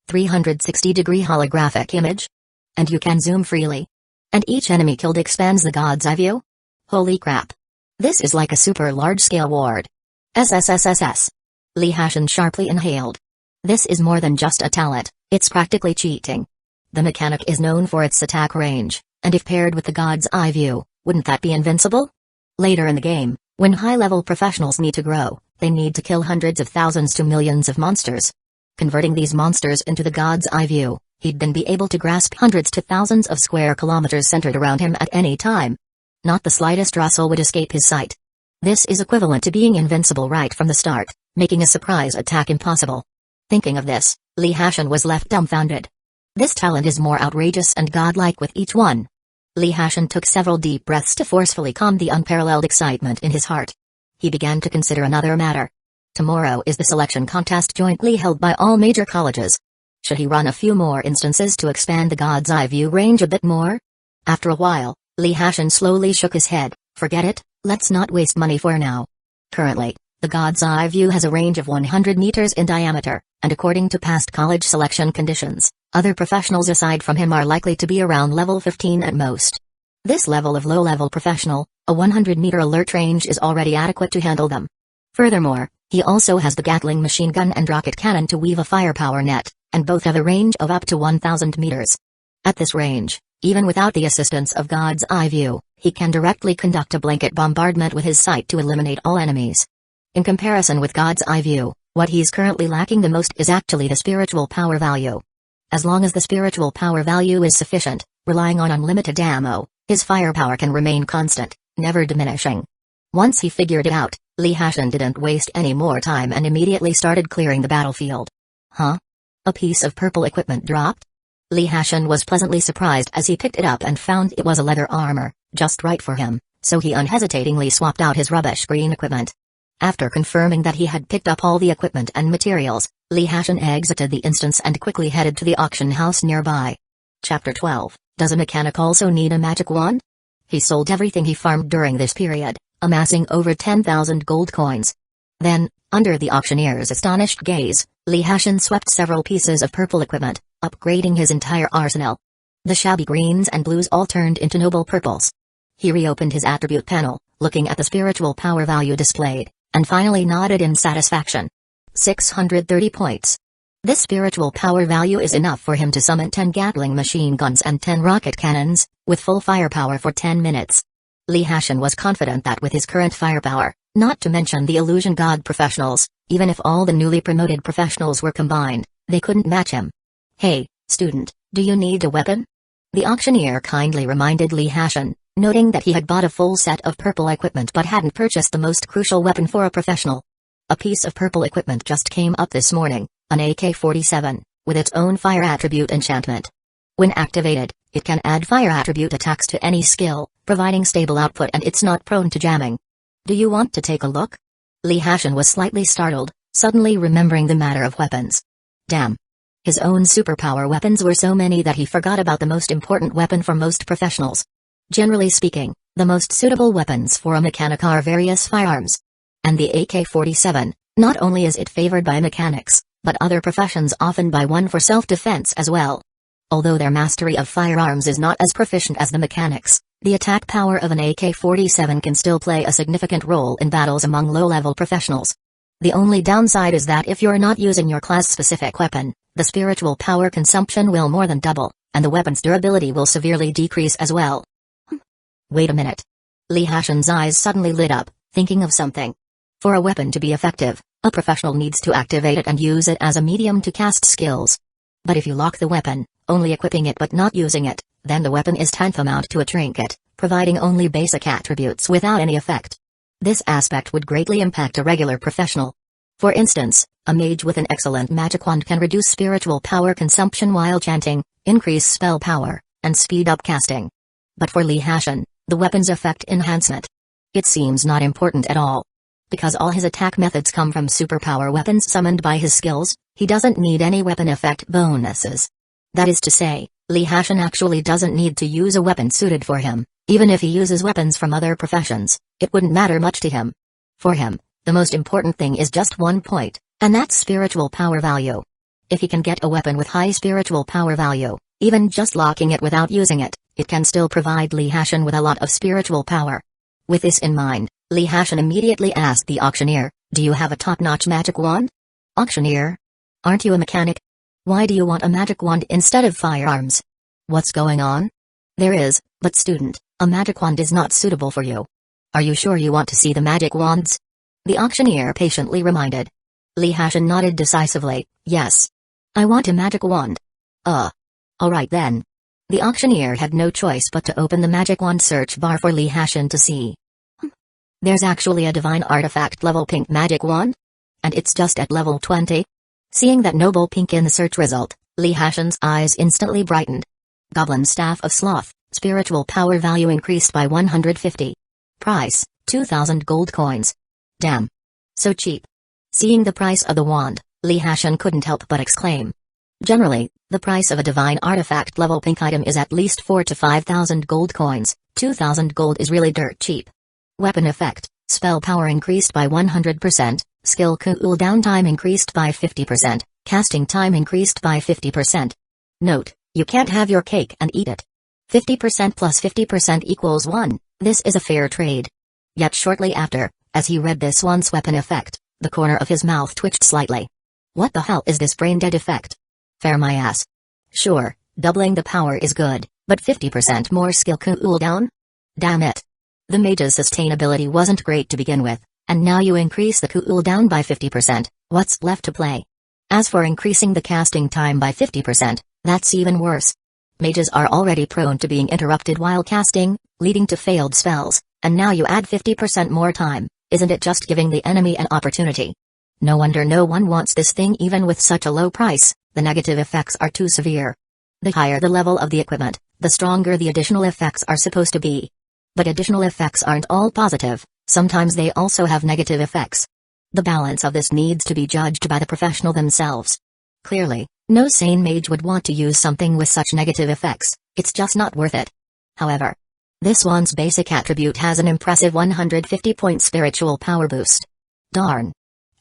360-degree holographic image? And you can zoom freely. And each enemy killed expands the God's Eye View? Holy crap. This is like a super large-scale ward. SSSSS. Lee Hashin sharply inhaled. This is more than just a talent, it's practically cheating. The mechanic is known for its attack range, and if paired with the God's Eye View, wouldn't that be invincible? Later in the game, when high-level professionals need to grow, they need to kill hundreds of thousands to millions of monsters. Converting these monsters into the God's Eye View, he'd then be able to grasp hundreds to thousands of square kilometers centered around him at any time. Not the slightest rustle would escape his sight. This is equivalent to being invincible right from the start, making a surprise attack impossible. Thinking of this, Lee Hashin was left dumbfounded. This talent is more outrageous and godlike with each one. Lee Hashin took several deep breaths to forcefully calm the unparalleled excitement in his heart. He began to consider another matter. Tomorrow is the selection contest jointly held by all major colleges. Should he run a few more instances to expand the God's Eye View range a bit more? After a while, Lee Hashin slowly shook his head. Forget it, let's not waste money for now. Currently, the God's Eye View has a range of 100 meters in diameter, and according to past college selection conditions, other professionals aside from him are likely to be around level 15 at most. This level of low-level professional, a 100-meter alert range is already adequate to handle them. Furthermore, he also has the Gatling machine gun and rocket cannon to weave a firepower net, and both have a range of up to 1,000 meters. At this range, even without the assistance of God's Eye View, he can directly conduct a blanket bombardment with his sight to eliminate all enemies. In comparison with God's Eye View, what he's currently lacking the most is actually the spiritual power value. As long as the spiritual power value is sufficient, relying on unlimited ammo, his firepower can remain constant, never diminishing. Once he figured it out, Lee Hashin didn't waste any more time and immediately started clearing the battlefield. Huh? A piece of purple equipment dropped? Lee Hashin was pleasantly surprised as he picked it up and found it was a leather armor, just right for him, so he unhesitatingly swapped out his rubbish green equipment. After confirming that he had picked up all the equipment and materials, Lee Hashin exited the instance and quickly headed to the auction house nearby. Chapter 12, Does a mechanic also need a magic wand? He sold everything he farmed during this period, amassing over 10,000 gold coins. Then, under the auctioneer's astonished gaze, Lee Hashin swept several pieces of purple equipment, upgrading his entire arsenal. The shabby greens and blues all turned into noble purples. He reopened his attribute panel, looking at the spiritual power value displayed, and finally nodded in satisfaction. 630 points. This spiritual power value is enough for him to summon 10 Gatling machine guns and 10 rocket cannons, with full firepower for 10 minutes. Lee Hashin was confident that with his current firepower, Not to mention the illusion god professionals, even if all the newly promoted professionals were combined, they couldn't match him. Hey, student, do you need a weapon? The auctioneer kindly reminded Lee Hashin, noting that he had bought a full set of purple equipment but hadn't purchased the most crucial weapon for a professional. A piece of purple equipment just came up this morning, an AK-47, with its own fire attribute enchantment. When activated, it can add fire attribute attacks to any skill, providing stable output, and it's not prone to jamming. Do you want to take a look? Lee Hashin was slightly startled, suddenly remembering the matter of weapons. Damn. His own superpower weapons were so many that he forgot about the most important weapon for most professionals. Generally speaking, the most suitable weapons for a mechanic are various firearms. And the AK-47, not only is it favored by mechanics, but other professions often buy one for self-defense as well. Although their mastery of firearms is not as proficient as the mechanics, the attack power of an AK-47 can still play a significant role in battles among low-level professionals. The only downside is that if you're not using your class-specific weapon, the spiritual power consumption will more than double, and the weapon's durability will severely decrease as well. Wait a minute. Lee Hashin's eyes suddenly lit up, thinking of something. For a weapon to be effective, a professional needs to activate it and use it as a medium to cast skills. But if you lock the weapon, only equipping it but not using it, then the weapon is tantamount to a trinket, providing only basic attributes without any effect. This aspect would greatly impact a regular professional. For instance, a mage with an excellent magic wand can reduce spiritual power consumption while chanting, increase spell power, and speed up casting. But for Lee Hashin, the weapon's effect enhancement. It seems not important at all. Because all his attack methods come from superpower weapons summoned by his skills, he doesn't need any weapon effect bonuses. That is to say, Lee Hashin actually doesn't need to use a weapon suited for him. Even if he uses weapons from other professions, it wouldn't matter much to him. For him, the most important thing is just one point, and that's spiritual power value. If he can get a weapon with high spiritual power value, even just locking it without using it, it can still provide Lee Hashin with a lot of spiritual power. With this in mind, Lee Hashin immediately asked the auctioneer, "Do you have a top-notch magic wand?" "Auctioneer? Aren't you a mechanic? Why do you want a magic wand instead of firearms? What's going on?" "There is, but student, a magic wand is not suitable for you." "Are you sure you want to see the magic wands?" the auctioneer patiently reminded. Lee Hashin nodded decisively, "Yes. I want a magic wand." Alright then." The auctioneer had no choice but to open the magic wand search bar for Lee Hashin to see. There's actually a divine artifact level pink magic wand? And it's just at level 20? Seeing that noble pink in the search result, Lee Hashin's eyes instantly brightened. Goblin Staff of Sloth, spiritual power value increased by 150. Price, 2,000 gold coins. Damn. So cheap. Seeing the price of the wand, Lee Hashin couldn't help but exclaim. Generally, the price of a divine artifact level pink item is at least 4 to 5,000 gold coins. 2,000 gold is really dirt cheap. Weapon effect, spell power increased by 100%, skill cooldown time increased by 50%, casting time increased by 50%. Note, you can't have your cake and eat it. 50% plus 50% equals 1, this is a fair trade. Yet shortly after, as he read this once weapon effect, the corner of his mouth twitched slightly. What the hell is this brain-dead effect? Fair my ass. Sure, doubling the power is good, but 50% more skill cooldown? Damn it. The mage's sustainability wasn't great to begin with, and now you increase the cooldown by 50%, what's left to play? As for increasing the casting time by 50%, that's even worse. Mages are already prone to being interrupted while casting, leading to failed spells, and now you add 50% more time, isn't it just giving the enemy an opportunity? No wonder no one wants this thing even with such a low price, the negative effects are too severe. The higher the level of the equipment, the stronger the additional effects are supposed to be. But additional effects aren't all positive, sometimes they also have negative effects. The balance of this needs to be judged by the professional themselves. Clearly, no sane mage would want to use something with such negative effects, it's just not worth it. However, this wand's basic attribute has an impressive 150-point spiritual power boost. Darn.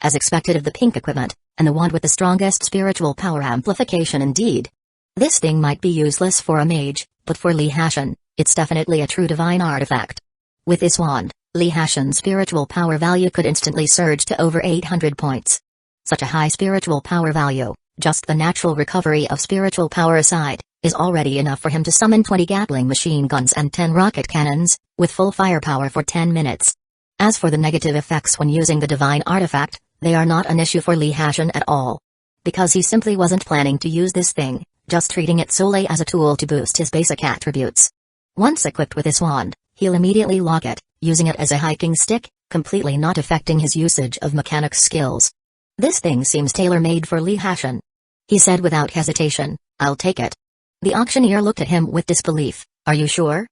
As expected of the pink equipment, and the wand with the strongest spiritual power amplification indeed. This thing might be useless for a mage, but for Lee Hashin, it's definitely a true divine artifact. With this wand, Lee Hashin's spiritual power value could instantly surge to over 800 points. Such a high spiritual power value, just the natural recovery of spiritual power aside, is already enough for him to summon 20 Gatling machine guns and 10 rocket cannons, with full firepower for 10 minutes. As for the negative effects when using the divine artifact, they are not an issue for Li Hashan at all. Because he simply wasn't planning to use this thing, just treating it solely as a tool to boost his basic attributes. Once equipped with his wand, he'll immediately lock it, using it as a hiking stick, completely not affecting his usage of mechanics skills. This thing seems tailor-made for Li Hashan. He said without hesitation, "I'll take it." The auctioneer looked at him with disbelief. "Are you sure?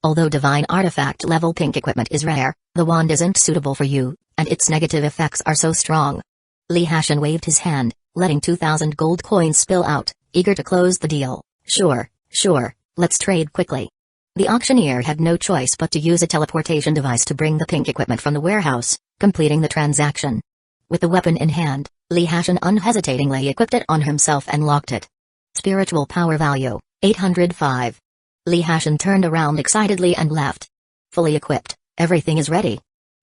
Although divine artifact level pink equipment is rare, the wand isn't suitable for you, and its negative effects are so strong." Li Hashan waved his hand, letting 2,000 gold coins spill out, eager to close the deal. Sure, let's trade quickly." The auctioneer had no choice but to use a teleportation device to bring the pink equipment from the warehouse, completing the transaction. With the weapon in hand, Li Hashan unhesitatingly equipped it on himself and locked it. Spiritual power value, 805. Li Hashan turned around excitedly and left. Fully equipped, everything is ready.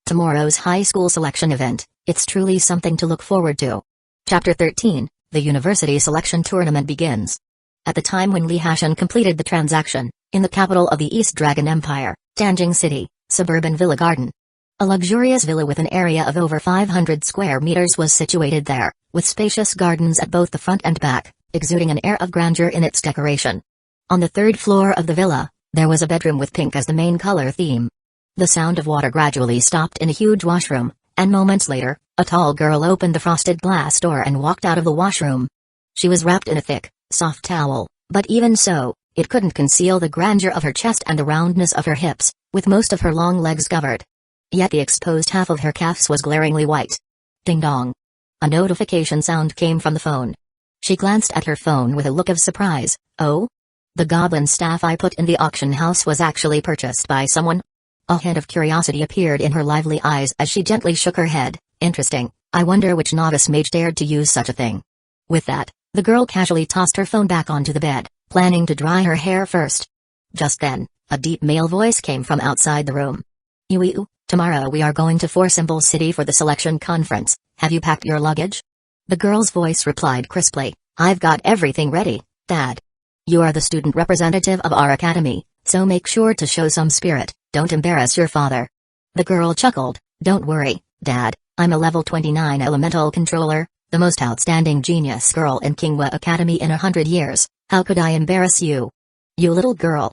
Tomorrow's high school selection event, it's truly something to look forward to. Chapter 13, the University Selection Tournament begins. At the time when Li Hashan completed the transaction, in the capital of the East Dragon Empire, Danjing City, suburban villa garden. A luxurious villa with an area of over 500 square meters was situated there, with spacious gardens at both the front and back, exuding an air of grandeur in its decoration. On the third floor of the villa, there was a bedroom with pink as the main color theme. The sound of water gradually stopped in a huge washroom, and moments later, a tall girl opened the frosted glass door and walked out of the washroom. She was wrapped in a thick, soft towel, but even so, it couldn't conceal the grandeur of her chest and the roundness of her hips, with most of her long legs covered. Yet the exposed half of her calves was glaringly white. Ding dong. A notification sound came from the phone. She glanced at her phone with a look of surprise. "Oh? The goblin staff I put in the auction house was actually purchased by someone?" A hint of curiosity appeared in her lively eyes as she gently shook her head. "Interesting, I wonder which novice mage dared to use such a thing." With that, the girl casually tossed her phone back onto the bed, planning to dry her hair first. Just then, a deep male voice came from outside the room. "You, tomorrow we are going to Symbol City for the selection conference. Have you packed your luggage?" The girl's voice replied crisply, "I've got everything ready, Dad. You are the student representative of our academy, so make sure to show some spirit, don't embarrass your father." The girl chuckled, "Don't worry, Dad, I'm a level 29 elemental controller, the most outstanding genius girl in Kingwa Academy in 100 years, how could I embarrass you? You little girl."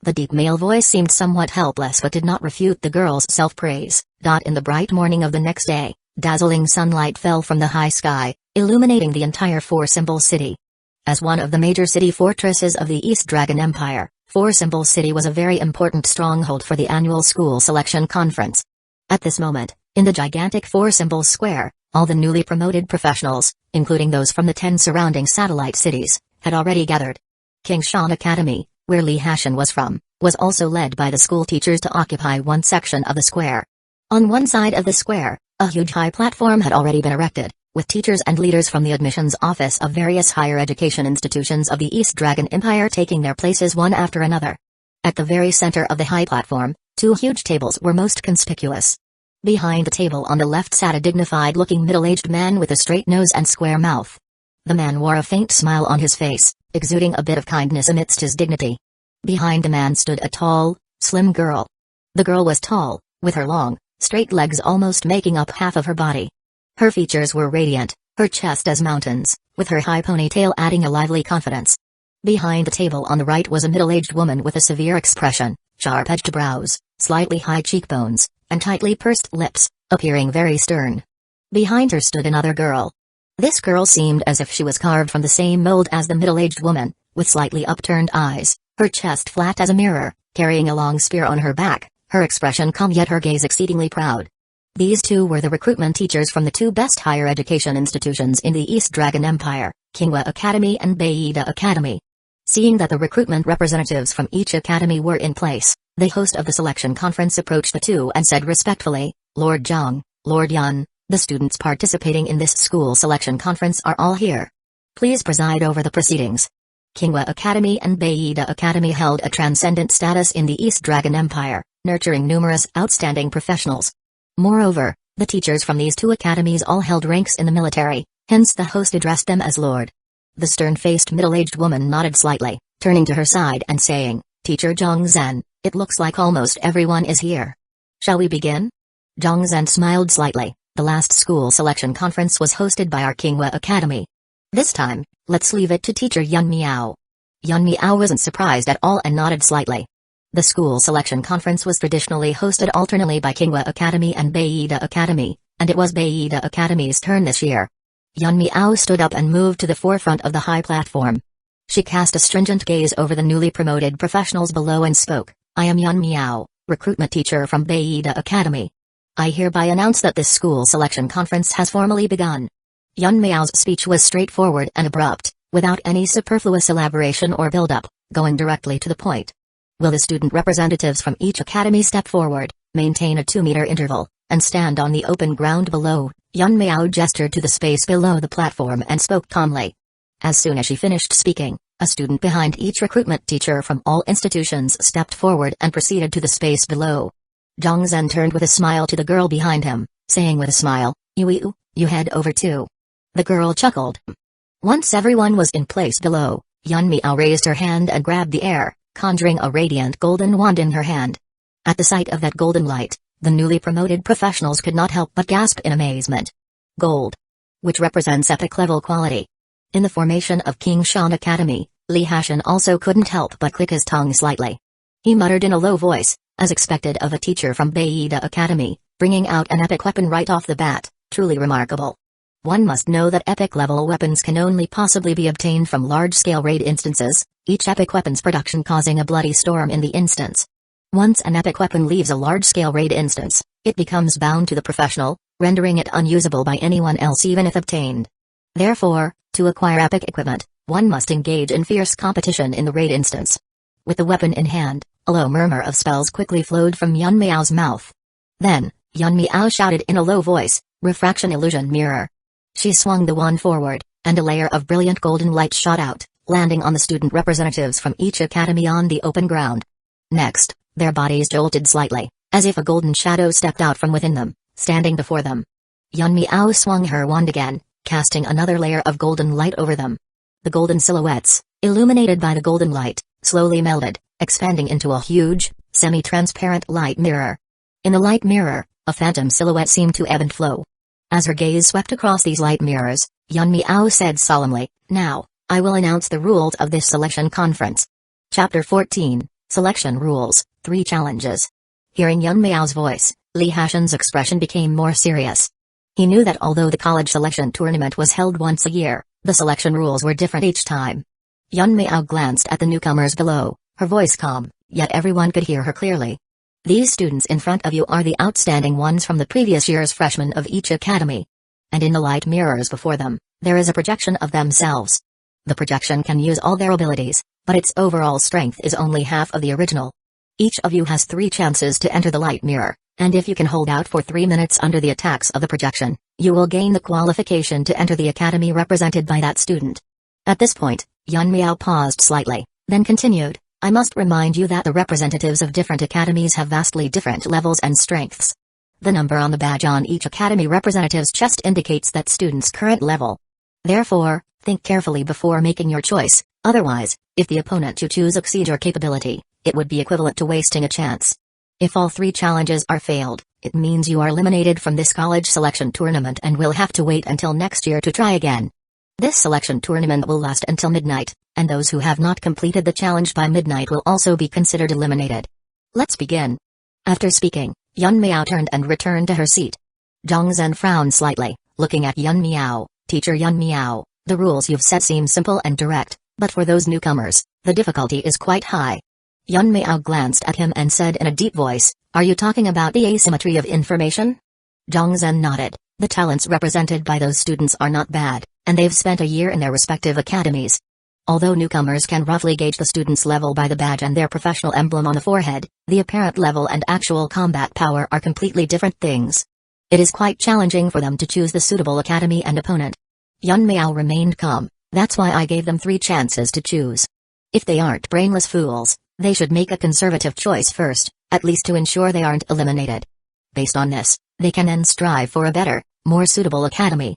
The deep male voice seemed somewhat helpless but did not refute the girl's self-praise. In the bright morning of the next day, dazzling sunlight fell from the high sky, illuminating the entire Symbol City. As one of the major city fortresses of the East Dragon Empire, Symbol City was a very important stronghold for the annual school selection conference. At this moment, in the gigantic Symbol Square, all the newly promoted professionals, including those from the 10 surrounding satellite cities, had already gathered. Kingshan Academy, where Li Hashan was from, was also led by the school teachers to occupy one section of the square. On one side of the square, a huge high platform had already been erected, with teachers and leaders from the admissions office of various higher education institutions of the East Dragon Empire taking their places one after another. At the very center of the high platform, 2 huge tables were most conspicuous. Behind the table on the left sat a dignified-looking middle-aged man with a straight nose and square mouth. The man wore a faint smile on his face, exuding a bit of kindness amidst his dignity. Behind the man stood a tall, slim girl. The girl was tall, with her long, straight legs almost making up half of her body. Her features were radiant, her chest as mountains, with her high ponytail adding a lively confidence. Behind the table on the right was a middle-aged woman with a severe expression, sharp-edged brows, slightly high cheekbones, and tightly pursed lips, appearing very stern. Behind her stood another girl. This girl seemed as if she was carved from the same mold as the middle-aged woman, with slightly upturned eyes, her chest flat as a mirror, carrying a long spear on her back, her expression calm yet her gaze exceedingly proud. These 2 were the recruitment teachers from the 2 best higher education institutions in the East Dragon Empire, Kingwa Academy and Baida Academy. Seeing that the recruitment representatives from each academy were in place, the host of the selection conference approached the 2 and said respectfully, "Lord Zhang, Lord Yun, the students participating in this school selection conference are all here. Please preside over the proceedings." Kingwa Academy and Baida Academy held a transcendent status in the East Dragon Empire, nurturing numerous outstanding professionals. Moreover, the teachers from these 2 academies all held ranks in the military, hence the host addressed them as Lord. The stern-faced middle-aged woman nodded slightly, turning to her side and saying, "Teacher Zhang Zhen, it looks like almost everyone is here. Shall we begin?" Zhang smiled slightly. The last school selection conference was hosted by our Kingwa Academy. This time, let's leave it to teacher Yun Miao. Yun Miao wasn't surprised at all and nodded slightly. The school selection conference was traditionally hosted alternately by Kingwa Academy and Beida Academy, and it was Beida Academy's turn this year. Yun Miao stood up and moved to the forefront of the high platform. She cast a stringent gaze over the newly promoted professionals below and spoke, "I am Yun Miao, recruitment teacher from Beida Academy. I hereby announce that this school selection conference has formally begun." Yun Miao's speech was straightforward and abrupt, without any superfluous elaboration or build-up, going directly to the point. Will the student representatives from each academy step forward, maintain a 2-meter interval, and stand on the open ground below? Yun Miao gestured to the space below the platform and spoke calmly. As soon as she finished speaking, a student behind each recruitment teacher from all institutions stepped forward and proceeded to the space below. Zhang Zhen turned with a smile to the girl behind him, saying with a smile, "You head over too." The girl chuckled. Once everyone was in place below, Yun Miao raised her hand and grabbed the air, conjuring a radiant golden wand in her hand. At the sight of that golden light, the newly promoted professionals could not help but gasp in amazement. Gold, which represents epic level quality. In the formation of King Shan Academy, Li Hashan also couldn't help but click his tongue slightly. He muttered in a low voice, as expected of a teacher from Beida Academy, bringing out an epic weapon right off the bat, truly remarkable. One must know that epic-level weapons can only possibly be obtained from large-scale raid instances, each epic weapon's production causing a bloody storm in the instance. Once an epic weapon leaves a large-scale raid instance, it becomes bound to the professional, rendering it unusable by anyone else even if obtained. Therefore, to acquire epic equipment, one must engage in fierce competition in the raid instance. With the weapon in hand, a low murmur of spells quickly flowed from Yun Miao's mouth. Then, Yun Miao shouted in a low voice, "Refraction illusion mirror." She swung the wand forward, and a layer of brilliant golden light shot out, landing on the student representatives from each academy on the open ground. Next, their bodies jolted slightly, as if a golden shadow stepped out from within them, standing before them. Yun Miao swung her wand again, casting another layer of golden light over them. The golden silhouettes, illuminated by the golden light, slowly melded, expanding into a huge, semi-transparent light mirror. In the light mirror, a phantom silhouette seemed to ebb and flow. As her gaze swept across these light mirrors, Yun Miao said solemnly, "Now, I will announce the rules of this selection conference." Chapter 14, Selection Rules, 3 Challenges. Hearing Yun Miao's voice, Li Hashan's expression became more serious. He knew that although the college selection tournament was held once a year, the selection rules were different each time. Yun Miao glanced at the newcomers below, her voice calm, yet everyone could hear her clearly. "These students in front of you are the outstanding ones from the previous year's freshmen of each academy. And in the light mirrors before them, there is a projection of themselves. The projection can use all their abilities, but its overall strength is only half of the original. Each of you has 3 chances to enter the light mirror, and if you can hold out for 3 minutes under the attacks of the projection, you will gain the qualification to enter the academy represented by that student." At this point, Yun Miao paused slightly, then continued, "I must remind you that the representatives of different academies have vastly different levels and strengths. The number on the badge on each academy representative's chest indicates that student's current level. Therefore, think carefully before making your choice, otherwise, if the opponent you choose exceeds your capability, it would be equivalent to wasting a chance. If all 3 challenges are failed, it means you are eliminated from this college selection tournament and will have to wait until next year to try again. This selection tournament will last until midnight, and those who have not completed the challenge by midnight will also be considered eliminated. Let's begin." After speaking, Yun Miao turned and returned to her seat. Zhang Zhen frowned slightly, looking at Yun Miao. "Teacher Yun Miao, the rules you've set seem simple and direct, but for those newcomers, the difficulty is quite high." Yun Miao glanced at him and said in a deep voice, "Are you talking about the asymmetry of information?" Zhang Zhen nodded. "The talents represented by those students are not bad, and they've spent a year in their respective academies. Although newcomers can roughly gauge the student's level by the badge and their professional emblem on the forehead, the apparent level and actual combat power are completely different things. It is quite challenging for them to choose the suitable academy and opponent." Yun Miao remained calm. "That's why I gave them 3 chances to choose. If they aren't brainless fools, they should make a conservative choice first, at least to ensure they aren't eliminated. Based on this, they can then strive for a better, more suitable academy."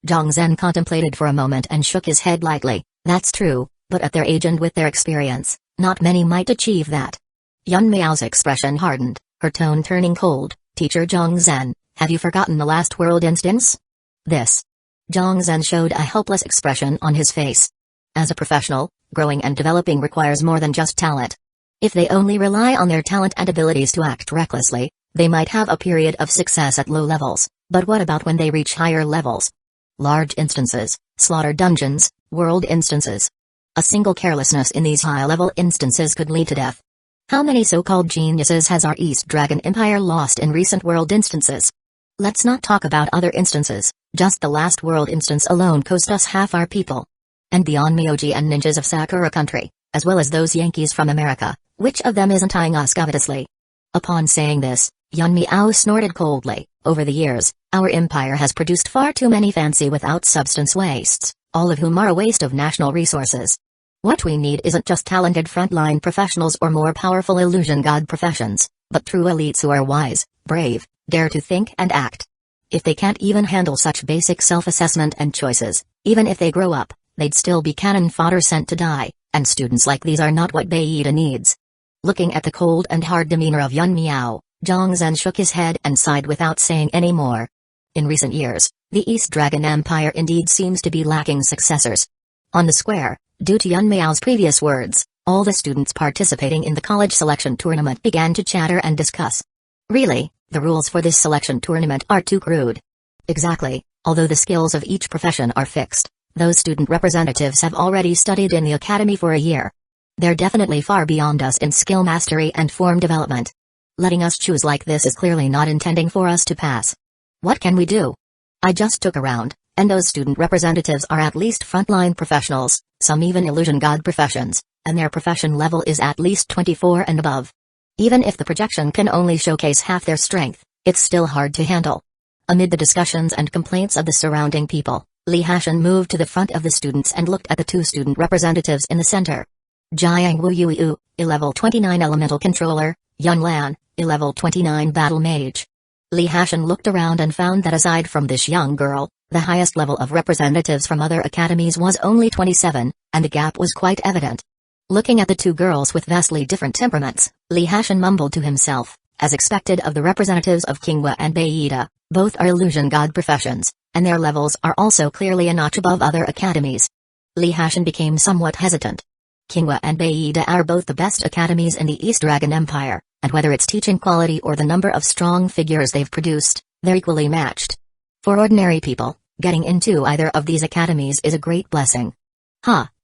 Zhang Zhen contemplated for a moment and shook his head lightly. "That's true, but at their age and with their experience, not many might achieve that." Yun Miao's expression hardened, her tone turning cold. teacher Zhang Zhen, have you forgotten the last world instance? This. Zhang Zhen showed a helpless expression on his face. As a professional, growing and developing requires more than just talent. If they only rely on their talent and abilities to act recklessly, they might have a period of success at low levels, but what about when they reach higher levels? Large instances, slaughter dungeons, world instances. A single carelessness in these high-level instances could lead to death. How many so-called geniuses has our East Dragon Empire lost in recent world instances? Let's not talk about other instances, just the last world instance alone cost us half our people. And beyond Myoji and ninjas of Sakura country, as well as those Yankees from America, which of them isn't eyeing us covetously? Upon saying this, Yun Miao snorted coldly. Over the years, our empire has produced far too many fancy without substance wastes, all of whom are a waste of national resources. What we need isn't just talented frontline professionals or more powerful illusion god professions, but true elites who are wise, brave, dare to think and act. If they can't even handle such basic self-assessment and choices, even if they grow up, they'd still be cannon fodder sent to die, and students like these are not what Beida needs. Looking at the cold and hard demeanor of Yun Miao, Zhang Zhen shook his head and sighed without saying any more. In recent years, the East Dragon Empire indeed seems to be lacking successors. On the square, due to Yun Miao's previous words, all the students participating in the college selection tournament began to chatter and discuss. Really, the rules for this selection tournament are too crude. Exactly, although the skills of each profession are fixed, those student representatives have already studied in the academy for a year. They're definitely far beyond us in skill mastery and form development. Letting us choose like this is clearly not intending for us to pass. What can we do? I just took a round, and those student representatives are at least frontline professionals, some even illusion god professions, and their profession level is at least 24 and above. Even if the projection can only showcase half their strength, it's still hard to handle. Amid the discussions and complaints of the surrounding people, Li Hashan moved to the front of the students and looked at the two student representatives in the center. Jiang Wu Yu, a level 29 elemental controller, Yun Lan, a level 29 battle mage. Li Hashan looked around and found that aside from this young girl, the highest level of representatives from other academies was only 27, and the gap was quite evident. Looking at the two girls with vastly different temperaments, Li Hashan mumbled to himself, as expected of the representatives of Qinghua and Beida, both are illusion god professions, and their levels are also clearly a notch above other academies. Li Hashan became somewhat hesitant. Qinghua and Beida are both the best academies in the East Dragon Empire, and whether it's teaching quality or the number of strong figures they've produced, they're equally matched. For ordinary people, getting into either of these academies is a great blessing.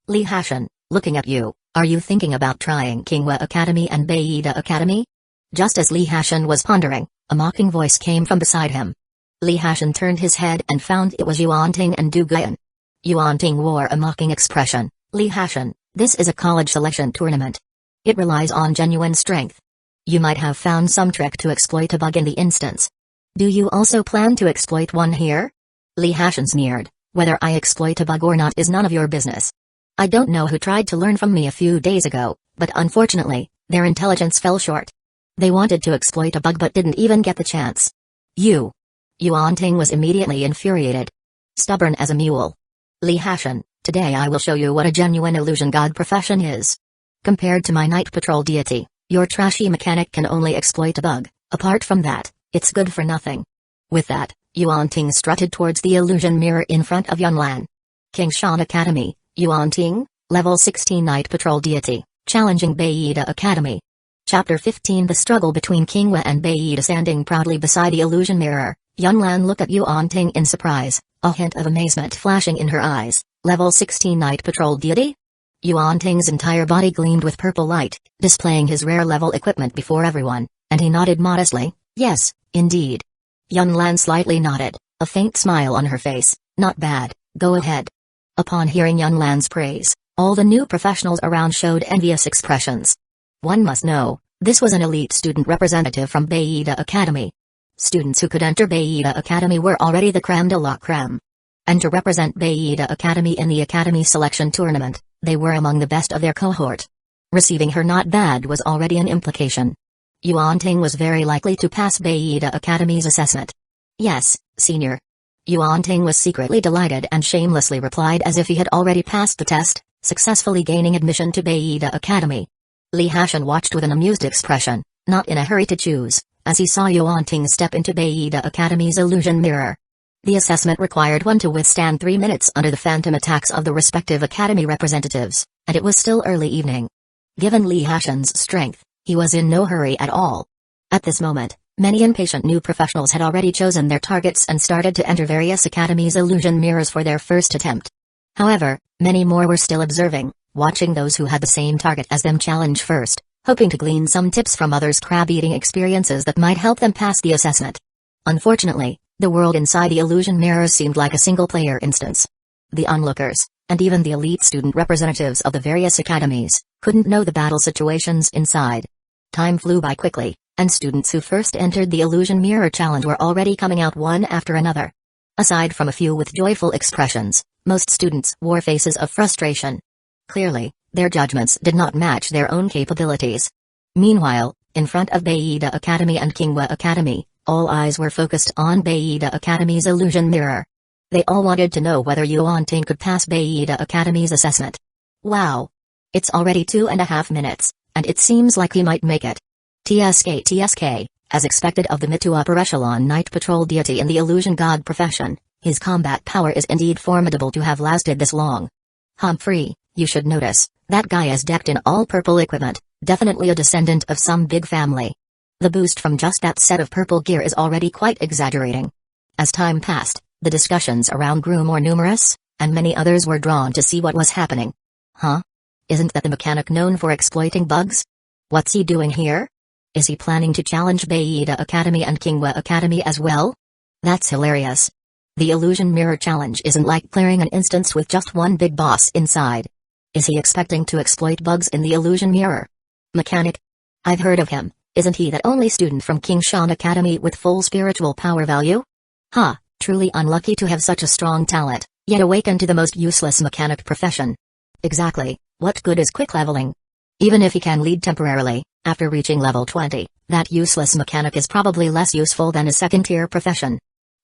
Li Hashan, looking at you, are you thinking about trying Qinghua Academy and Beida Academy? Just as Li Hashan was pondering, a mocking voice came from beside him. Li Hashan turned his head and found it was Yuanting and Du Guiyan. Yuanting wore a mocking expression. Li Hashan, this is a college selection tournament. It relies on genuine strength. You might have found some trick to exploit a bug in the instance. Do you also plan to exploit one here? Li Hashan sneered. Whether I exploit a bug or not is none of your business. I don't know who tried to learn from me a few days ago, but unfortunately, their intelligence fell short. They wanted to exploit a bug but didn't even get the chance. Yuanting was immediately infuriated. Stubborn as a mule. Li Hashan, today I will show you what a genuine illusion god profession is. Compared to my night patrol deity, your trashy mechanic can only exploit a bug. Apart from that, it's good for nothing. With that, Yuanting strutted towards the illusion mirror in front of Yunlan. Kingshan Academy, Yuanting, level 16 night patrol deity, challenging Beida Academy. Chapter 15 The struggle between Qinghua and Beida. Standing proudly beside the illusion mirror, Yunlan looked at Yuanting in surprise, a hint of amazement flashing in her eyes. Level 16 night patrol deity? Yuanting's entire body gleamed with purple light, displaying his rare level equipment before everyone, and he nodded modestly. Yes, indeed. Yunlan slightly nodded, a faint smile on her face. Not bad, go ahead. Upon hearing Yunlan's praise, all the new professionals around showed envious expressions. One must know, this was an elite student representative from Beida Academy. Students who could enter Beida Academy were already the crème de la crème. And to represent Beida Academy in the Academy Selection Tournament, they were among the best of their cohort. Receiving her not bad was already an implication. Yuanting was very likely to pass Beida Academy's assessment. Yes, senior. Yuanting was secretly delighted and shamelessly replied as if he had already passed the test, successfully gaining admission to Beida Academy. Li Hashan watched with an amused expression, not in a hurry to choose, as he saw Yuanting step into Beida Academy's illusion mirror. The assessment required one to withstand 3 minutes under the phantom attacks of the respective academy representatives, and it was still early evening. Given Li Hashan's strength, he was in no hurry at all. At this moment, many impatient new professionals had already chosen their targets and started to enter various academies' illusion mirrors for their first attempt. However, many more were still observing, watching those who had the same target as them challenge first, hoping to glean some tips from others' crab-eating experiences that might help them pass the assessment. Unfortunately, the world inside the illusion mirrors seemed like a single-player instance. The onlookers, and even the elite student representatives of the various academies, couldn't know the battle situations inside. Time flew by quickly, and students who first entered the illusion mirror challenge were already coming out one after another. Aside from a few with joyful expressions, most students wore faces of frustration. Clearly, their judgments did not match their own capabilities. Meanwhile, in front of Beida Academy and Kingwa Academy, all eyes were focused on Beida Academy's illusion mirror. They all wanted to know whether Yuanting could pass Beida Academy's assessment. Wow! It's already 2.5 minutes, and it seems like he might make it. TSK, as expected of the mid to upper echelon night patrol deity in the illusion god profession, his combat power is indeed formidable to have lasted this long. Humphrey, you should notice, that guy is decked in all purple equipment, definitely a descendant of some big family. The boost from just that set of purple gear is already quite exaggerating. As time passed, the discussions around grew more numerous, and many others were drawn to see what was happening. Huh? Isn't that the mechanic known for exploiting bugs? What's he doing here? Is he planning to challenge Beida Academy and Kingwa Academy as well? That's hilarious. The illusion mirror challenge isn't like clearing an instance with just one big boss inside. Is he expecting to exploit bugs in the illusion mirror? Mechanic? I've heard of him, isn't he that only student from Kingshan Academy with full spiritual power value? Huh, truly unlucky to have such a strong talent, yet awakened to the most useless mechanic profession. Exactly, what good is quick leveling? Even if he can lead temporarily, after reaching level 20, that useless mechanic is probably less useful than a second-tier profession.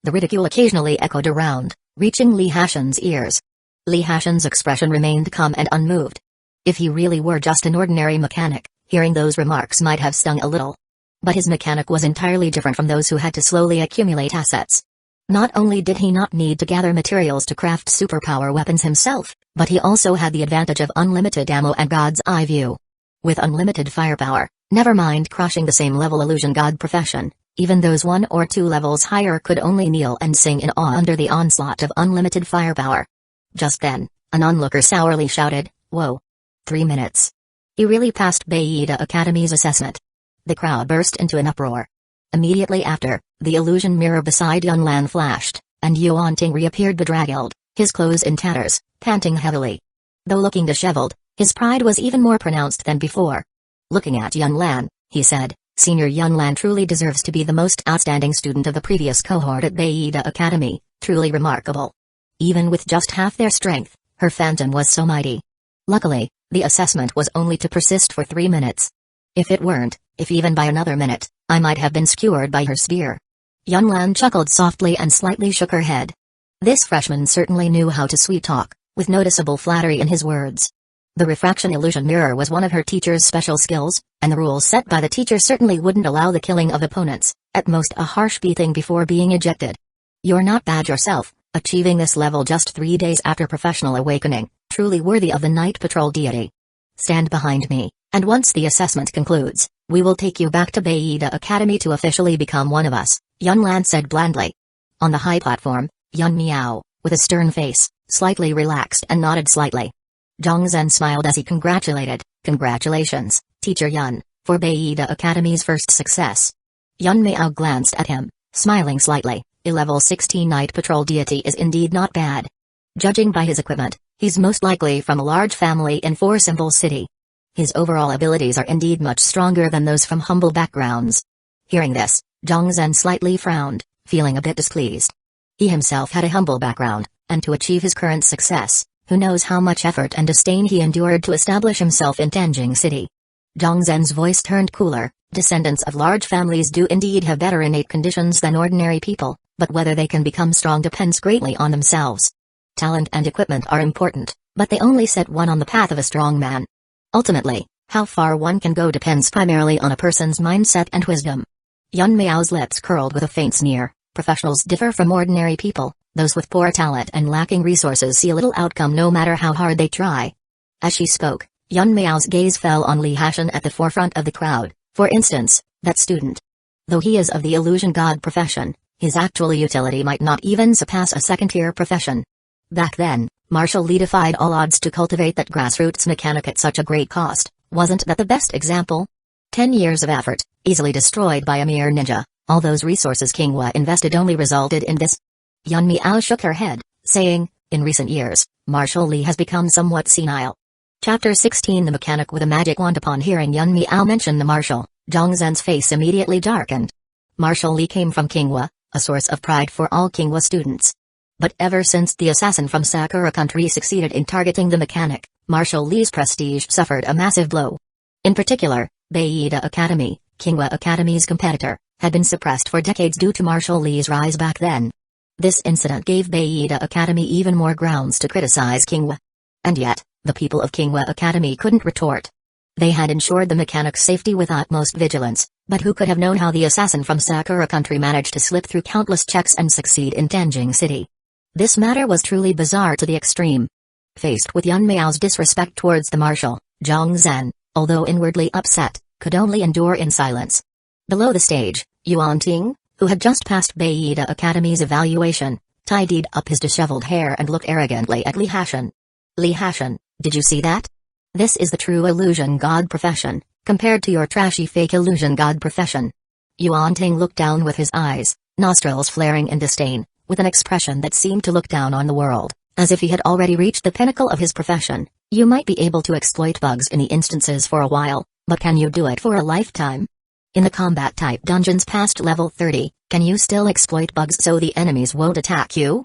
The ridicule occasionally echoed around, reaching Li Hashan's ears. Li Hashan's expression remained calm and unmoved. If he really were just an ordinary mechanic, hearing those remarks might have stung a little. But his mechanic was entirely different from those who had to slowly accumulate assets. Not only did he not need to gather materials to craft superpower weapons himself, but he also had the advantage of unlimited ammo and God's eye view. With unlimited firepower, never mind crushing the same level illusion god profession, even those 1 or 2 levels higher could only kneel and sing in awe under the onslaught of unlimited firepower. Just then, an onlooker sourly shouted, "Whoa! 3 minutes. He really passed Beida Academy's assessment." The crowd burst into an uproar. Immediately after, the illusion mirror beside Yunlan flashed, and Yuanting reappeared bedraggled, his clothes in tatters, panting heavily. Though looking disheveled, his pride was even more pronounced than before. Looking at Yunlan, he said, "Senior Yunlan truly deserves to be the most outstanding student of the previous cohort at Beida Academy, truly remarkable. Even with just half their strength, her phantom was so mighty." Luckily, the assessment was only to persist for 3 minutes. If it weren't, if even by another minute, I might have been skewered by her spear. Yunlan chuckled softly and slightly shook her head. This freshman certainly knew how to sweet-talk, with noticeable flattery in his words. The refraction illusion mirror was one of her teacher's special skills, and the rules set by the teacher certainly wouldn't allow the killing of opponents, at most a harsh beating before being ejected. You're not bad yourself, achieving this level just 3 days after professional awakening, truly worthy of the night patrol deity. Stand behind me, and once the assessment concludes, we will take you back to Beida Academy to officially become one of us, Yunlan said blandly. On the high platform, Yun Miao, with a stern face, slightly relaxed and nodded slightly. Zhongzhen smiled as he congratulated, "Congratulations, Teacher Yun, for Beida Academy's first success." Yun Miao glanced at him, smiling slightly. A level 16 night patrol deity is indeed not bad. Judging by his equipment, he's most likely from a large family in Four Symbol City. His overall abilities are indeed much stronger than those from humble backgrounds. Hearing this, Zhongzhen slightly frowned, feeling a bit displeased. He himself had a humble background, and to achieve his current success, who knows how much effort and disdain he endured to establish himself in Tanjing City. Zhongzhen's voice turned cooler. Descendants of large families do indeed have better innate conditions than ordinary people, but whether they can become strong depends greatly on themselves. Talent and equipment are important, but they only set one on the path of a strong man. Ultimately, how far one can go depends primarily on a person's mindset and wisdom. Yun Miao's lips curled with a faint sneer. Professionals differ from ordinary people. Those with poor talent and lacking resources see a little outcome no matter how hard they try. As she spoke, Yun Miao's gaze fell on Li Hashan at the forefront of the crowd. For instance, that student. Though he is of the illusion god profession, his actual utility might not even surpass a second-tier profession. Back then, Martial Li defied all odds to cultivate that grassroots mechanic at such a great cost. Wasn't that the best example? 10 years of effort, easily destroyed by a mere ninja. All those resources Kingwa invested only resulted in this. Yun Miao shook her head, saying, in recent years, Martial Li has become somewhat senile. Chapter 16 The mechanic with a magic wand. Upon hearing Yun Miao mention the martial, Zhang Zhen's face immediately darkened. Martial Li came from Kingwa, a source of pride for all Kingwa students. But ever since the assassin from Sakura country succeeded in targeting the mechanic, Martial Li's prestige suffered a massive blow. In particular, Beida Academy, Kingwa Academy's competitor, had been suppressed for decades due to Martial Li's rise back then. This incident gave Beida Academy even more grounds to criticize Kingwa. And yet, the people of Kingwa Academy couldn't retort. They had ensured the mechanic's safety with utmost vigilance, but who could have known how the assassin from Sakura country managed to slip through countless checks and succeed in Tanjing City? This matter was truly bizarre to the extreme. Faced with Yun Miao's disrespect towards the marshal, Zhang Zhen, although inwardly upset, could only endure in silence. Below the stage, Yuan Ting, who had just passed Beida Academy's evaluation, tidied up his disheveled hair and looked arrogantly at Li Hashan. Li Hashan, did you see that? This is the true illusion god profession, compared to your trashy fake illusion god profession. Yuan Ting looked down with his eyes, nostrils flaring in disdain, with an expression that seemed to look down on the world, as if he had already reached the pinnacle of his profession. You might be able to exploit bugs in the instances for a while, but can you do it for a lifetime? In the combat-type dungeons past level 30, can you still exploit bugs so the enemies won't attack you?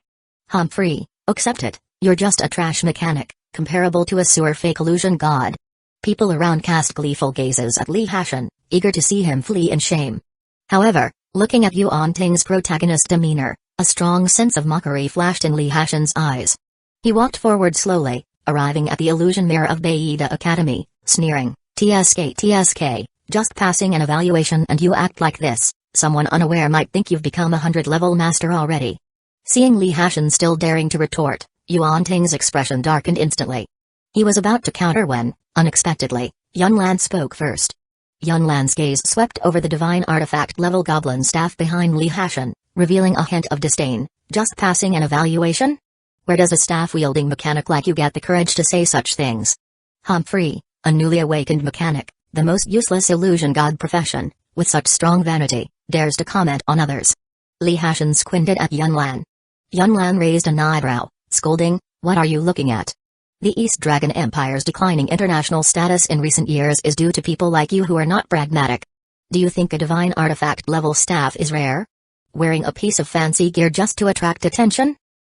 Humphrey, accept it, you're just a trash mechanic, comparable to a sewer fake illusion god. People around cast gleeful gazes at Li Hashan, eager to see him flee in shame. However, looking at Yuan Ting's protagonist's demeanor, a strong sense of mockery flashed in Li Hashan's eyes. He walked forward slowly, arriving at the illusion mirror of Beida Academy, sneering, TSK, just passing an evaluation and you act like this, someone unaware might think you've become a 100-level master already. Seeing Li Hashan still daring to retort, Yuan Ting's expression darkened instantly. He was about to counter when, unexpectedly, Yun Lan spoke first. Yun Lan's gaze swept over the divine artifact-level goblin staff behind Li Hashan, revealing a hint of disdain. Just passing an evaluation? Where does a staff-wielding mechanic like you get the courage to say such things? Humphrey, a newly awakened mechanic, the most useless illusion god profession, with such strong vanity, dares to comment on others. Li Hashan squinted at Yun Lan. Yun Lan raised an eyebrow, scolding, what are you looking at? The East Dragon Empire's declining international status in recent years is due to people like you who are not pragmatic. Do you think a divine artifact-level staff is rare? Wearing a piece of fancy gear just to attract attention?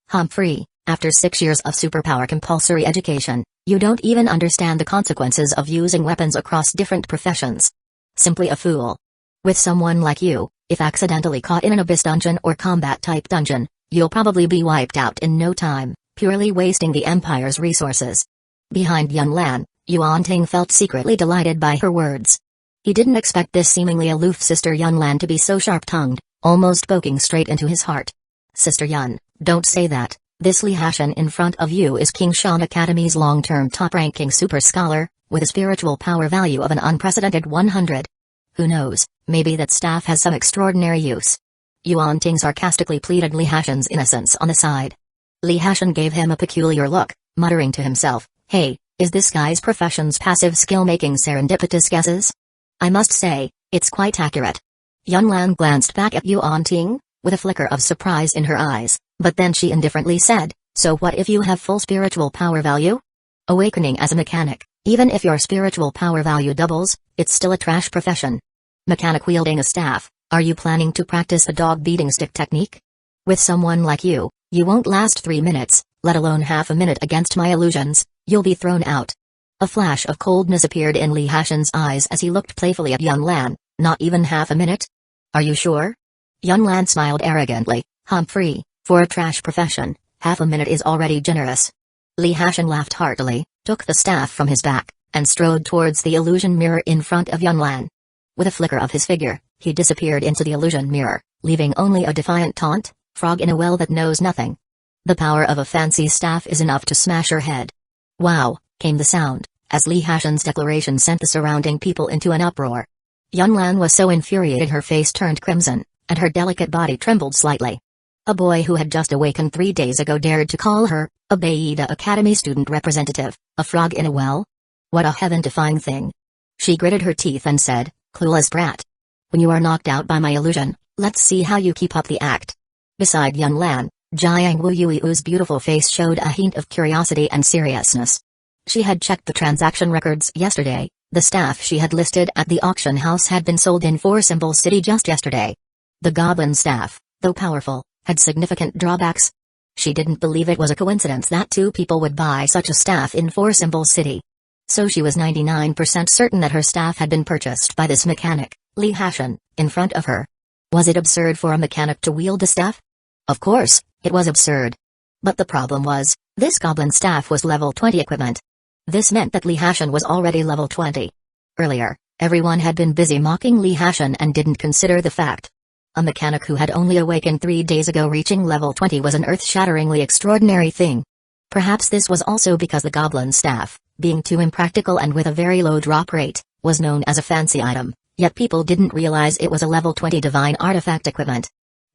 Humphrey, after 6 years of superpower compulsory education, you don't even understand the consequences of using weapons across different professions. Simply a fool. With someone like you, if accidentally caught in an abyss dungeon or combat-type dungeon, you'll probably be wiped out in no time, purely wasting the Empire's resources. Behind Yun Lan, Yuan Ting felt secretly delighted by her words. He didn't expect this seemingly aloof Sister Yun Lan to be so sharp-tongued, almost poking straight into his heart. Sister Yun, don't say that. This Li Hashan in front of you is King Shan Academy's long-term top-ranking super scholar, with a spiritual power value of an unprecedented 100. Who knows, maybe that staff has some extraordinary use. Yuan Ting sarcastically pleaded Li Hashan's innocence on the side. Li Hashan gave him a peculiar look, muttering to himself, hey, is this guy's profession's passive skill making serendipitous guesses? I must say, it's quite accurate. Yun Lan glanced back at Yuan Ting, with a flicker of surprise in her eyes, but then she indifferently said, so what if you have full spiritual power value? Awakening as a mechanic, even if your spiritual power value doubles, it's still a trash profession. Mechanic wielding a staff, are you planning to practice the dog beating stick technique? With someone like you won't last 3 minutes, let alone half a minute against my illusions, you'll be thrown out. A flash of coldness appeared in Li Hashan's eyes as he looked playfully at Yun Lan, not even half a minute? Are you sure? Yun Lan smiled arrogantly, Humphrey, for a trash profession, half a minute is already generous. Li Hashan laughed heartily, took the staff from his back, and strode towards the illusion mirror in front of Yun Lan. With a flicker of his figure, He disappeared into the illusion mirror, leaving only a defiant taunt, frog in a well that knows nothing. The power of a fancy staff is enough to smash her head. Wow, came the sound, as Li Hashan's declaration sent the surrounding people into an uproar. Yunlan was so infuriated her face turned crimson, and her delicate body trembled slightly. A boy who had just awakened 3 days ago dared to call her, a Baida Academy student representative, a frog in a well? What a heaven-defying thing. She gritted her teeth and said, clueless brat. When you are knocked out by my illusion, let's see how you keep up the act. Beside Yunlan, Jiang Wuyui's beautiful face showed a hint of curiosity and seriousness. She had checked the transaction records yesterday. The staff she had listed at the auction house had been sold in Four Symbols City just yesterday. The goblin staff, though powerful, had significant drawbacks. She didn't believe it was a coincidence that 2 people would buy such a staff in Four Symbols City. So she was 99% certain that her staff had been purchased by this mechanic, Li Hashan, in front of her. Was it absurd for a mechanic to wield a staff? Of course, it was absurd. But the problem was, this goblin staff was level 20 equipment. This meant that Li Hashan was already level 20. Earlier, everyone had been busy mocking Li Hashan and didn't consider the fact. A mechanic who had only awakened 3 days ago reaching level 20 was an earth-shatteringly extraordinary thing. Perhaps this was also because the goblin staff, being too impractical and with a very low drop rate, was known as a fancy item, yet people didn't realize it was a level 20 divine artifact equipment.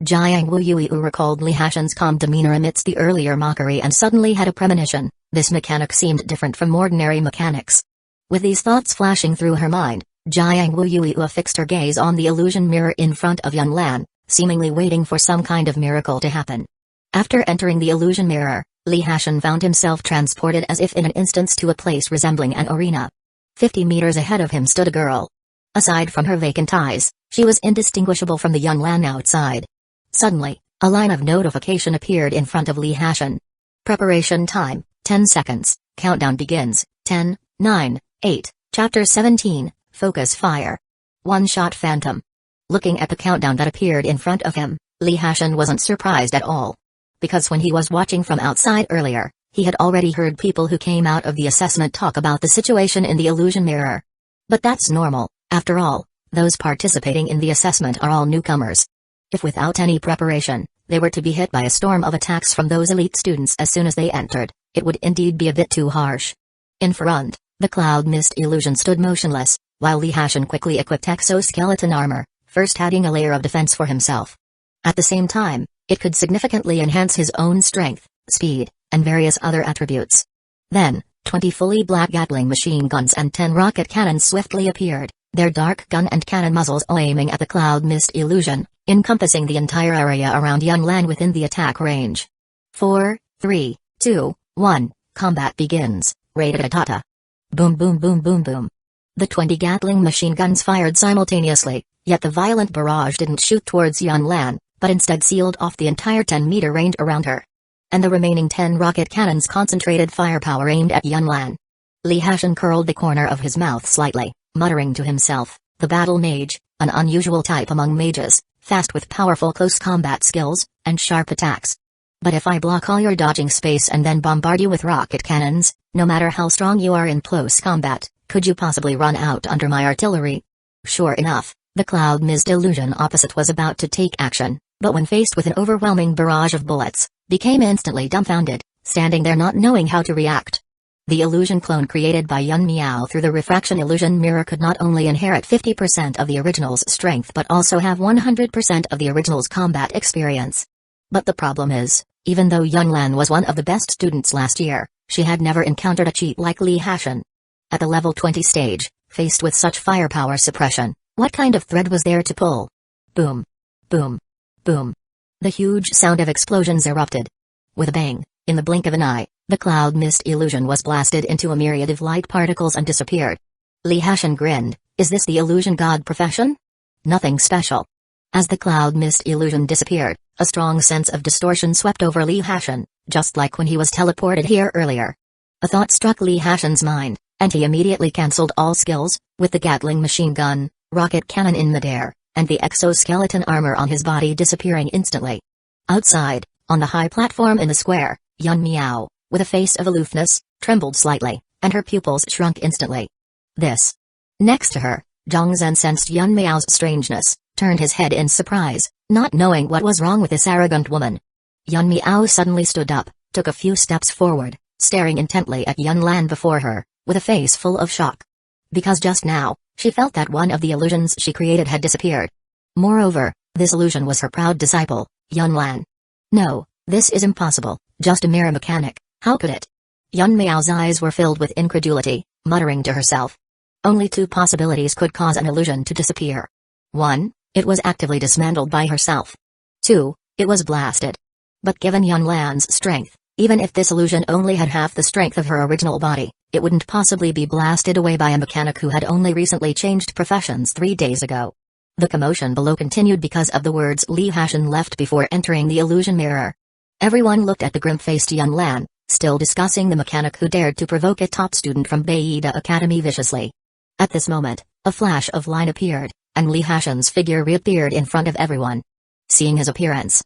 Jiang Wuyui recalled Li Hashan's calm demeanor amidst the earlier mockery and suddenly had a premonition. This mechanic seemed different from ordinary mechanics. With these thoughts flashing through her mind, Jiang Wuyui fixed her gaze on the illusion mirror in front of Yunlan, seemingly waiting for some kind of miracle to happen. After entering the illusion mirror, Li Hashan found himself transported as if in an instant to a place resembling an arena. 50 meters ahead of him stood a girl. Aside from her vacant eyes, she was indistinguishable from the Yunlan outside. Suddenly, a line of notification appeared in front of Li Hashan. Preparation time, 10 seconds, countdown begins, 10, 9, 8, Chapter 17, Focus Fire. One-shot Phantom. Looking at the countdown that appeared in front of him, Li Hashan wasn't surprised at all. Because when he was watching from outside earlier, he had already heard people who came out of the assessment talk about the situation in the illusion mirror. But that's normal, after all, those participating in the assessment are all newcomers. If without any preparation, they were to be hit by a storm of attacks from those elite students as soon as they entered, it would indeed be a bit too harsh. In front, the cloud mist illusion stood motionless, while Li Hashan quickly equipped exoskeleton armor, first adding a layer of defense for himself. At the same time, it could significantly enhance his own strength, speed, and various other attributes. Then, 20 fully black Gatling machine guns and 10 rocket cannons swiftly appeared, their dark gun and cannon muzzles aiming at the cloud mist illusion, encompassing the entire area around Yunlan within the attack range. 4, 3, 2, 1, combat begins, Ratatata. Boom boom boom boom boom. The 20 Gatling machine guns fired simultaneously, yet the violent barrage didn't shoot towards Yunlan, but instead sealed off the entire 10-meter range around her. And the remaining 10 rocket cannons concentrated firepower aimed at Yunlan. Li Hashan curled the corner of his mouth slightly, muttering to himself, the battle mage, an unusual type among mages, fast with powerful close combat skills, and sharp attacks. But if I block all your dodging space and then bombard you with rocket cannons, no matter how strong you are in close combat, could you possibly run out under my artillery? Sure enough, the cloud mist illusion opposite was about to take action, but when faced with an overwhelming barrage of bullets, became instantly dumbfounded, standing there not knowing how to react. The illusion clone created by Yun Miao through the refraction illusion mirror could not only inherit 50% of the original's strength but also have 100% of the original's combat experience. But the problem is, even though Yunlan was one of the best students last year, she had never encountered a cheat like Li Hashan. At the level 20 stage, faced with such firepower suppression, what kind of thread was there to pull? Boom. Boom. Boom. The huge sound of explosions erupted. With a bang, in the blink of an eye, the cloud mist illusion was blasted into a myriad of light particles and disappeared. Li Hashan grinned, is this the illusion god profession? Nothing special. As the cloud mist illusion disappeared, a strong sense of distortion swept over Li Hashan, just like when he was teleported here earlier. A thought struck Li Hashan's mind, and he immediately cancelled all skills, with the Gatling machine gun, rocket cannon in midair, and the exoskeleton armor on his body disappearing instantly. Outside, on the high platform in the square, Yun Miao, with a face of aloofness, trembled slightly, and her pupils shrunk instantly. This. Next to her, Zhang Zhen sensed Yun Miao's strangeness, turned his head in surprise, not knowing what was wrong with this arrogant woman. Yun Miao suddenly stood up, took a few steps forward, staring intently at Yun Lan before her, with a face full of shock. Because just now, she felt that one of the illusions she created had disappeared. Moreover, this illusion was her proud disciple, Yun Lan. No, this is impossible, just a mere mechanic, how could it? Yun Miao's eyes were filled with incredulity, muttering to herself. Only two possibilities could cause an illusion to disappear. 1. It was actively dismantled by herself. 2. It was blasted. But given Yun Lan's strength, even if this illusion only had half the strength of her original body, it wouldn't possibly be blasted away by a mechanic who had only recently changed professions 3 days ago. The commotion below continued because of the words Li Hashan left before entering the illusion mirror. Everyone looked at the grim-faced Yun Lan, still discussing the mechanic who dared to provoke a top student from Beida Academy viciously. At this moment, a flash of line appeared, and Li Hashan's figure reappeared in front of everyone. Seeing his appearance,